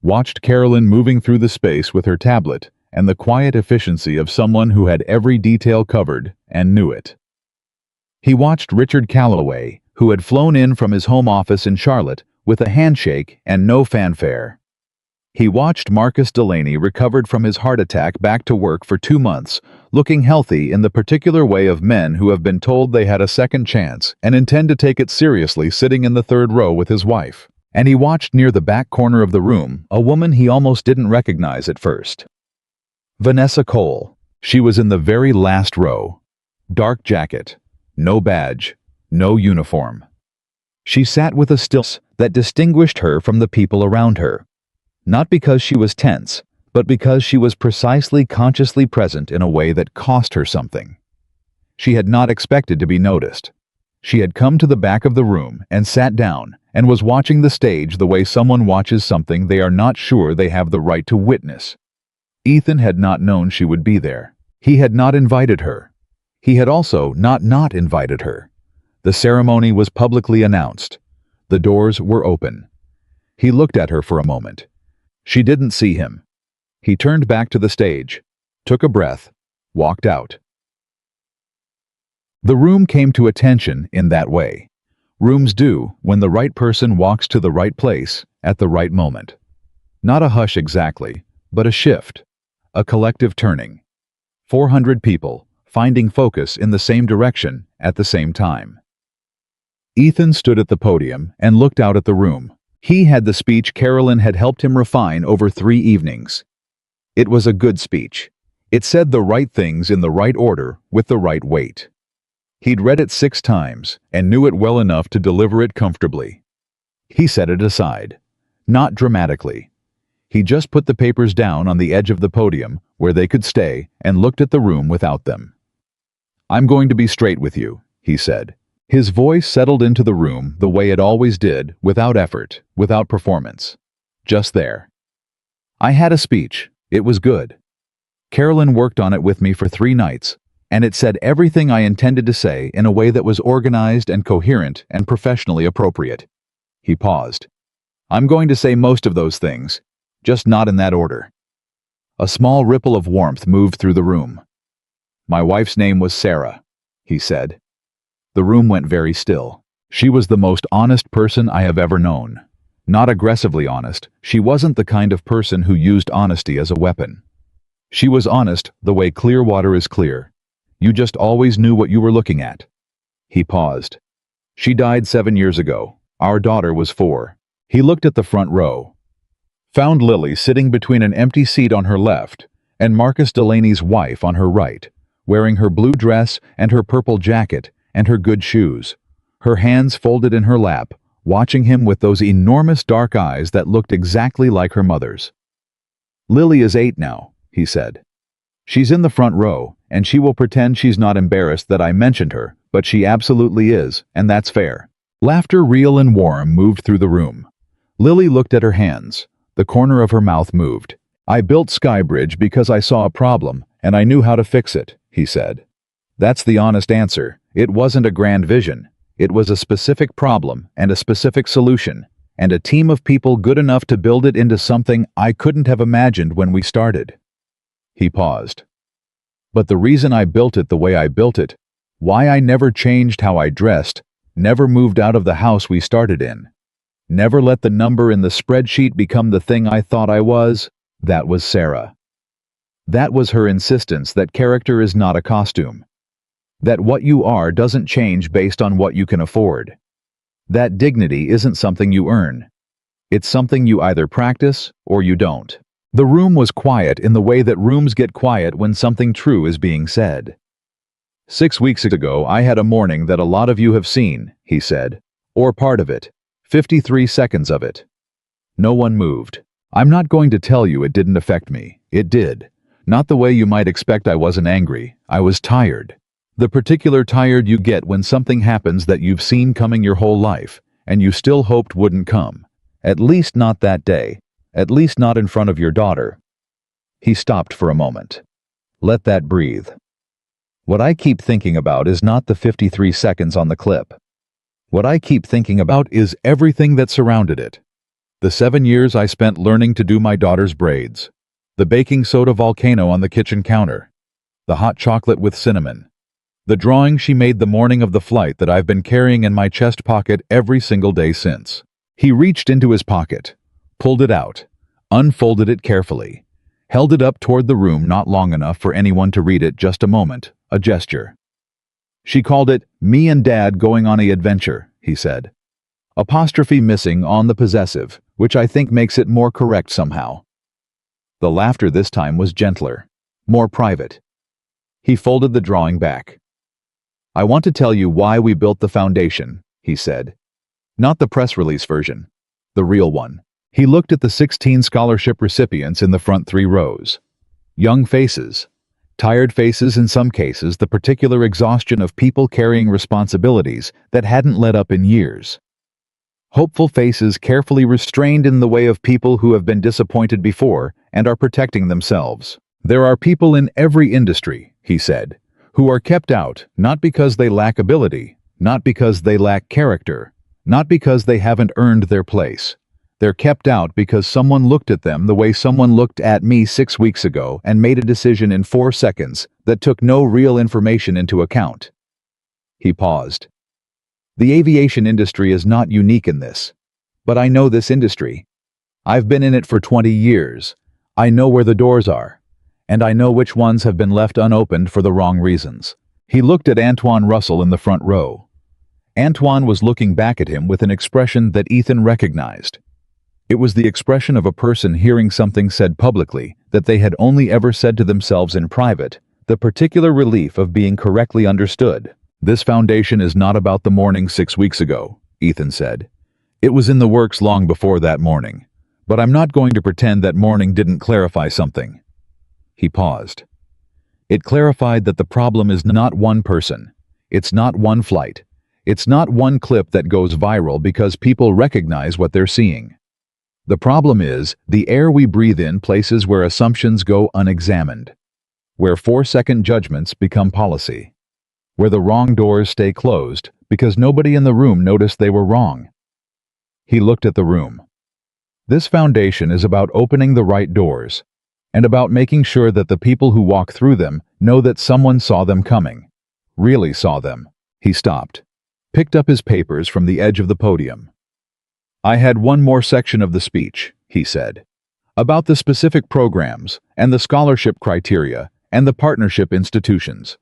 watched Carolyn moving through the space with her tablet and the quiet efficiency of someone who had every detail covered and knew it. He watched Richard Calloway, who had flown in from his home office in Charlotte with a handshake and no fanfare. He watched Marcus Delaney, recovered from his heart attack, back to work for 2 months, looking healthy in the particular way of men who have been told they had a second chance and intend to take it seriously, sitting in the 3rd row with his wife. And he watched near the back corner of the room a woman he almost didn't recognize at first. Vanessa Cole. She was in the very last row. Dark jacket, no badge, no uniform. She sat with a stillness that distinguished her from the people around her. Not because she was tense, but because she was precisely consciously present in a way that cost her something. She had not expected to be noticed. She had come to the back of the room and sat down and was watching the stage the way someone watches something they are not sure they have the right to witness. Ethan had not known she would be there. He had not invited her. He had also not invited her. The ceremony was publicly announced. The doors were open. He looked at her for a moment. She didn't see him. He turned back to the stage, took a breath, walked out. The room came to attention in that way. Rooms do when the right person walks to the right place at the right moment. Not a hush exactly, but a shift, a collective turning. 400 people finding focus in the same direction at the same time. Ethan stood at the podium and looked out at the room. He had the speech Carolyn had helped him refine over 3 evenings. It was a good speech. It said the right things in the right order with the right weight. He'd read it 6 times and knew it well enough to deliver it comfortably. He set it aside. Not dramatically. He just put the papers down on the edge of the podium where they could stay and looked at the room without them. "I'm going to be straight with you," he said. His voice settled into the room the way it always did, without effort, without performance. Just there. "I had a speech. It was good. Carolyn worked on it with me for 3 nights, and it said everything I intended to say in a way that was organized and coherent and professionally appropriate." He paused. "I'm going to say most of those things, just not in that order." A small ripple of warmth moved through the room. "My wife's name was Sarah," he said. The room went very still. She was the most honest person I have ever known. Not aggressively honest. She wasn't the kind of person who used honesty as a weapon. She was honest the way clear water is clear. You just always knew what you were looking at. He paused. "She died 7 years ago. Our daughter was 4. He looked at the front row. Found Lily sitting between an empty seat on her left and Marcus Delaney's wife on her right, wearing her blue dress and her purple jacket and her good shoes, her hands folded in her lap, watching him with those enormous dark eyes that looked exactly like her mother's. "Lily is 8 now," he said. "She's in the front row, and she will pretend she's not embarrassed that I mentioned her, but she absolutely is, and that's fair." Laughter, real and warm, moved through the room. Lily looked at her hands. The corner of her mouth moved. "I built Skybridge because I saw a problem, and I knew how to fix it," he said. That's the honest answer. It wasn't a grand vision. It was a specific problem and a specific solution, and a team of people good enough to build it into something I couldn't have imagined when we started. He paused. "But the reason I built it the way I built it, why I never changed how I dressed, never moved out of the house we started in, never let the number in the spreadsheet become the thing I thought I was, that was Sarah. That was her insistence that character is not a costume. That what you are doesn't change based on what you can afford. That dignity isn't something you earn. It's something you either practice or you don't." The room was quiet in the way that rooms get quiet when something true is being said. "6 weeks ago I had a morning that a lot of you have seen," he said. "Or part of it. 53 seconds of it." No one moved. "I'm not going to tell you it didn't affect me. It did. Not the way you might expect. I wasn't angry. I was tired. The particular tired you get when something happens that you've seen coming your whole life, and you still hoped wouldn't come. At least not that day. At least not in front of your daughter." He stopped for a moment. "Let that breathe. What I keep thinking about is not the 53 seconds on the clip. What I keep thinking about is everything that surrounded it. The 7 years I spent learning to do my daughter's braids. The baking soda volcano on the kitchen counter. The hot chocolate with cinnamon. The drawing she made the morning of the flight that I've been carrying in my chest pocket every single day since." He reached into his pocket, pulled it out, unfolded it carefully, held it up toward the room not long enough for anyone to read it, just a moment, a gesture. "She called it, 'Me and Dad Going on a Adventure,'" he said. Apostrophe missing on the possessive, which I think makes it more correct somehow. The laughter this time was gentler, more private. He folded the drawing back. "I want to tell you why we built the foundation," he said. "Not the press release version. The real one." He looked at the 16 scholarship recipients in the front 3 rows. Young faces. Tired faces, in some cases the particular exhaustion of people carrying responsibilities that hadn't let up in years. Hopeful faces carefully restrained in the way of people who have been disappointed before and are protecting themselves. "There are people in every industry," he said, "who are kept out not because they lack ability, not because they lack character, Not because they haven't earned their place. They're kept out because someone looked at them the way someone looked at me 6 weeks ago and made a decision in 4 seconds that took no real information into account. He paused. The aviation industry is not unique in this. But I know this industry. I've been in it for 20 years. I know where the doors are. And I know which ones have been left unopened for the wrong reasons. He looked at Antoine Russell in the front row. Antoine was looking back at him with an expression that Ethan recognized. It was the expression of a person hearing something said publicly that they had only ever said to themselves in private, the particular relief of being correctly understood. This foundation is not about the morning 6 weeks ago, Ethan said. It was in the works long before that morning. But I'm not going to pretend that morning didn't clarify something. He paused. It clarified that the problem is not one person. It's not one flight. It's not one clip that goes viral because people recognize what they're seeing. The problem is the air we breathe in places where assumptions go unexamined, where 4-second judgments become policy, where the wrong doors stay closed because nobody in the room noticed they were wrong. He looked at the room. This foundation is about opening the right doors, and about making sure that the people who walk through them know that someone saw them coming, really saw them. He stopped, picked up his papers from the edge of the podium. I had one more section of the speech, he said, about the specific programs and the scholarship criteria and the partnership institutions.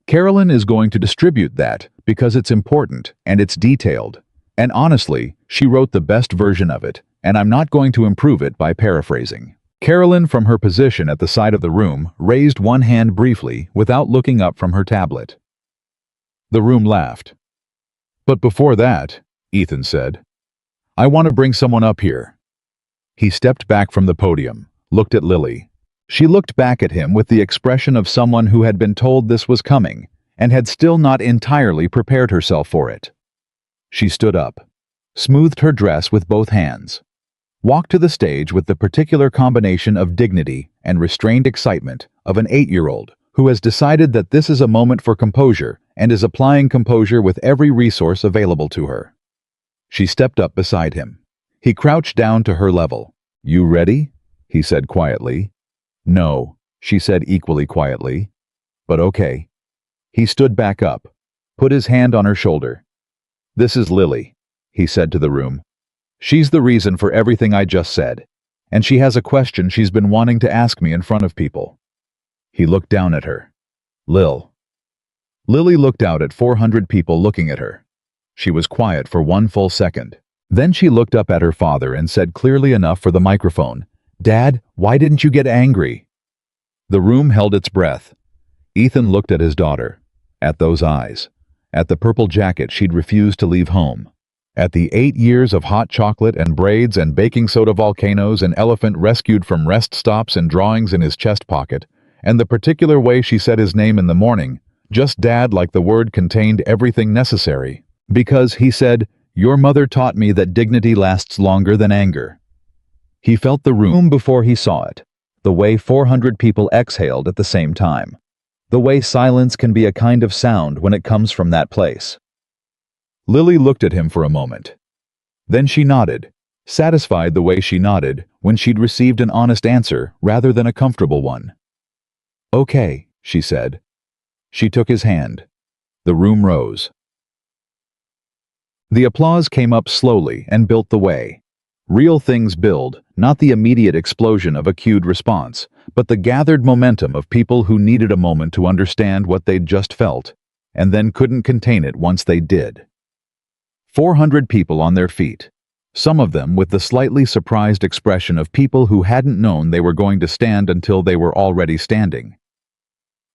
Carolyn is going to distribute that because it's important and it's detailed. And honestly, she wrote the best version of it, and I'm not going to improve it by paraphrasing. Carolyn, from her position at the side of the room, raised one hand briefly without looking up from her tablet. The room laughed. But before that, Ethan said, I want to bring someone up here. He stepped back from the podium, looked at Lily. She looked back at him with the expression of someone who had been told this was coming and had still not entirely prepared herself for it. She stood up, smoothed her dress with both hands, walked to the stage with the particular combination of dignity and restrained excitement of an 8-year-old who has decided that this is a moment for composure and is applying composure with every resource available to her. She stepped up beside him. He crouched down to her level. You ready? He said quietly. No, she said equally quietly. But okay. He stood back up, put his hand on her shoulder. This is Lily, he said to the room. She's the reason for everything I just said, and she has a question she's been wanting to ask me in front of people. He looked down at her. Lily looked out at 400 people looking at her. She was quiet for 1 full second. Then she looked up at her father and said clearly enough for the microphone, Dad, why didn't you get angry? The room held its breath. Ethan looked at his daughter, at those eyes, at the purple jacket she'd refused to leave home, at the 8 years of hot chocolate and braids and baking soda volcanoes and elephant rescued from rest stops and drawings in his chest pocket, and the particular way she said his name in the morning, just Dad, like the word contained everything necessary. Because, he said, your mother taught me that dignity lasts longer than anger. He felt the room before he saw it, the way 400 people exhaled at the same time, the way silence can be a kind of sound when it comes from that place. Lily looked at him for a moment. Then she nodded, satisfied the way she nodded when she'd received an honest answer rather than a comfortable one. Okay, she said. She took his hand. The room rose. The applause came up slowly and built the way. Real things build, not the immediate explosion of a cued response, but the gathered momentum of people who needed a moment to understand what they'd just felt, and then couldn't contain it once they did. 400 people on their feet, some of them with the slightly surprised expression of people who hadn't known they were going to stand until they were already standing.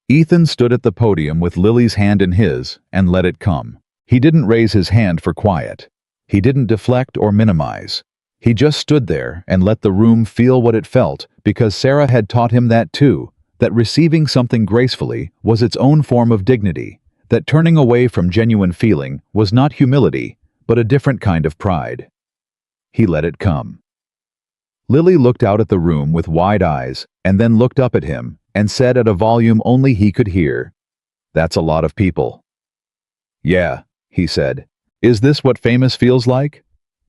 Ethan stood at the podium with Lily's hand in his and let it come. He didn't raise his hand for quiet. He didn't deflect or minimize. He just stood there and let the room feel what it felt because Sarah had taught him that too, that receiving something gracefully was its own form of dignity, that turning away from genuine feeling was not humility, but a different kind of pride. He let it come. Lily looked out at the room with wide eyes and then looked up at him and said at a volume only he could hear, "That's a lot of people." "Yeah," he said, Is this what famous feels like?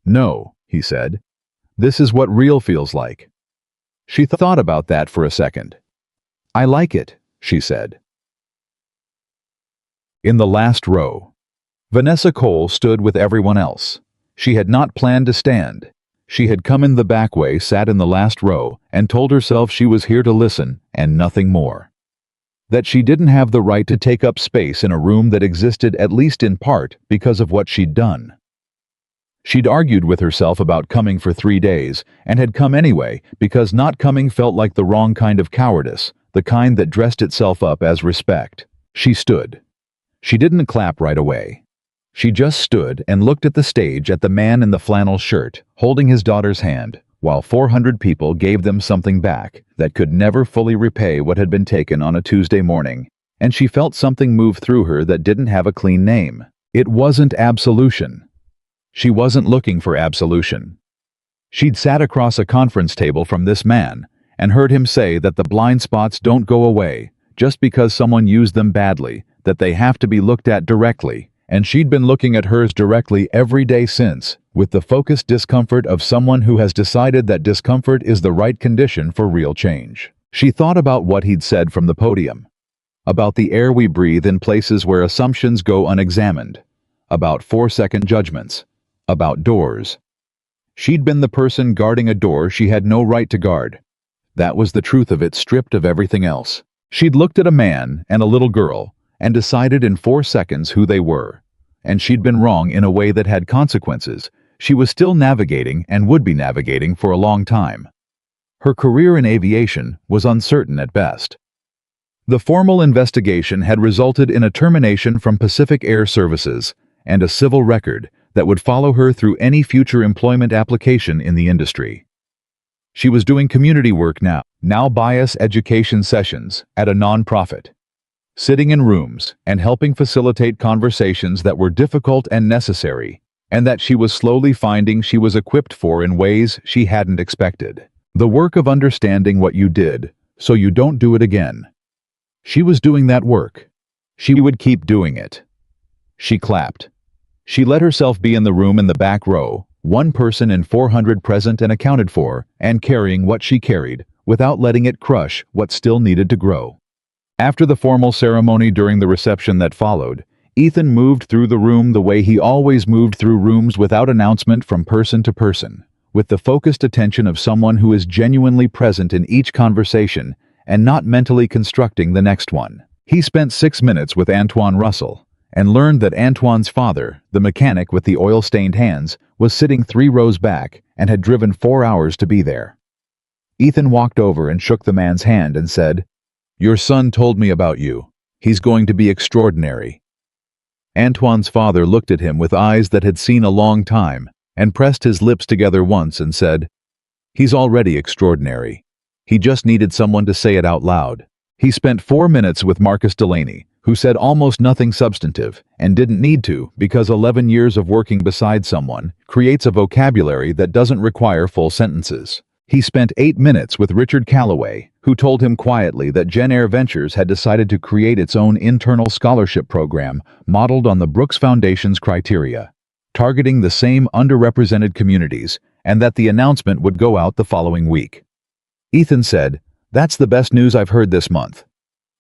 No, he said. This is what real feels like. She thought about that for a second. I like it, she said. In the last row. Vanessa Cole stood with everyone else. She had not planned to stand. She had come in the back way, sat in the last row, and told herself she was here to listen and nothing more. That she didn't have the right to take up space in a room that existed at least in part because of what she'd done. She'd argued with herself about coming for 3 days, and had come anyway because not coming felt like the wrong kind of cowardice, the kind that dressed itself up as respect. She stood. She didn't clap right away. She just stood and looked at the stage, at the man in the flannel shirt, holding his daughter's hand, while 400 people gave them something back that could never fully repay what had been taken on a Tuesday morning, and she felt something move through her that didn't have a clean name. It wasn't absolution. She wasn't looking for absolution. She'd sat across a conference table from this man and heard him say that the blind spots don't go away just because someone used them badly, that they have to be looked at directly, and she'd been looking at hers directly every day since, with the focused discomfort of someone who has decided that discomfort is the right condition for real change. She thought about what he'd said from the podium, about the air we breathe in places where assumptions go unexamined, about 4-second judgments, about doors. She'd been the person guarding a door she had no right to guard. That was the truth of it, stripped of everything else. She'd looked at a man and a little girl and decided in 4 seconds who they were. And she'd been wrong in a way that had consequences. She was still navigating and would be navigating for a long time. Her career in aviation was uncertain at best. The formal investigation had resulted in a termination from Pacific Air Services and a civil record that would follow her through any future employment application in the industry. She was doing community work now bias education sessions at a nonprofit, sitting in rooms and helping facilitate conversations that were difficult and necessary, and that she was slowly finding she was equipped for in ways she hadn't expected. The work of understanding what you did, so you don't do it again. She was doing that work. She would keep doing it. She clapped. She let herself be in the room in the back row, one person in 400 present and accounted for, and carrying what she carried, without letting it crush what still needed to grow. After the formal ceremony, during the reception that followed, Ethan moved through the room the way he always moved through rooms, without announcement, from person to person, with the focused attention of someone who is genuinely present in each conversation and not mentally constructing the next one. He spent 6 minutes with Antoine Russell, and learned that Antoine's father, the mechanic with the oil-stained hands, was sitting 3 rows back and had driven 4 hours to be there. Ethan walked over and shook the man's hand and said, "Your son told me about you. He's going to be extraordinary." Antoine's father looked at him with eyes that had seen a long time and pressed his lips together once and said, "He's already extraordinary. He just needed someone to say it out loud." He spent 4 minutes with Marcus Delaney, who said almost nothing substantive, and didn't need to, because 11 years of working beside someone creates a vocabulary that doesn't require full sentences. He spent 8 minutes with Richard Calloway, who told him quietly that Gen Air Ventures had decided to create its own internal scholarship program modeled on the Brooks Foundation's criteria, targeting the same underrepresented communities, and that the announcement would go out the following week. Ethan said, "That's the best news I've heard this month."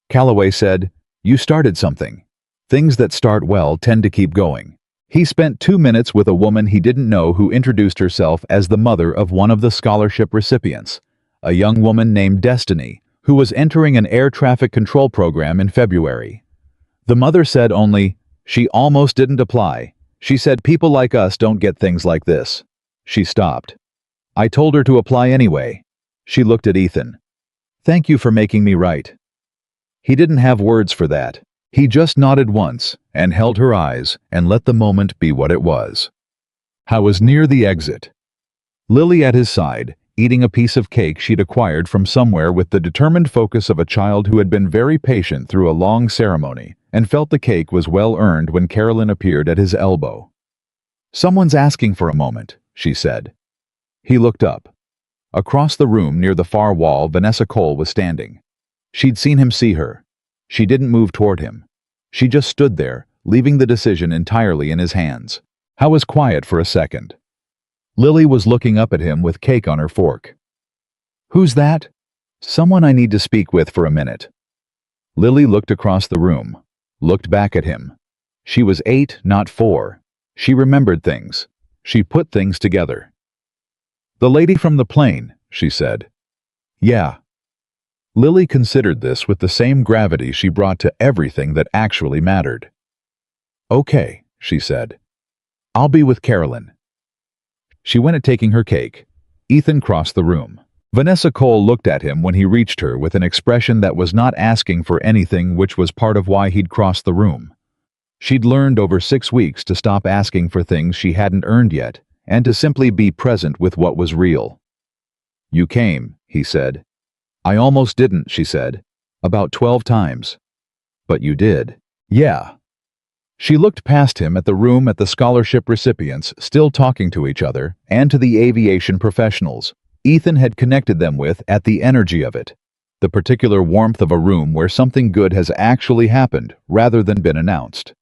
Calloway said, "You started something. Things that start well tend to keep going." He spent 2 minutes with a woman he didn't know who introduced herself as the mother of one of the scholarship recipients, a young woman named Destiny, who was entering an air traffic control program in February. The mother said only, "She almost didn't apply. She said people like us don't get things like this." She stopped. "I told her to apply anyway." She looked at Ethan. "Thank you for making me right." He didn't have words for that. He just nodded once and held her eyes and let the moment be what it was. I was near the exit. Lily at his side, eating a piece of cake she'd acquired from somewhere with the determined focus of a child who had been very patient through a long ceremony and felt the cake was well earned when Carolyn appeared at his elbow. "Someone's asking for a moment," she said. He looked up. Across the room near the far wall, Vanessa Cole was standing. She'd seen him see her. She didn't move toward him. She just stood there, leaving the decision entirely in his hands. How was quiet for a second. Lily was looking up at him with cake on her fork. Who's that? Someone I need to speak with for a minute. Lily looked across the room, looked back at him. She was 8, not 4. She remembered things. She put things together. The lady from the plane, she said. Yeah. Lily considered this with the same gravity she brought to everything that actually mattered. Okay, she said. I'll be with Carolyn. She went at taking her cake. Ethan crossed the room. Vanessa Cole looked at him when he reached her with an expression that was not asking for anything, which was part of why he'd crossed the room. She'd learned over 6 weeks to stop asking for things she hadn't earned yet, and to simply be present with what was real. You came, he said. I almost didn't, she said. About 12 times. But you did. Yeah. She looked past him at the room, at the scholarship recipients still talking to each other, and to the aviation professionals Ethan had connected them with, at the energy of it. The particular warmth of a room where something good has actually happened rather than been announced.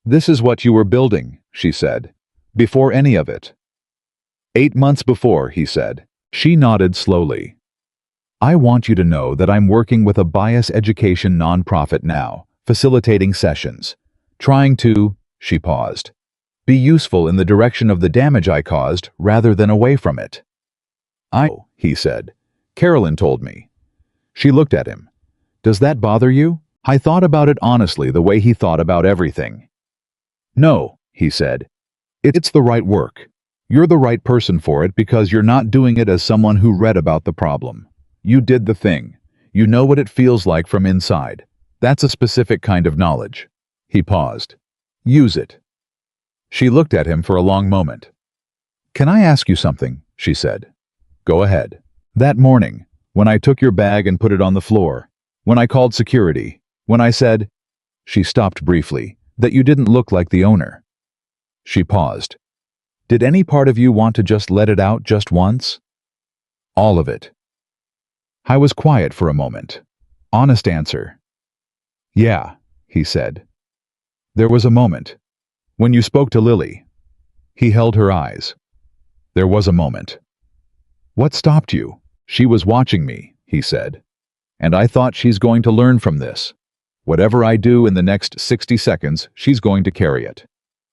This is what you were building, she said. Before any of it. 8 months before, he said. She nodded slowly. I want you to know that I'm working with a bias education nonprofit now, facilitating sessions. Trying to, she paused, be useful in the direction of the damage I caused rather than away from it. He said. Carolyn told me. She looked at him. Does that bother you? I thought about it honestly, the way he thought about everything. No, he said. It's the right work. You're the right person for it because you're not doing it as someone who read about the problem. You did the thing. You know what it feels like from inside. That's a specific kind of knowledge. He paused. Use it. She looked at him for a long moment. Can I ask you something? She said. Go ahead. That morning, when I took your bag and put it on the floor, when I called security, when I said, she stopped briefly, that you didn't look like the owner. She paused. Did any part of you want to just let it out just once? All of it. I was quiet for a moment. Honest answer. Yeah, he said. There was a moment. When you spoke to Lily. He held her eyes. There was a moment. What stopped you? She was watching me, he said. And I thought she's going to learn from this. Whatever I do in the next 60 seconds, she's going to carry it.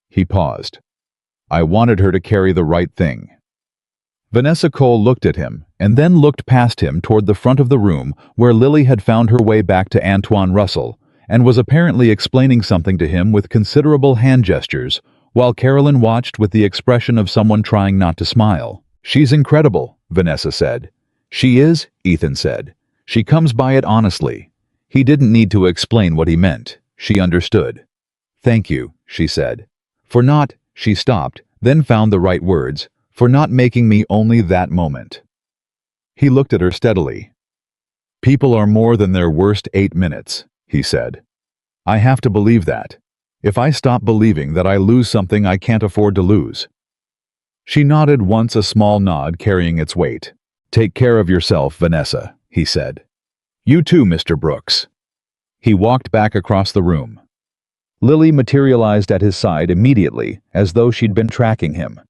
He paused. I wanted her to carry the right thing. Vanessa Cole looked at him, and then looked past him toward the front of the room where Lily had found her way back to Antoine Russell, and was apparently explaining something to him with considerable hand gestures, while Carolyn watched with the expression of someone trying not to smile. She's incredible, Vanessa said. She is, Ethan said. She comes by it honestly. He didn't need to explain what he meant. She understood. Thank you, she said. For not, she stopped, then found the right words, for not making me only that moment. He looked at her steadily. People are more than their worst 8 minutes, he said. I have to believe that. If I stop believing that I lose something I can't afford to lose. She nodded once, a small nod carrying its weight. Take care of yourself, Vanessa, he said. You too, Mr. Brooks. He walked back across the room. Lily materialized at his side immediately, as though she'd been tracking him.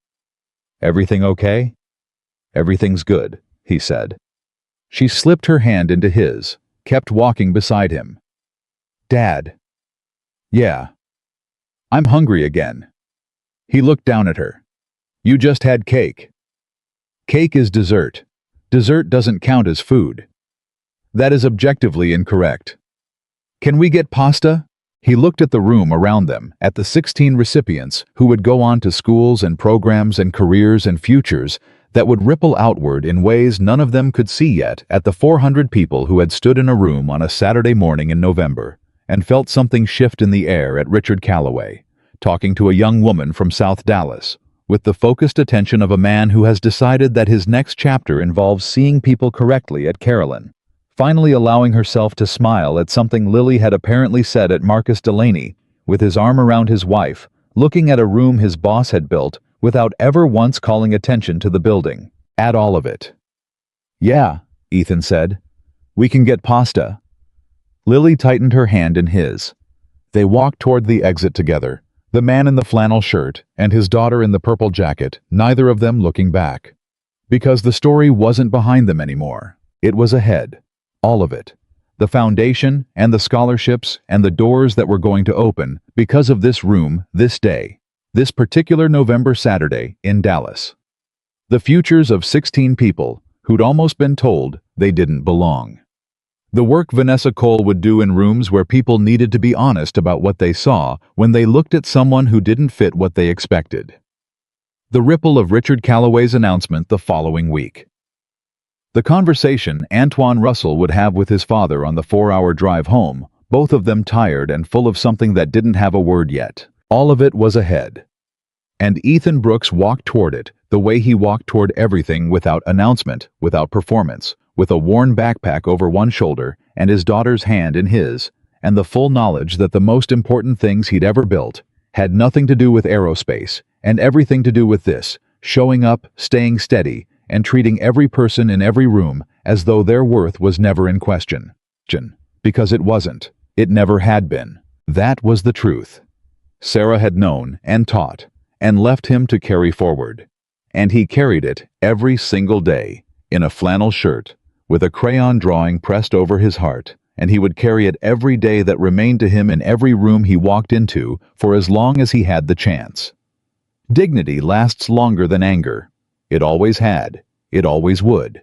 Everything okay? Everything's good, he said. She slipped her hand into his, kept walking beside him. Dad. Yeah. I'm hungry again. He looked down at her. You just had cake. Cake is dessert. Dessert doesn't count as food. That is objectively incorrect. Can we get pasta? He looked at the room around them, at the 16 recipients who would go on to schools and programs and careers and futures that would ripple outward in ways none of them could see yet, at the 400 people who had stood in a room on a Saturday morning in November and felt something shift in the air at Richard Calloway, talking to a young woman from South Dallas, with the focused attention of a man who has decided that his next chapter involves seeing people correctly, at Carolyn, finally allowing herself to smile at something Lily had apparently said at Marcus Delaney, with his arm around his wife, looking at a room his boss had built without ever once calling attention to the building, at all of it. Yeah, Ethan said. We can get pasta. Lily tightened her hand in his. They walked toward the exit together, The man in the flannel shirt and his daughter in the purple jacket, neither of them looking back. Because the story wasn't behind them anymore. It was ahead. All of it. The foundation and the scholarships and the doors that were going to open because of this room, this day, this particular November Saturday in Dallas. The futures of 16 people who'd almost been told they didn't belong. The work Vanessa Cole would do in rooms where people needed to be honest about what they saw when they looked at someone who didn't fit what they expected. The ripple of Richard Calloway's announcement the following week. The conversation Antoine Russell would have with his father on the 4-hour drive home, both of them tired and full of something that didn't have a word yet. All of it was ahead. And Ethan Brooks walked toward it the way he walked toward everything, without announcement, without performance, with a worn backpack over one shoulder and his daughter's hand in his, and the full knowledge that the most important things he'd ever built had nothing to do with aerospace and everything to do with this, showing up, staying steady, and treating every person in every room as though their worth was never in question. Because it wasn't. It never had been. That was the truth. Sarah had known and taught and left him to carry forward. And he carried it every single day, in a flannel shirt, with a crayon drawing pressed over his heart, and he would carry it every day that remained to him in every room he walked into for as long as he had the chance. Dignity lasts longer than anger. It always had. It always would.